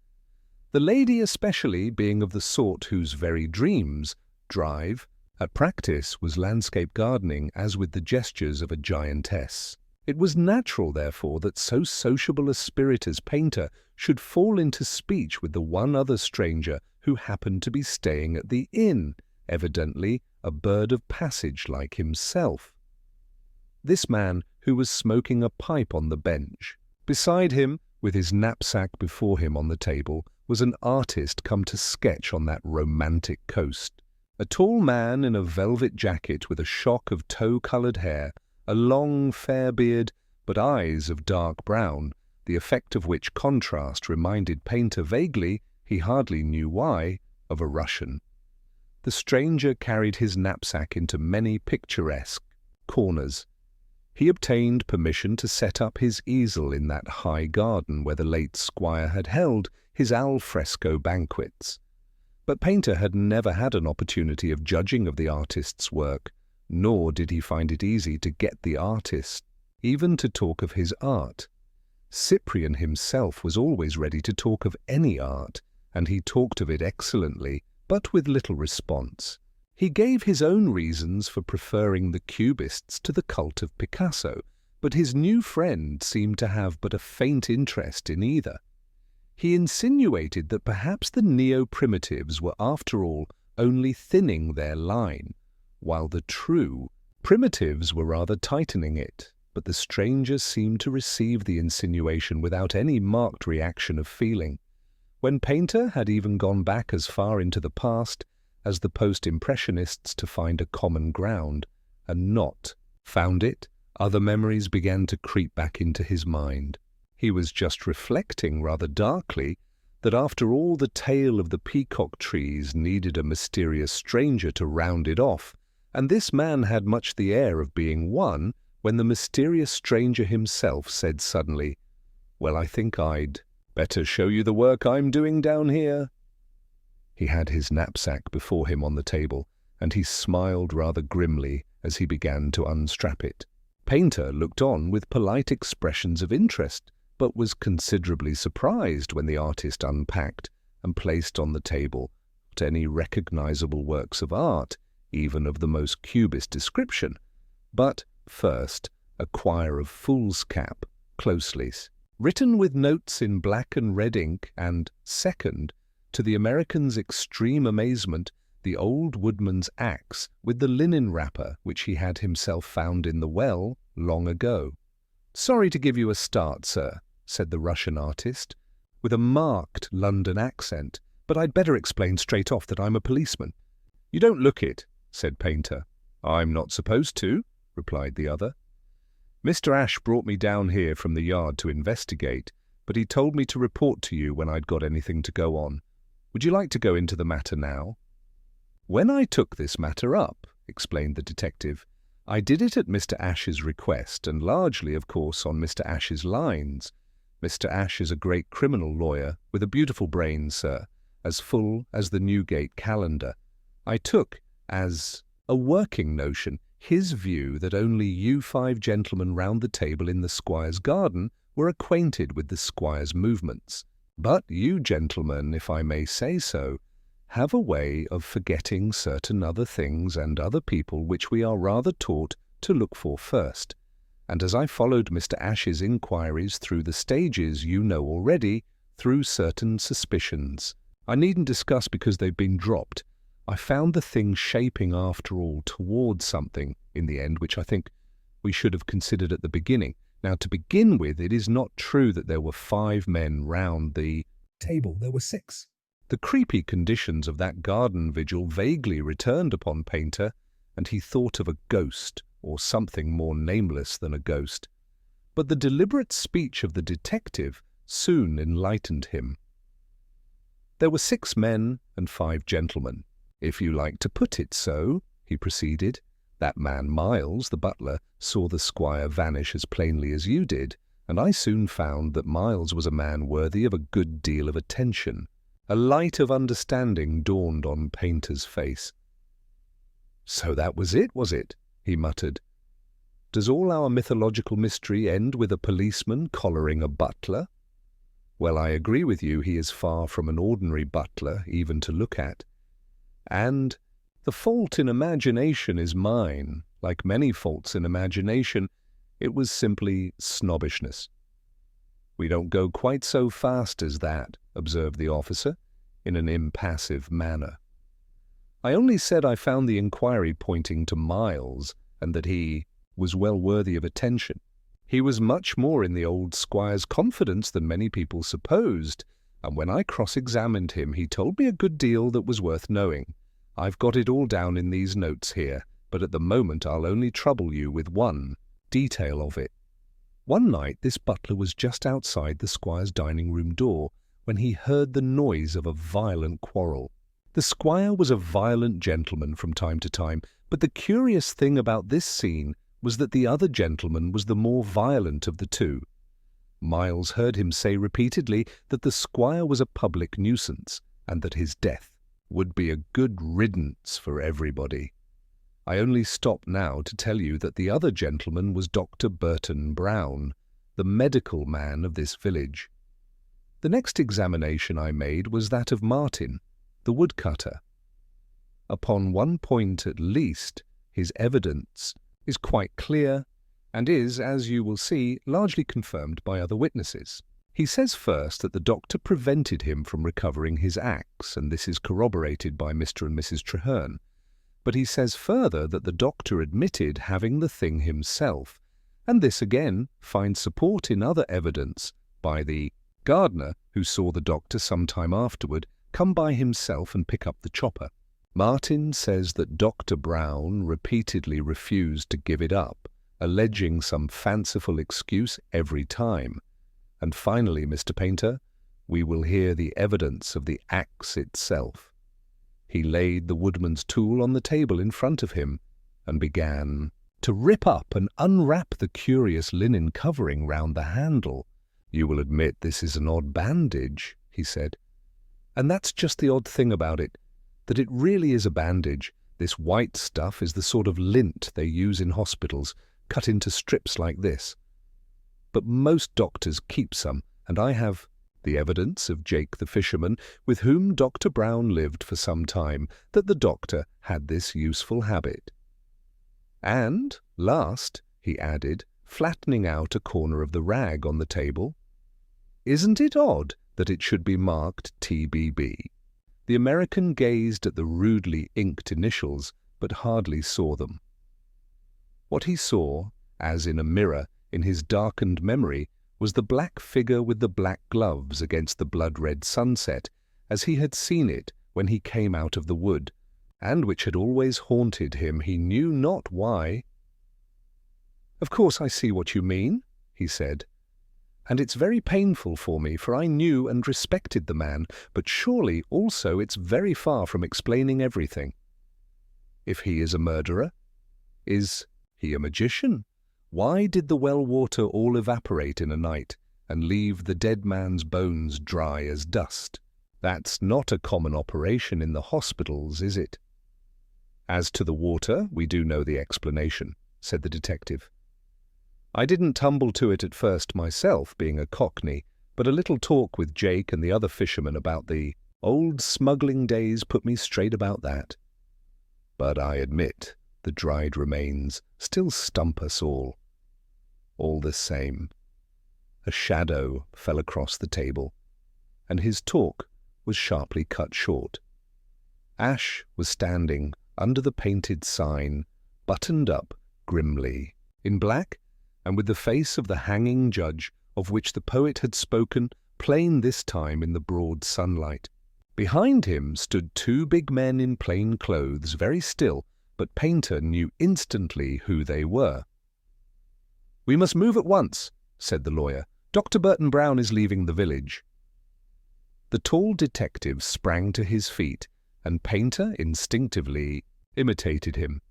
The lady especially being of the sort whose very dreams, drive, at practice was landscape gardening as with the gestures of a giantess. It was natural, therefore, that so sociable a spirit as Painter should fall into speech with the one other stranger who happened to be staying at the inn, evidently a bird of passage like himself. This man, who was smoking a pipe on the bench. Beside him, with his knapsack before him on the table, was an artist come to sketch on that romantic coast. A tall man in a velvet jacket with a shock of tow-coloured hair, a long fair beard, but eyes of dark brown, the effect of which contrast reminded Painter vaguely, he hardly knew why, of a Russian. The stranger carried his knapsack into many picturesque corners. He obtained permission to set up his easel in that high garden where the late squire had held his al fresco banquets. But Painter had never had an opportunity of judging of the artist's work, nor did he find it easy to get the artist even to talk of his art. Cyprian himself was always ready to talk of any art, and he talked of it excellently, but with little response. He gave his own reasons for preferring the Cubists to the cult of Picasso, but his new friend seemed to have but a faint interest in either. He insinuated that perhaps the neo-primitives were after all only thinning their line, while the true primitives were rather tightening it, but the stranger seemed to receive the insinuation without any marked reaction of feeling. When Painter had even gone back as far into the past as the post-impressionists to find a common ground, and not found it, other memories began to creep back into his mind. He was just reflecting rather darkly that after all the tale of the peacock trees needed a mysterious stranger to round it off, and this man had much the air of being one, when the mysterious stranger himself said suddenly, "Well, I think I'd better show you the work I'm doing down here." He had his knapsack before him on the table, and he smiled rather grimly as he began to unstrap it. Painter looked on with polite expressions of interest, but was considerably surprised when the artist unpacked and placed on the table not any recognizable works of art, even of the most Cubist description, but, first, a quire of foolscap, closely written with notes in black and red ink, and, second, to the American's extreme amazement, the old woodman's axe with the linen wrapper which he had himself found in the well long ago. "Sorry to give you a start, sir," said the Russian artist, with a marked London accent, "but I'd better explain straight off that I'm a policeman." "You don't look it," said Painter. "I'm not supposed to," replied the other. "Mr. Ashe brought me down here from the yard to investigate, but he told me to report to you when I'd got anything to go on. Would you like to go into the matter now?" "When I took this matter up," explained the detective, "I did it at Mr. Ashe's request, and largely, of course, on Mr. Ashe's lines. Mr. Ashe is a great criminal lawyer, with a beautiful brain, sir, as full as the Newgate calendar. I took, as a working notion, his view that only you 5 gentlemen round the table in the squire's garden were acquainted with the squire's movements. But you gentlemen, if I may say so, have a way of forgetting certain other things and other people which we are rather taught to look for first. And as I followed Mr. Ashe's inquiries through the stages you know already, through certain suspicions, I needn't discuss because they've been dropped, I found the thing shaping after all towards something, in the end, which I think we should have considered at the beginning. Now, to begin with, it is not true that there were 5 men round the table. There were 6. The creepy conditions of that garden vigil vaguely returned upon Painter, and he thought of a ghost, or something more nameless than a ghost. But the deliberate speech of the detective soon enlightened him. "There were 6 men and 5 gentlemen, if you like to put it so," he proceeded. "That man Miles, the butler, saw the squire vanish as plainly as you did, and I soon found that Miles was a man worthy of a good deal of attention." A light of understanding dawned on Painter's face. "So that was it?" he muttered. "Does all our mythological mystery end with a policeman collaring a butler? Well, I agree with you, he is far from an ordinary butler, even to look at. And the fault in imagination is mine. Like many faults in imagination, it was simply snobbishness." "We don't go quite so fast as that," observed the officer, in an impassive manner. "I only said I found the inquiry pointing to Miles, and that he was well worthy of attention. He was much more in the old squire's confidence than many people supposed, and when I cross-examined him he told me a good deal that was worth knowing. I've got it all down in these notes here, but at the moment I'll only trouble you with one detail of it." One night this butler was just outside the squire's dining room door when he heard the noise of a violent quarrel. The squire was a violent gentleman from time to time, but the curious thing about this scene was that the other gentleman was the more violent of the two. Miles heard him say repeatedly that the squire was a public nuisance and that his death would be a good riddance for everybody. I only stop now to tell you that the other gentleman was Dr. Burton Brown, the medical man of this village. The next examination I made was that of Martin, the woodcutter. Upon one point at least, his evidence is quite clear and is, as you will see, largely confirmed by other witnesses. He says first that the doctor prevented him from recovering his axe, and this is corroborated by Mr. and Mrs. Traherne. But he says further that the doctor admitted having the thing himself, and this again finds support in other evidence by the gardener who saw the doctor some time afterward come by himself and pick up the chopper. Martin says that Dr. Brown repeatedly refused to give it up, alleging some fanciful excuse every time. And finally, Mr. Painter, we will hear the evidence of the axe itself. He laid the woodman's tool on the table in front of him and began to rip up and unwrap the curious linen covering round the handle. "You will admit this is an odd bandage," he said. "And that's just the odd thing about it, that it really is a bandage. This white stuff is the sort of lint they use in hospitals, cut into strips like this. But most doctors keep some, and I have the evidence of Jake the fisherman, with whom Dr. Brown lived for some time, that the doctor had this useful habit. And, last," he added, flattening out a corner of the rag on the table, "isn't it odd that it should be marked TBB?" The American gazed at the rudely inked initials, but hardly saw them. What he saw, as in a mirror in his darkened memory, was the black figure with the black gloves against the blood-red sunset, as he had seen it when he came out of the wood, and which had always haunted him, he knew not why. "Of course I see what you mean," he said, "and it's very painful for me, for I knew and respected the man, but surely also it's very far from explaining everything. If he is a murderer, is he a magician? Why did the well water all evaporate in a night and leave the dead man's bones dry as dust? That's not a common operation in the hospitals, is it?" "As to the water, we do know the explanation," said the detective. "I didn't tumble to it at first myself, being a Cockney, but a little talk with Jake and the other fishermen about the old smuggling days put me straight about that. But I admit the dried remains still stump us all. All the same." A shadow fell across the table, and his talk was sharply cut short. Ash was standing under the painted sign, buttoned up grimly, in black, and with the face of the hanging judge of which the poet had spoken, plain this time in the broad sunlight. Behind him stood two big men in plain clothes, very still, but Painter knew instantly who they were. "We must move at once," said the lawyer. "Dr. Burton Brown is leaving the village." The tall detective sprang to his feet, and Painter instinctively imitated him.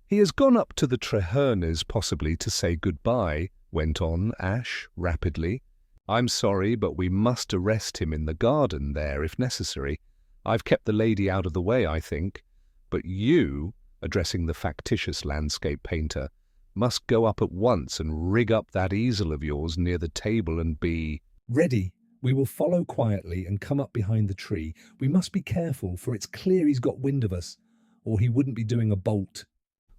"He has gone up to the Trahernes possibly to say good-bye," went on Ash rapidly. "I'm sorry, but we must arrest him in the garden there if necessary. I've kept the lady out of the way, I think. But you," addressing the factitious landscape painter, "must go up at once and rig up that easel of yours near the table and be—" "Ready. We will follow quietly and come up behind the tree. We must be careful, for it's clear he's got wind of us, or he wouldn't be doing a bolt."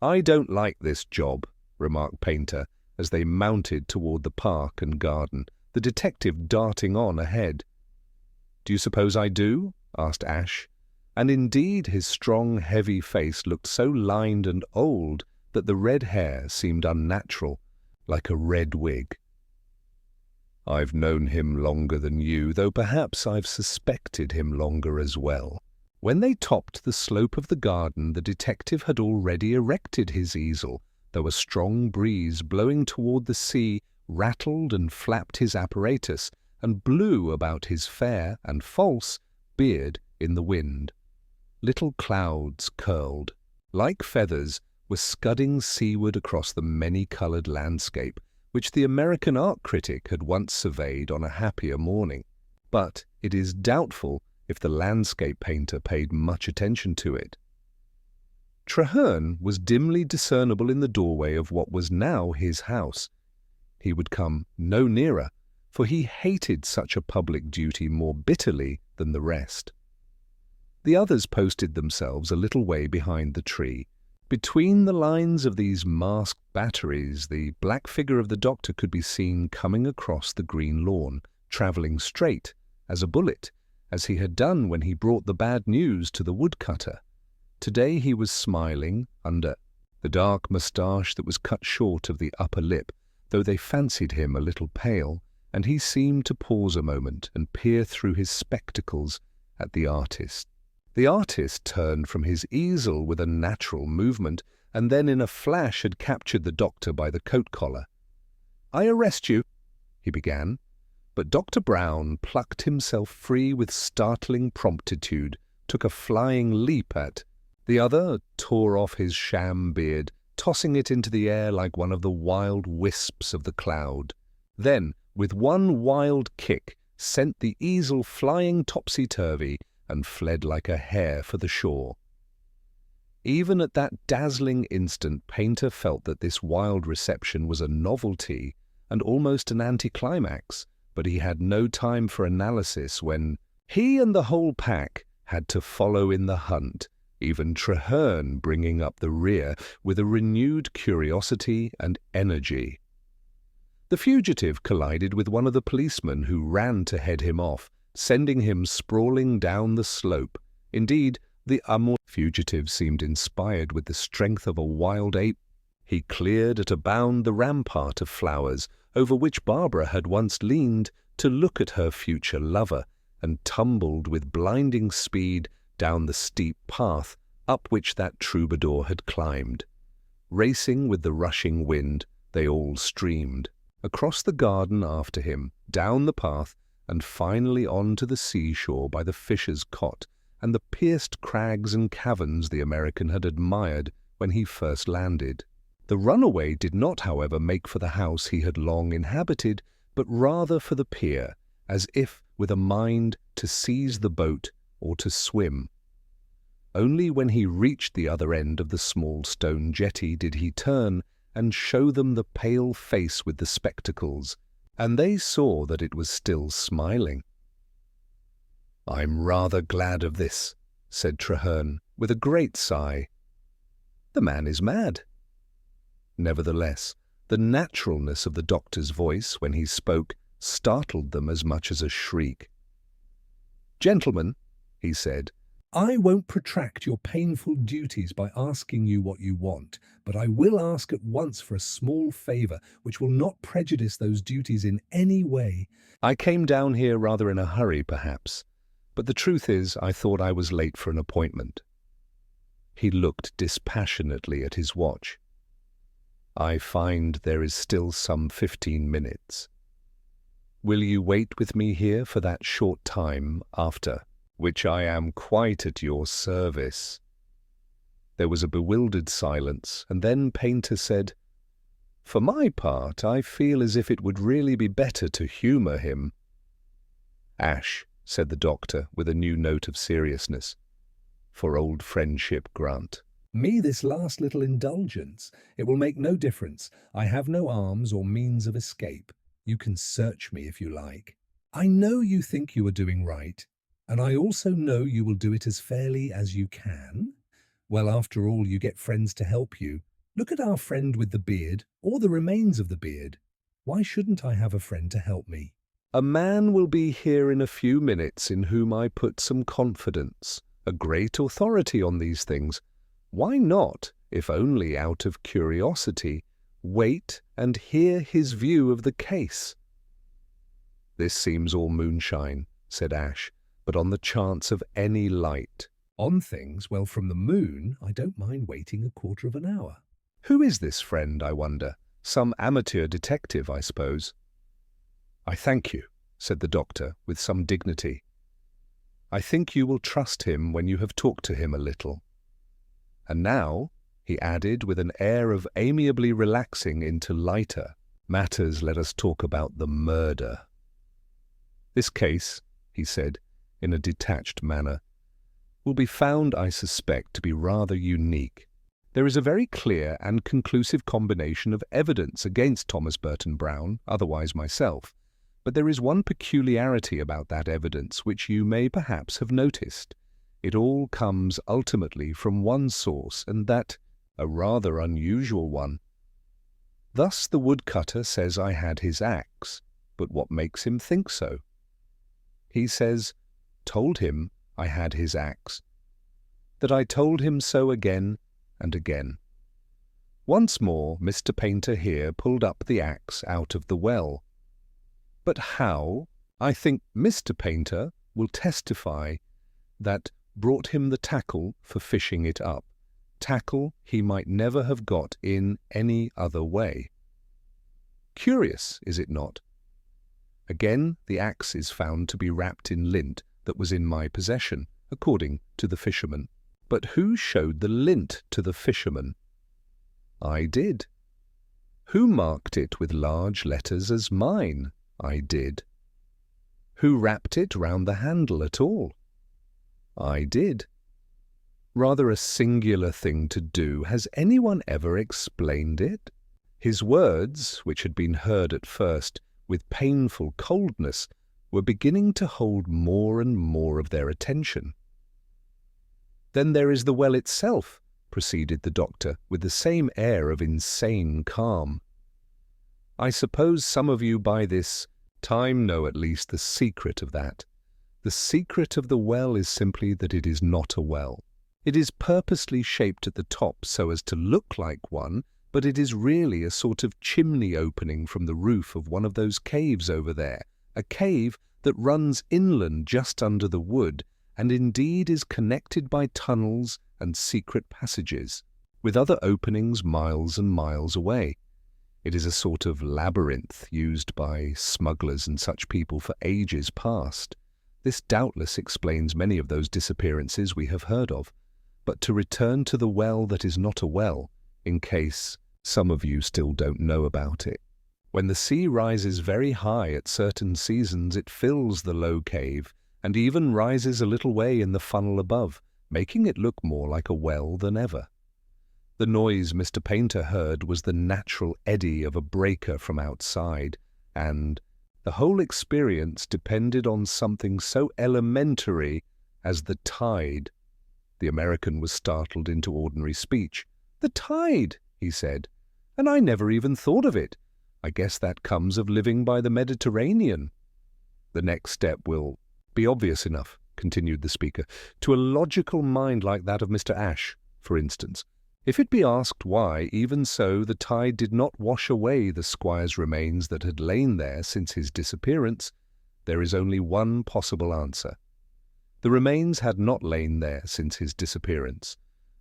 "I don't like this job," remarked Painter, as they mounted toward the park and garden, the detective darting on ahead. "Do you suppose I do?" asked Ash, and indeed his strong, heavy face looked so lined and old that the red hair seemed unnatural, like a red wig. "I've known him longer than you, though perhaps I've suspected him longer as well." When they topped the slope of the garden, the detective had already erected his easel, though a strong breeze blowing toward the sea rattled and flapped his apparatus, and blew about his fair and false beard in the wind. Little clouds curled, like feathers, were scudding seaward across the many-coloured landscape which the American art critic had once surveyed on a happier morning. But it is doubtful if the landscape painter paid much attention to it. Traherne was dimly discernible in the doorway of what was now his house. He would come no nearer, for he hated such a public duty more bitterly than the rest. The others posted themselves a little way behind the tree. Between the lines of these masked batteries, the black figure of the doctor could be seen coming across the green lawn, travelling straight as a bullet, as he had done when he brought the bad news to the woodcutter. Today he was smiling under the dark moustache that was cut short of the upper lip, though they fancied him a little pale, and he seemed to pause a moment and peer through his spectacles at the artist. The artist turned from his easel with a natural movement, and then in a flash had captured the doctor by the coat collar. "I arrest you," he began, but Dr. Brown plucked himself free with startling promptitude, took a flying leap at the other, tore off his sham beard, tossing it into the air like one of the wild wisps of the cloud. Then, with one wild kick, sent the easel flying topsy-turvy and fled like a hare for the shore. Even at that dazzling instant, Painter felt that this wild reception was a novelty and almost an anticlimax, but he had no time for analysis when he and the whole pack had to follow in the hunt, even Traherne bringing up the rear with a renewed curiosity and energy. The fugitive collided with one of the policemen, who ran to head him off, sending him sprawling down the slope. Indeed, the fugitive seemed inspired with the strength of a wild ape. He cleared at a bound the rampart of flowers over which Barbara had once leaned to look at her future lover, and tumbled with blinding speed down the steep path up which that troubadour had climbed. Racing with the rushing wind, they all streamed across the garden after him, down the path, and finally on to the seashore by the fisher's cot and the pierced crags and caverns the American had admired when he first landed. The runaway did not, however, make for the house he had long inhabited, but rather for the pier, as if with a mind to seize the boat or to swim. Only when he reached the other end of the small stone jetty did he turn and show them the pale face with the spectacles, and they saw that it was still smiling. "I'm rather glad of this," said Traherne, with a great sigh. "The man is mad." Nevertheless, the naturalness of the doctor's voice when he spoke startled them as much as a shriek. "Gentlemen," he said, I won't protract your painful duties by asking you what you want, but I will ask at once for a small favour which will not prejudice those duties in any way. "I came down here rather in a hurry, perhaps, but the truth is I thought I was late for an appointment." He looked dispassionately at his watch. "I find there is still some 15 minutes. Will you wait with me here for that short time, after which I am quite at your service?" There was a bewildered silence, and then Painter said, "For my part, I feel as if it would really be better to humour him." "Ash," said the doctor, with a new note of seriousness, "for old friendship grant." Me this last little indulgence. It will make no difference. I have no arms or means of escape. You can search me if you like. I know you think you are doing right, and I also know you will do it as fairly as you can. Well, after all, you get friends to help you. Look at our friend with the beard, or the remains of the beard. Why shouldn't I have a friend to help me? "A man will be here in a few minutes in whom I put some confidence, a great authority on these things. Why not, if only out of curiosity, wait and hear his view of the case?" "This seems all moonshine," said Ash, "but on the chance of any light." On things, well, from the moon, I don't mind waiting a quarter of an hour. "Who is this friend, I wonder?" Some amateur detective, I suppose." "I thank you," said the doctor with some dignity. "I think you will trust him when you have talked to him a little. And now," he added with an air of amiably relaxing into lighter matters, "let us talk about the murder. This case," he said in a detached manner, "will be found, I suspect, to be rather unique. There is a very clear and conclusive combination of evidence against Thomas Burton Brown, otherwise myself, but there is one peculiarity about that evidence which you may perhaps have noticed. It all comes ultimately from one source, and that a rather unusual one. Thus the woodcutter says I had his axe, but what makes him think so? He says, told him I had his axe, that I told him so again and again. Once more Mr. Painter here pulled up the axe out of the well. But how? I think Mr. Painter will testify that brought him the tackle for fishing it up, tackle he might never have got in any other way. Curious, is it not? Again, the axe is found to be wrapped in lint that was in my possession, according to the fisherman. But who showed the lint to the fisherman? I did. Who marked it with large letters as mine? I did. Who wrapped it round the handle at all? I did. Rather a singular thing to do. Has anyone ever explained it? His words, which had been heard at first with painful coldness, were beginning to hold more and more of their attention. "Then there is the well itself," proceeded the doctor with the same air of insane calm. "I suppose some of you by this time know at least the secret of that. The secret of the well is simply that it is not a well. It is purposely shaped at the top so as to look like one, but it is really a sort of chimney opening from the roof of one of those caves over there, a cave that runs inland just under the wood, and indeed is connected by tunnels and secret passages, with other openings miles and miles away. It is a sort of labyrinth used by smugglers and such people for ages past. This doubtless explains many of those disappearances we have heard of. But to return to the well that is not a well, in case some of you still don't know about it. When the sea rises very high at certain seasons, it fills the low cave, and even rises a little way in the funnel above, making it look more like a well than ever. The noise Mr. Painter heard was the natural eddy of a breaker from outside, and the whole experience depended on something so elementary as the tide. The American was startled into ordinary speech. "The tide," he said, "and I never even thought of it. I guess that comes of living by the Mediterranean." "The next step will be obvious enough," continued the speaker, "to a logical mind like that of Mr. Ashe, for instance. If it be asked why, even so, the tide did not wash away the squire's remains that had lain there since his disappearance, there is only one possible answer. The remains had not lain there since his disappearance.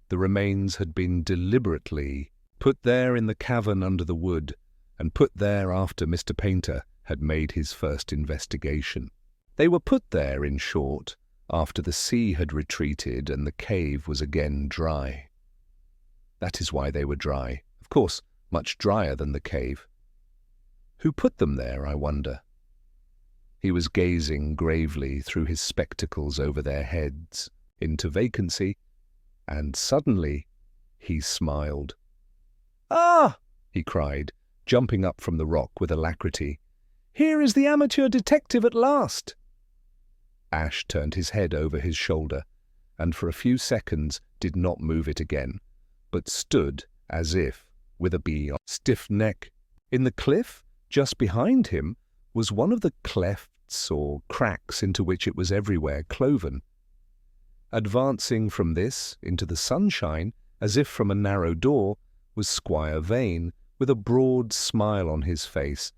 The remains had been deliberately put there in the cavern under the wood, and put there after Mr. Painter had made his first investigation. They were put there, in short, after the sea had retreated and the cave was again dry. That is why they were dry, of course, much drier than the cave. Who put them there, I wonder?" He was gazing gravely through his spectacles over their heads into vacancy, and suddenly he smiled. "Ah!" he cried, jumping up from the rock with alacrity. "Here is the amateur detective at last!" Ashe turned his head over his shoulder, and for a few seconds did not move it again, but stood as if with a stiff neck. In the cliff, just behind him, was one of the clefts or cracks into which it was everywhere cloven. Advancing from this into the sunshine, as if from a narrow door, was Squire Vane, with a broad smile on his face.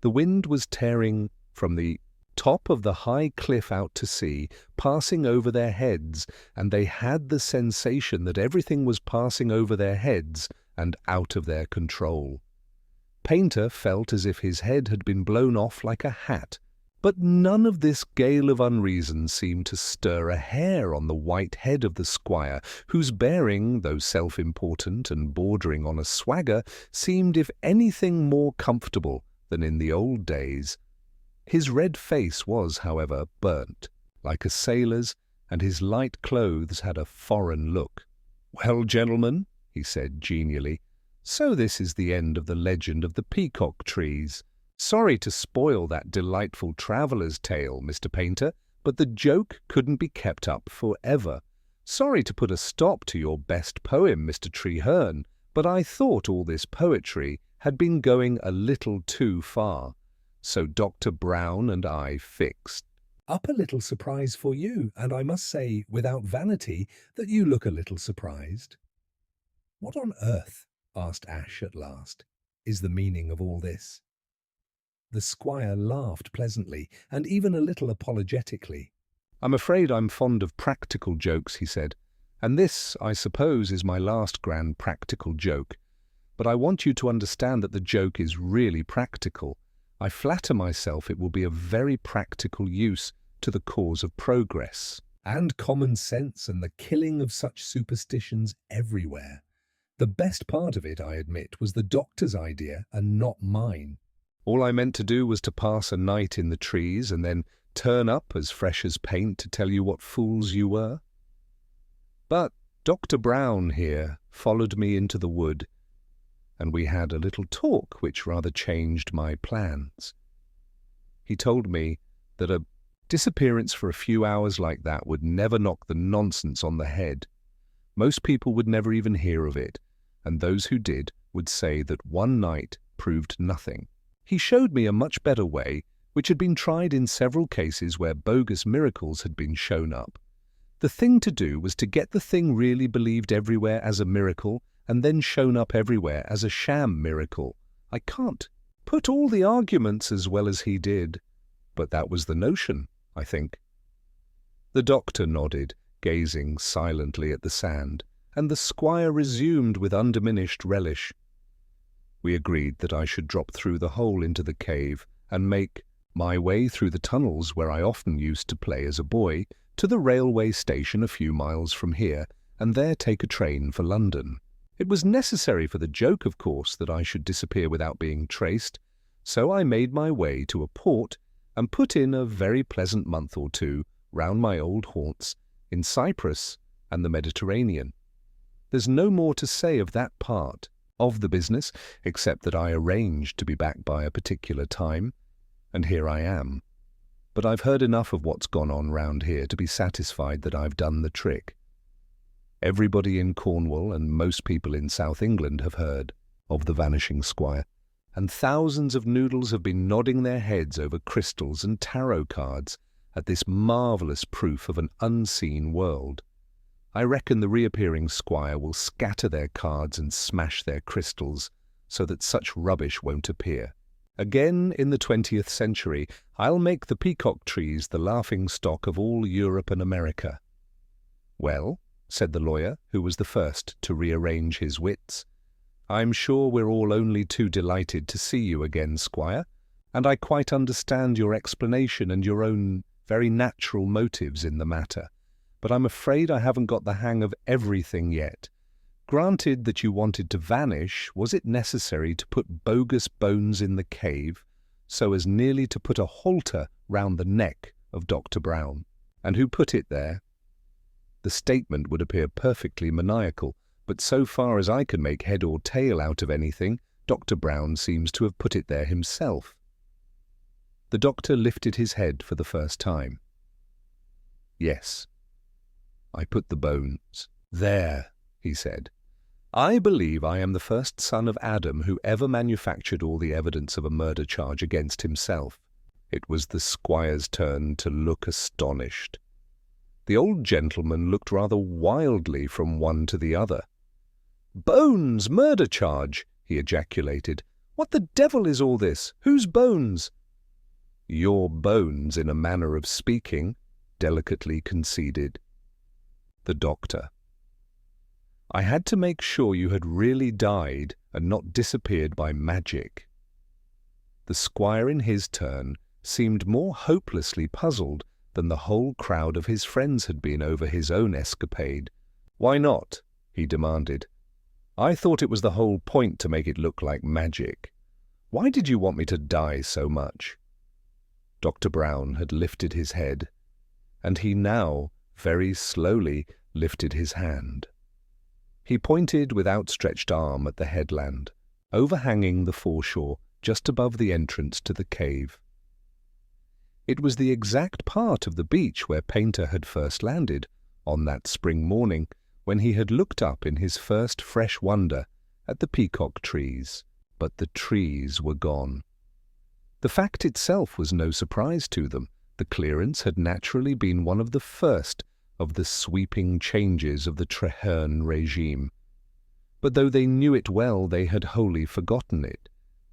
The wind was tearing from the top of the high cliff out to sea, passing over their heads, and they had the sensation that everything was passing over their heads and out of their control. Painter felt as if his head had been blown off like a hat, but none of this gale of unreason seemed to stir a hair on the white head of the squire, whose bearing, though self-important and bordering on a swagger, seemed if anything more comfortable than in the old days. His red face was, however, burnt, like a sailor's, and his light clothes had a foreign look. "Well, gentlemen," he said genially, "so this is the end of the legend of the peacock trees. Sorry to spoil that delightful traveller's tale, Mr. Painter, but the joke couldn't be kept up forever. Sorry to put a stop to your best poem, Mr. Treherne, but I thought all this poetry had been going a little too far. So Dr. Brown and I fixed." Up a little surprise for you, and I must say, without vanity, that you look a little surprised. "What on earth," asked Ash at last, "is the meaning of all this?" The squire laughed pleasantly, and even a little apologetically. "I'm afraid I'm fond of practical jokes," he said, "and this, I suppose, is my last grand practical joke. But I want you to understand that the joke is really practical. I flatter myself it will be of very practical use to the cause of progress." And common sense and the killing of such superstitions everywhere. The best part of it, I admit, was the doctor's idea and not mine. All I meant to do was to pass a night in the trees and then turn up as fresh as paint to tell you what fools you were. But Dr. Brown here followed me into the wood, and we had a little talk which rather changed my plans. He told me that a disappearance for a few hours like that would never knock the nonsense on the head. Most people would never even hear of it, and those who did would say that one night proved nothing. He showed me a much better way, which had been tried in several cases where bogus miracles had been shown up. The thing to do was to get the thing really believed everywhere as a miracle and then shown up everywhere as a sham miracle. I can't put all the arguments as well as he did, but that was the notion, I think. The doctor nodded, gazing silently at the sand, and the squire resumed with undiminished relish. We agreed that I should drop through the hole into the cave and make my way through the tunnels where I often used to play as a boy to the railway station a few miles from here, and there take a train for London. It was necessary for the joke, of course, that I should disappear without being traced, so I made my way to a port and put in a very pleasant month or two round my old haunts in Cyprus and the Mediterranean. There's no more to say of that part of the business, except that I arranged to be back by a particular time, and here I am. But I've heard enough of what's gone on round here to be satisfied that I've done the trick. Everybody in Cornwall and most people in South England have heard of the vanishing squire, and thousands of noodles have been nodding their heads over crystals and tarot cards at this marvellous proof of an unseen world. I reckon the reappearing squire will scatter their cards and smash their crystals so that such rubbish won't appear. Again, in the 20th century, I'll make the peacock trees the laughing stock of all Europe and America. "Well," said the lawyer, who was the first to rearrange his wits, "I'm sure we're all only too delighted to see you again, squire, and I quite understand your explanation and your own very natural motives in the matter. But I'm afraid I haven't got the hang of everything yet. Granted that you wanted to vanish, was it necessary to put bogus bones in the cave so as nearly to put a halter round the neck of Dr. Brown? And who put it there?" The statement would appear perfectly maniacal, but so far as I can make head or tail out of anything, Dr. Brown seems to have put it there himself. The doctor lifted his head for the first time. "Yes, I put the bones there," he said. "I believe I am the first son of Adam who ever manufactured all the evidence of a murder charge against himself." It was the squire's turn to look astonished. The old gentleman looked rather wildly from one to the other. "Bones, murder charge!" he ejaculated. "What the devil is all this? Whose bones?" "Your bones, in a manner of speaking," delicately conceded the doctor. "I had to make sure you had really died and not disappeared by magic. The squire in his turn seemed more hopelessly puzzled than the whole crowd of his friends had been over his own escapade. "Why not?" he demanded. "I thought it was the whole point to make it look like magic. Why did you want me to die so much?" Dr. Brown had lifted his head, and he now very slowly lifted his hand. He pointed with outstretched arm at the headland, overhanging the foreshore just above the entrance to the cave. It was the exact part of the beach where Painter had first landed, on that spring morning when he had looked up in his first fresh wonder at the peacock trees. But the trees were gone. The fact itself was no surprise to them. The clearance had naturally been one of the first of the sweeping changes of the Traherne regime. But though they knew it well, they had wholly forgotten it,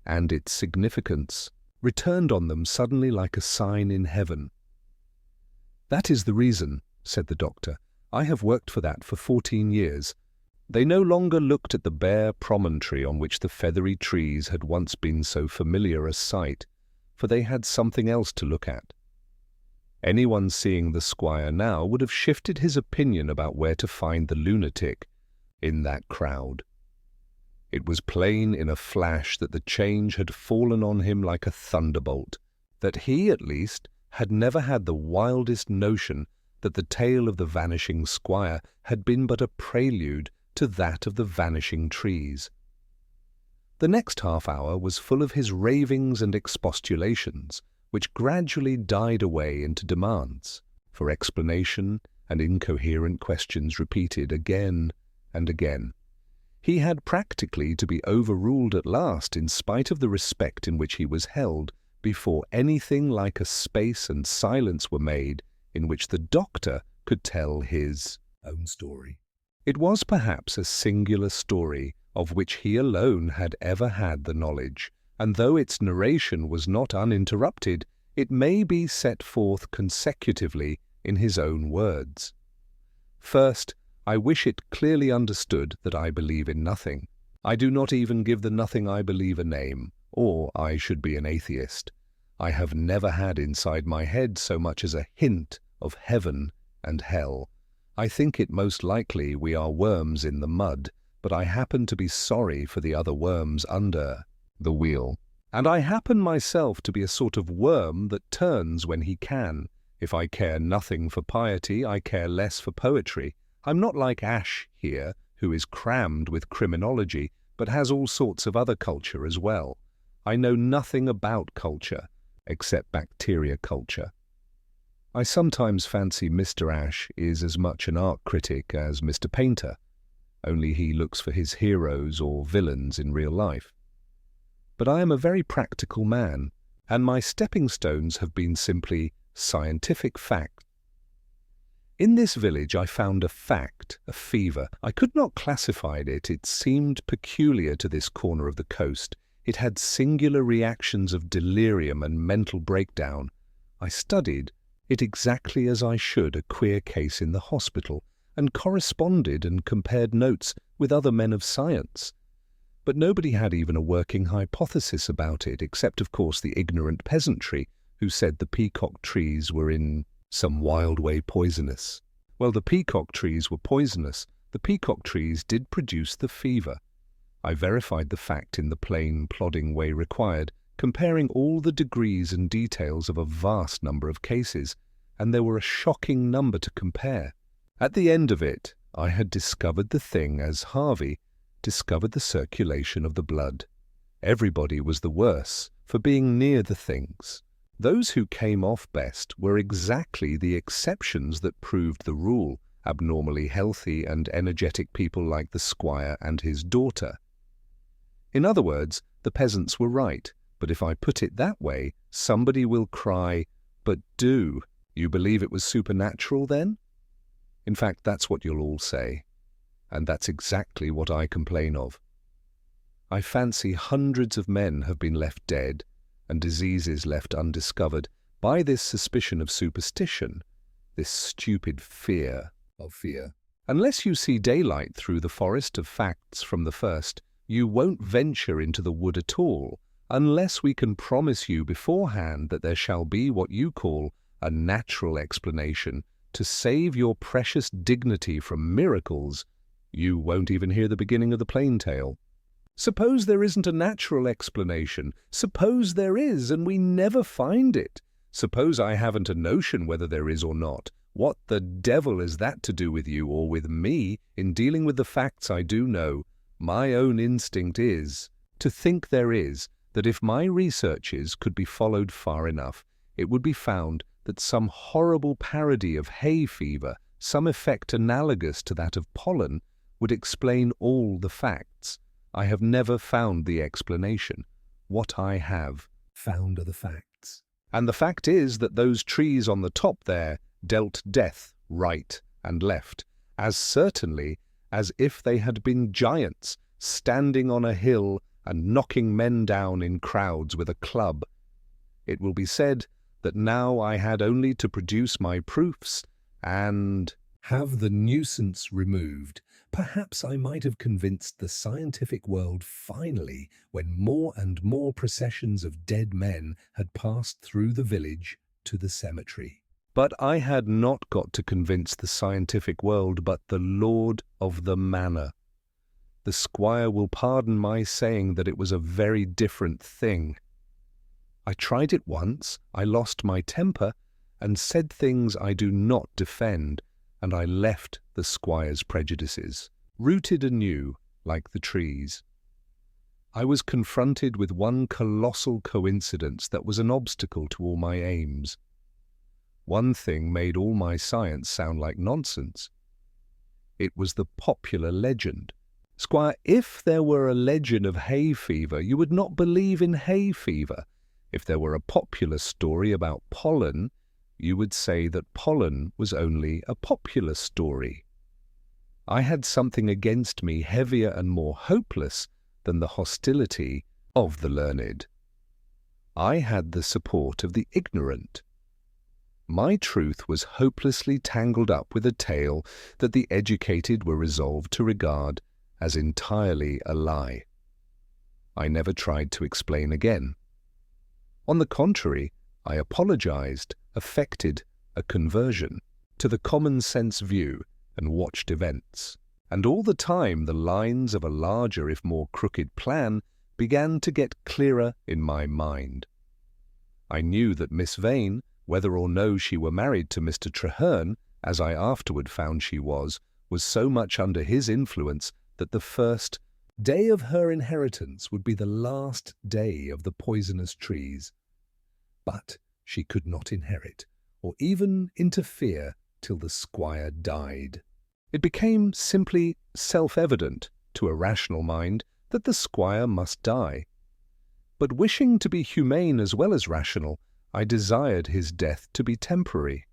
and its significance returned on them suddenly like a sign in heaven. "That is the reason," said the doctor. "I have worked for that for 14 years. They no longer looked at the bare promontory on which the feathery trees had once been so familiar a sight, for they had something else to look at. Anyone seeing the squire now would have shifted his opinion about where to find the lunatic in that crowd. It was plain in a flash that the change had fallen on him like a thunderbolt, that he, at least, had never had the wildest notion that the tale of the vanishing squire had been but a prelude to that of the vanishing trees. The next half-hour was full of his ravings and expostulations, which gradually died away into demands for explanation and incoherent questions repeated again and again. He had practically to be overruled at last, in spite of the respect in which he was held, before anything like a space and silence were made in which the doctor could tell his own story. It was perhaps a singular story of which he alone had ever had the knowledge, and though its narration was not uninterrupted, it may be set forth consecutively in his own words. First, I wish it clearly understood that I believe in nothing. I do not even give the nothing I believe a name, or I should be an atheist. I have never had inside my head so much as a hint of heaven and hell. I think it most likely we are worms in the mud, but I happen to be sorry for the other worms under the wheel. And I happen myself to be a sort of worm that turns when he can. If I care nothing for piety, I care less for poetry. I'm not like Ash here, who is crammed with criminology, but has all sorts of other culture as well. I know nothing about culture, except bacteria culture. I sometimes fancy Mr. Ash is as much an art critic as Mr. Painter, only he looks for his heroes or villains in real life. But I am a very practical man, and my stepping stones have been simply scientific facts. In this village I found a fact, a fever. I could not classify it. It seemed peculiar to this corner of the coast. It had singular reactions of delirium and mental breakdown. I studied it exactly as I should a queer case in the hospital, and corresponded and compared notes with other men of science. But nobody had even a working hypothesis about it, except, of course, the ignorant peasantry, who said the peacock trees were in some wild way poisonous. Well, the peacock trees were poisonous. The peacock trees did produce the fever. I verified the fact in the plain, plodding way required, comparing all the degrees and details of a vast number of cases, and there were a shocking number to compare. At the end of it, I had discovered the thing as Harvey discovered the circulation of the blood. Everybody was the worse for being near the things. Those who came off best were exactly the exceptions that proved the rule, abnormally healthy and energetic people like the squire and his daughter. In other words, the peasants were right, but if I put it that way, somebody will cry, "But do you believe it was supernatural then?" In fact, that's what you'll all say, and that's exactly what I complain of. I fancy hundreds of men have been left dead, and diseases left undiscovered, by this suspicion of superstition, this stupid fear of fear. Unless you see daylight through the forest of facts from the first, you won't venture into the wood at all, Unless we can promise you beforehand that there shall be what you call a natural explanation to save your precious dignity from miracles, you won't even hear the beginning of the plain tale. Suppose there isn't a natural explanation. Suppose there is, and we never find it. Suppose I haven't a notion whether there is or not. What the devil is that to do with you or with me in dealing with the facts I do know? My own instinct is to think there is, that if my researches could be followed far enough, it would be found that some horrible parody of hay fever, some effect analogous to that of pollen, would explain all the facts. I have never found the explanation. What I have Found are the facts. and the fact is that those trees on the top there dealt death right and left, as certainly as if they had been giants standing on a hill and knocking men down in crowds with a club. It will be said that now I had only to produce my proofs and Have the nuisance removed. Perhaps I might have convinced the scientific world finally when more and more processions of dead men had passed through the village to the cemetery. But I had not got to convince the scientific world, but the lord of the manor. The squire will pardon my saying that it was a very different thing. I tried it once, I lost my temper, and said things I do not defend, and I left the squire's prejudices, rooted anew like the trees. I was confronted with one colossal coincidence that was an obstacle to all my aims. One thing made all my science sound like nonsense. It was the popular legend. Squire, if there were a legend of hay fever, you would not believe in hay fever. If there were a popular story about pollen, you would say that pollen was only a popular story. I had something against me heavier and more hopeless than the hostility of the learned. I had the support of the ignorant. My truth was hopelessly tangled up with a tale that the educated were resolved to regard as entirely a lie. I never tried to explain again. On the contrary, I apologized, affected a conversion to the common-sense view and watched events. And all the time the lines of a larger, if more crooked plan began to get clearer in my mind. I knew that Miss Vane, whether or no she were married to Mr. Traherne, as I afterward found she was so much under his influence that the first day of her inheritance would be the last day of the poisonous trees. But she could not inherit, or even interfere, till the squire died. It became simply self-evident to a rational mind that the squire must die. But wishing to be humane as well as rational, I desired his death to be temporary.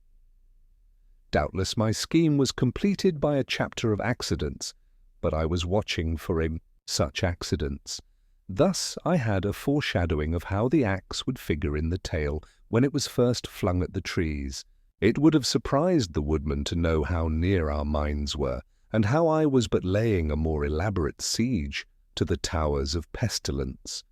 Doubtless my scheme was completed by a chapter of accidents, but I was watching for such accidents. Thus I had a foreshadowing of how the axe would figure in the tale when it was first flung at the trees. It would have surprised the woodman to know how near our minds were, and how I was but laying a more elaborate siege to the towers of pestilence.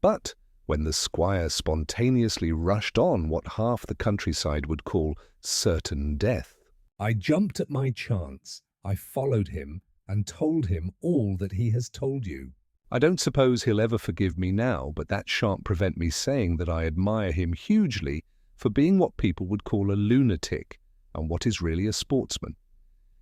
But when the squire spontaneously rushed on what half the countryside would call certain death, I jumped at my chance. I followed him and told him all that he has told you. I don't suppose he'll ever forgive me now, but that shan't prevent me saying that I admire him hugely for being what people would call a lunatic, and what is really a sportsman.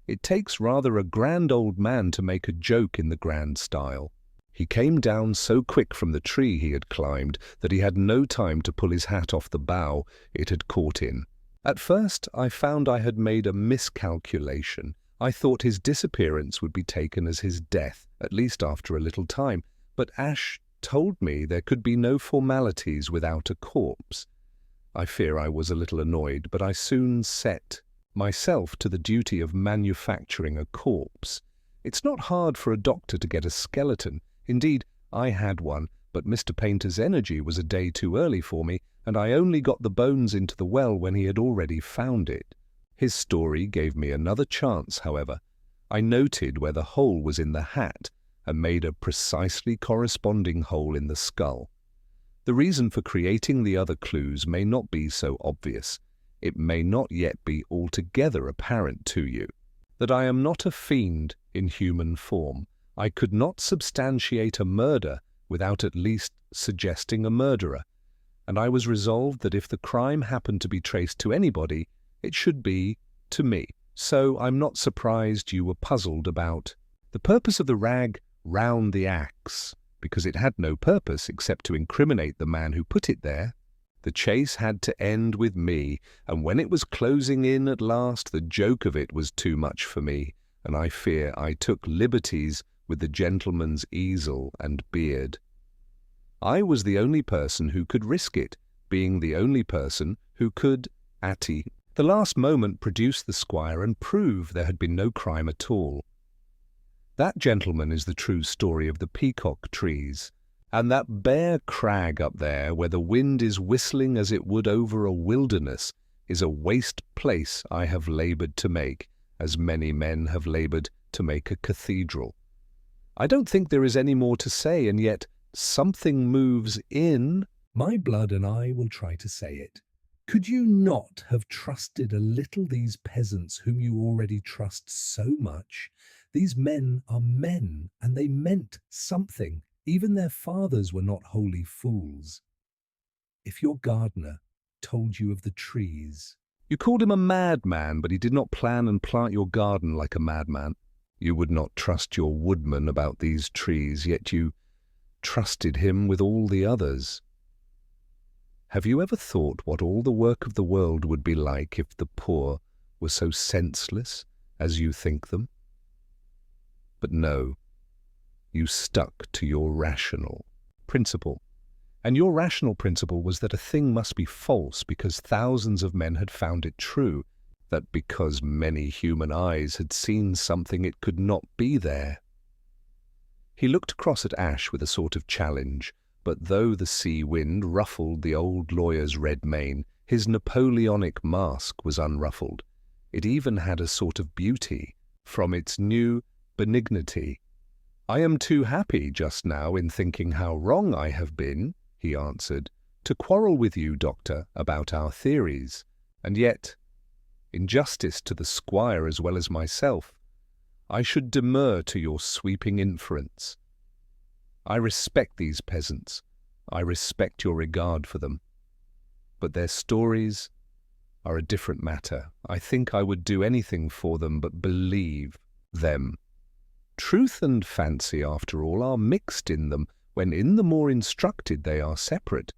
It takes rather a grand old man to make a joke in the grand style. He came down so quick from the tree he had climbed that he had no time to pull his hat off the bough it had caught in. At first I found I had made a miscalculation. I thought his disappearance would be taken as his death, at least after a little time, but Ash told me there could be no formalities without a corpse. I fear I was a little annoyed, but I soon set myself to the duty of manufacturing a corpse. It's not hard for a doctor to get a skeleton. Indeed, I had one, but Mr. Painter's energy was a day too early for me, and I only got the bones into the well when he had already found it. His story gave me another chance, however. I noted where the hole was in the hat, and made a precisely corresponding hole in the skull. The reason for creating the other clues may not be so obvious. It may not yet be altogether apparent to you that I am not a fiend in human form. I could not substantiate a murder without at least suggesting a murderer, and I was resolved that if the crime happened to be traced to anybody, it should be to me. So I'm not surprised you were puzzled about the purpose of the rag round the axe, because it had no purpose except to incriminate the man who put it there. The chase had to end with me, and when it was closing in at last, the joke of it was too much for me, and I fear I took liberties with the gentleman's easel and beard. I was the only person who could risk it, being the only person who could, at the last moment, produce the squire and prove there had been no crime at all. That gentleman is the true story of the peacock trees, and that bare crag up there where the wind is whistling as it would over a wilderness is a waste place I have laboured to make, as many men have laboured to make a cathedral. I don't think there is any more to say, and yet something moves in. My blood and I will try to say it. Could you not have trusted a little these peasants whom you already trust so much? These men are men, and they meant something. Even their fathers were not wholly fools. If your gardener told you of the trees— You called him a madman, but he did not plan and plant your garden like a madman. You would not trust your woodman about these trees, yet you trusted him with all the others. Have you ever thought what all the work of the world would be like if the poor were so senseless as you think them? But no, you stuck to your rational principle. And your rational principle was that a thing must be false because thousands of men had found it true, that because many human eyes had seen something it could not be there. He looked across at Ash with a sort of challenge, but though the sea wind ruffled the old lawyer's red mane, his Napoleonic mask was unruffled. It even had a sort of beauty from its new benignity. "I am too happy just now in thinking how wrong I have been," he answered, "to quarrel with you, Doctor, about our theories. And yet, in justice to the squire as well as myself, I should demur to your sweeping inference. I respect these peasants. I respect your regard for them. But their stories are a different matter. I think I would do anything for them but believe them. Truth and fancy, after all, are mixed in them, when in the more instructed they are separate,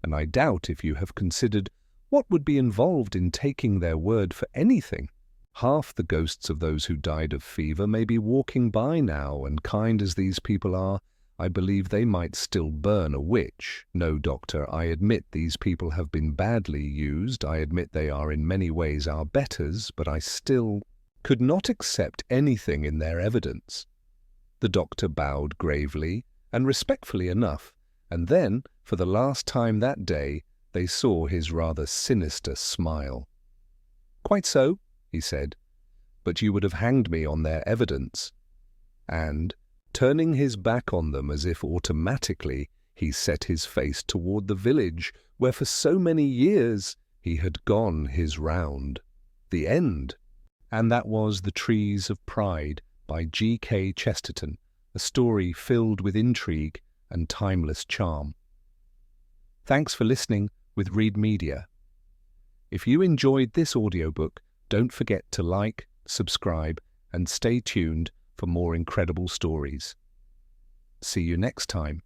and I doubt if you have considered what would be involved in taking their word for anything. Half the ghosts of those who died of fever may be walking by now, and kind as these people are, I believe they might still burn a witch. No, Doctor, I admit these people have been badly used. I admit they are in many ways our betters, but I still could not accept anything in their evidence." The doctor bowed gravely and respectfully enough, and then, for the last time that day, they saw his rather sinister smile. "Quite so," he said, "but you would have hanged me on their evidence." And, turning his back on them as if automatically, he set his face toward the village where for so many years he had gone his round. The end. And that was The Trees of Pride by G.K. Chesterton, a story filled with intrigue and timeless charm. Thanks for listening with Read Media. If you enjoyed this audiobook, don't forget to like, subscribe, and stay tuned for more incredible stories. See you next time.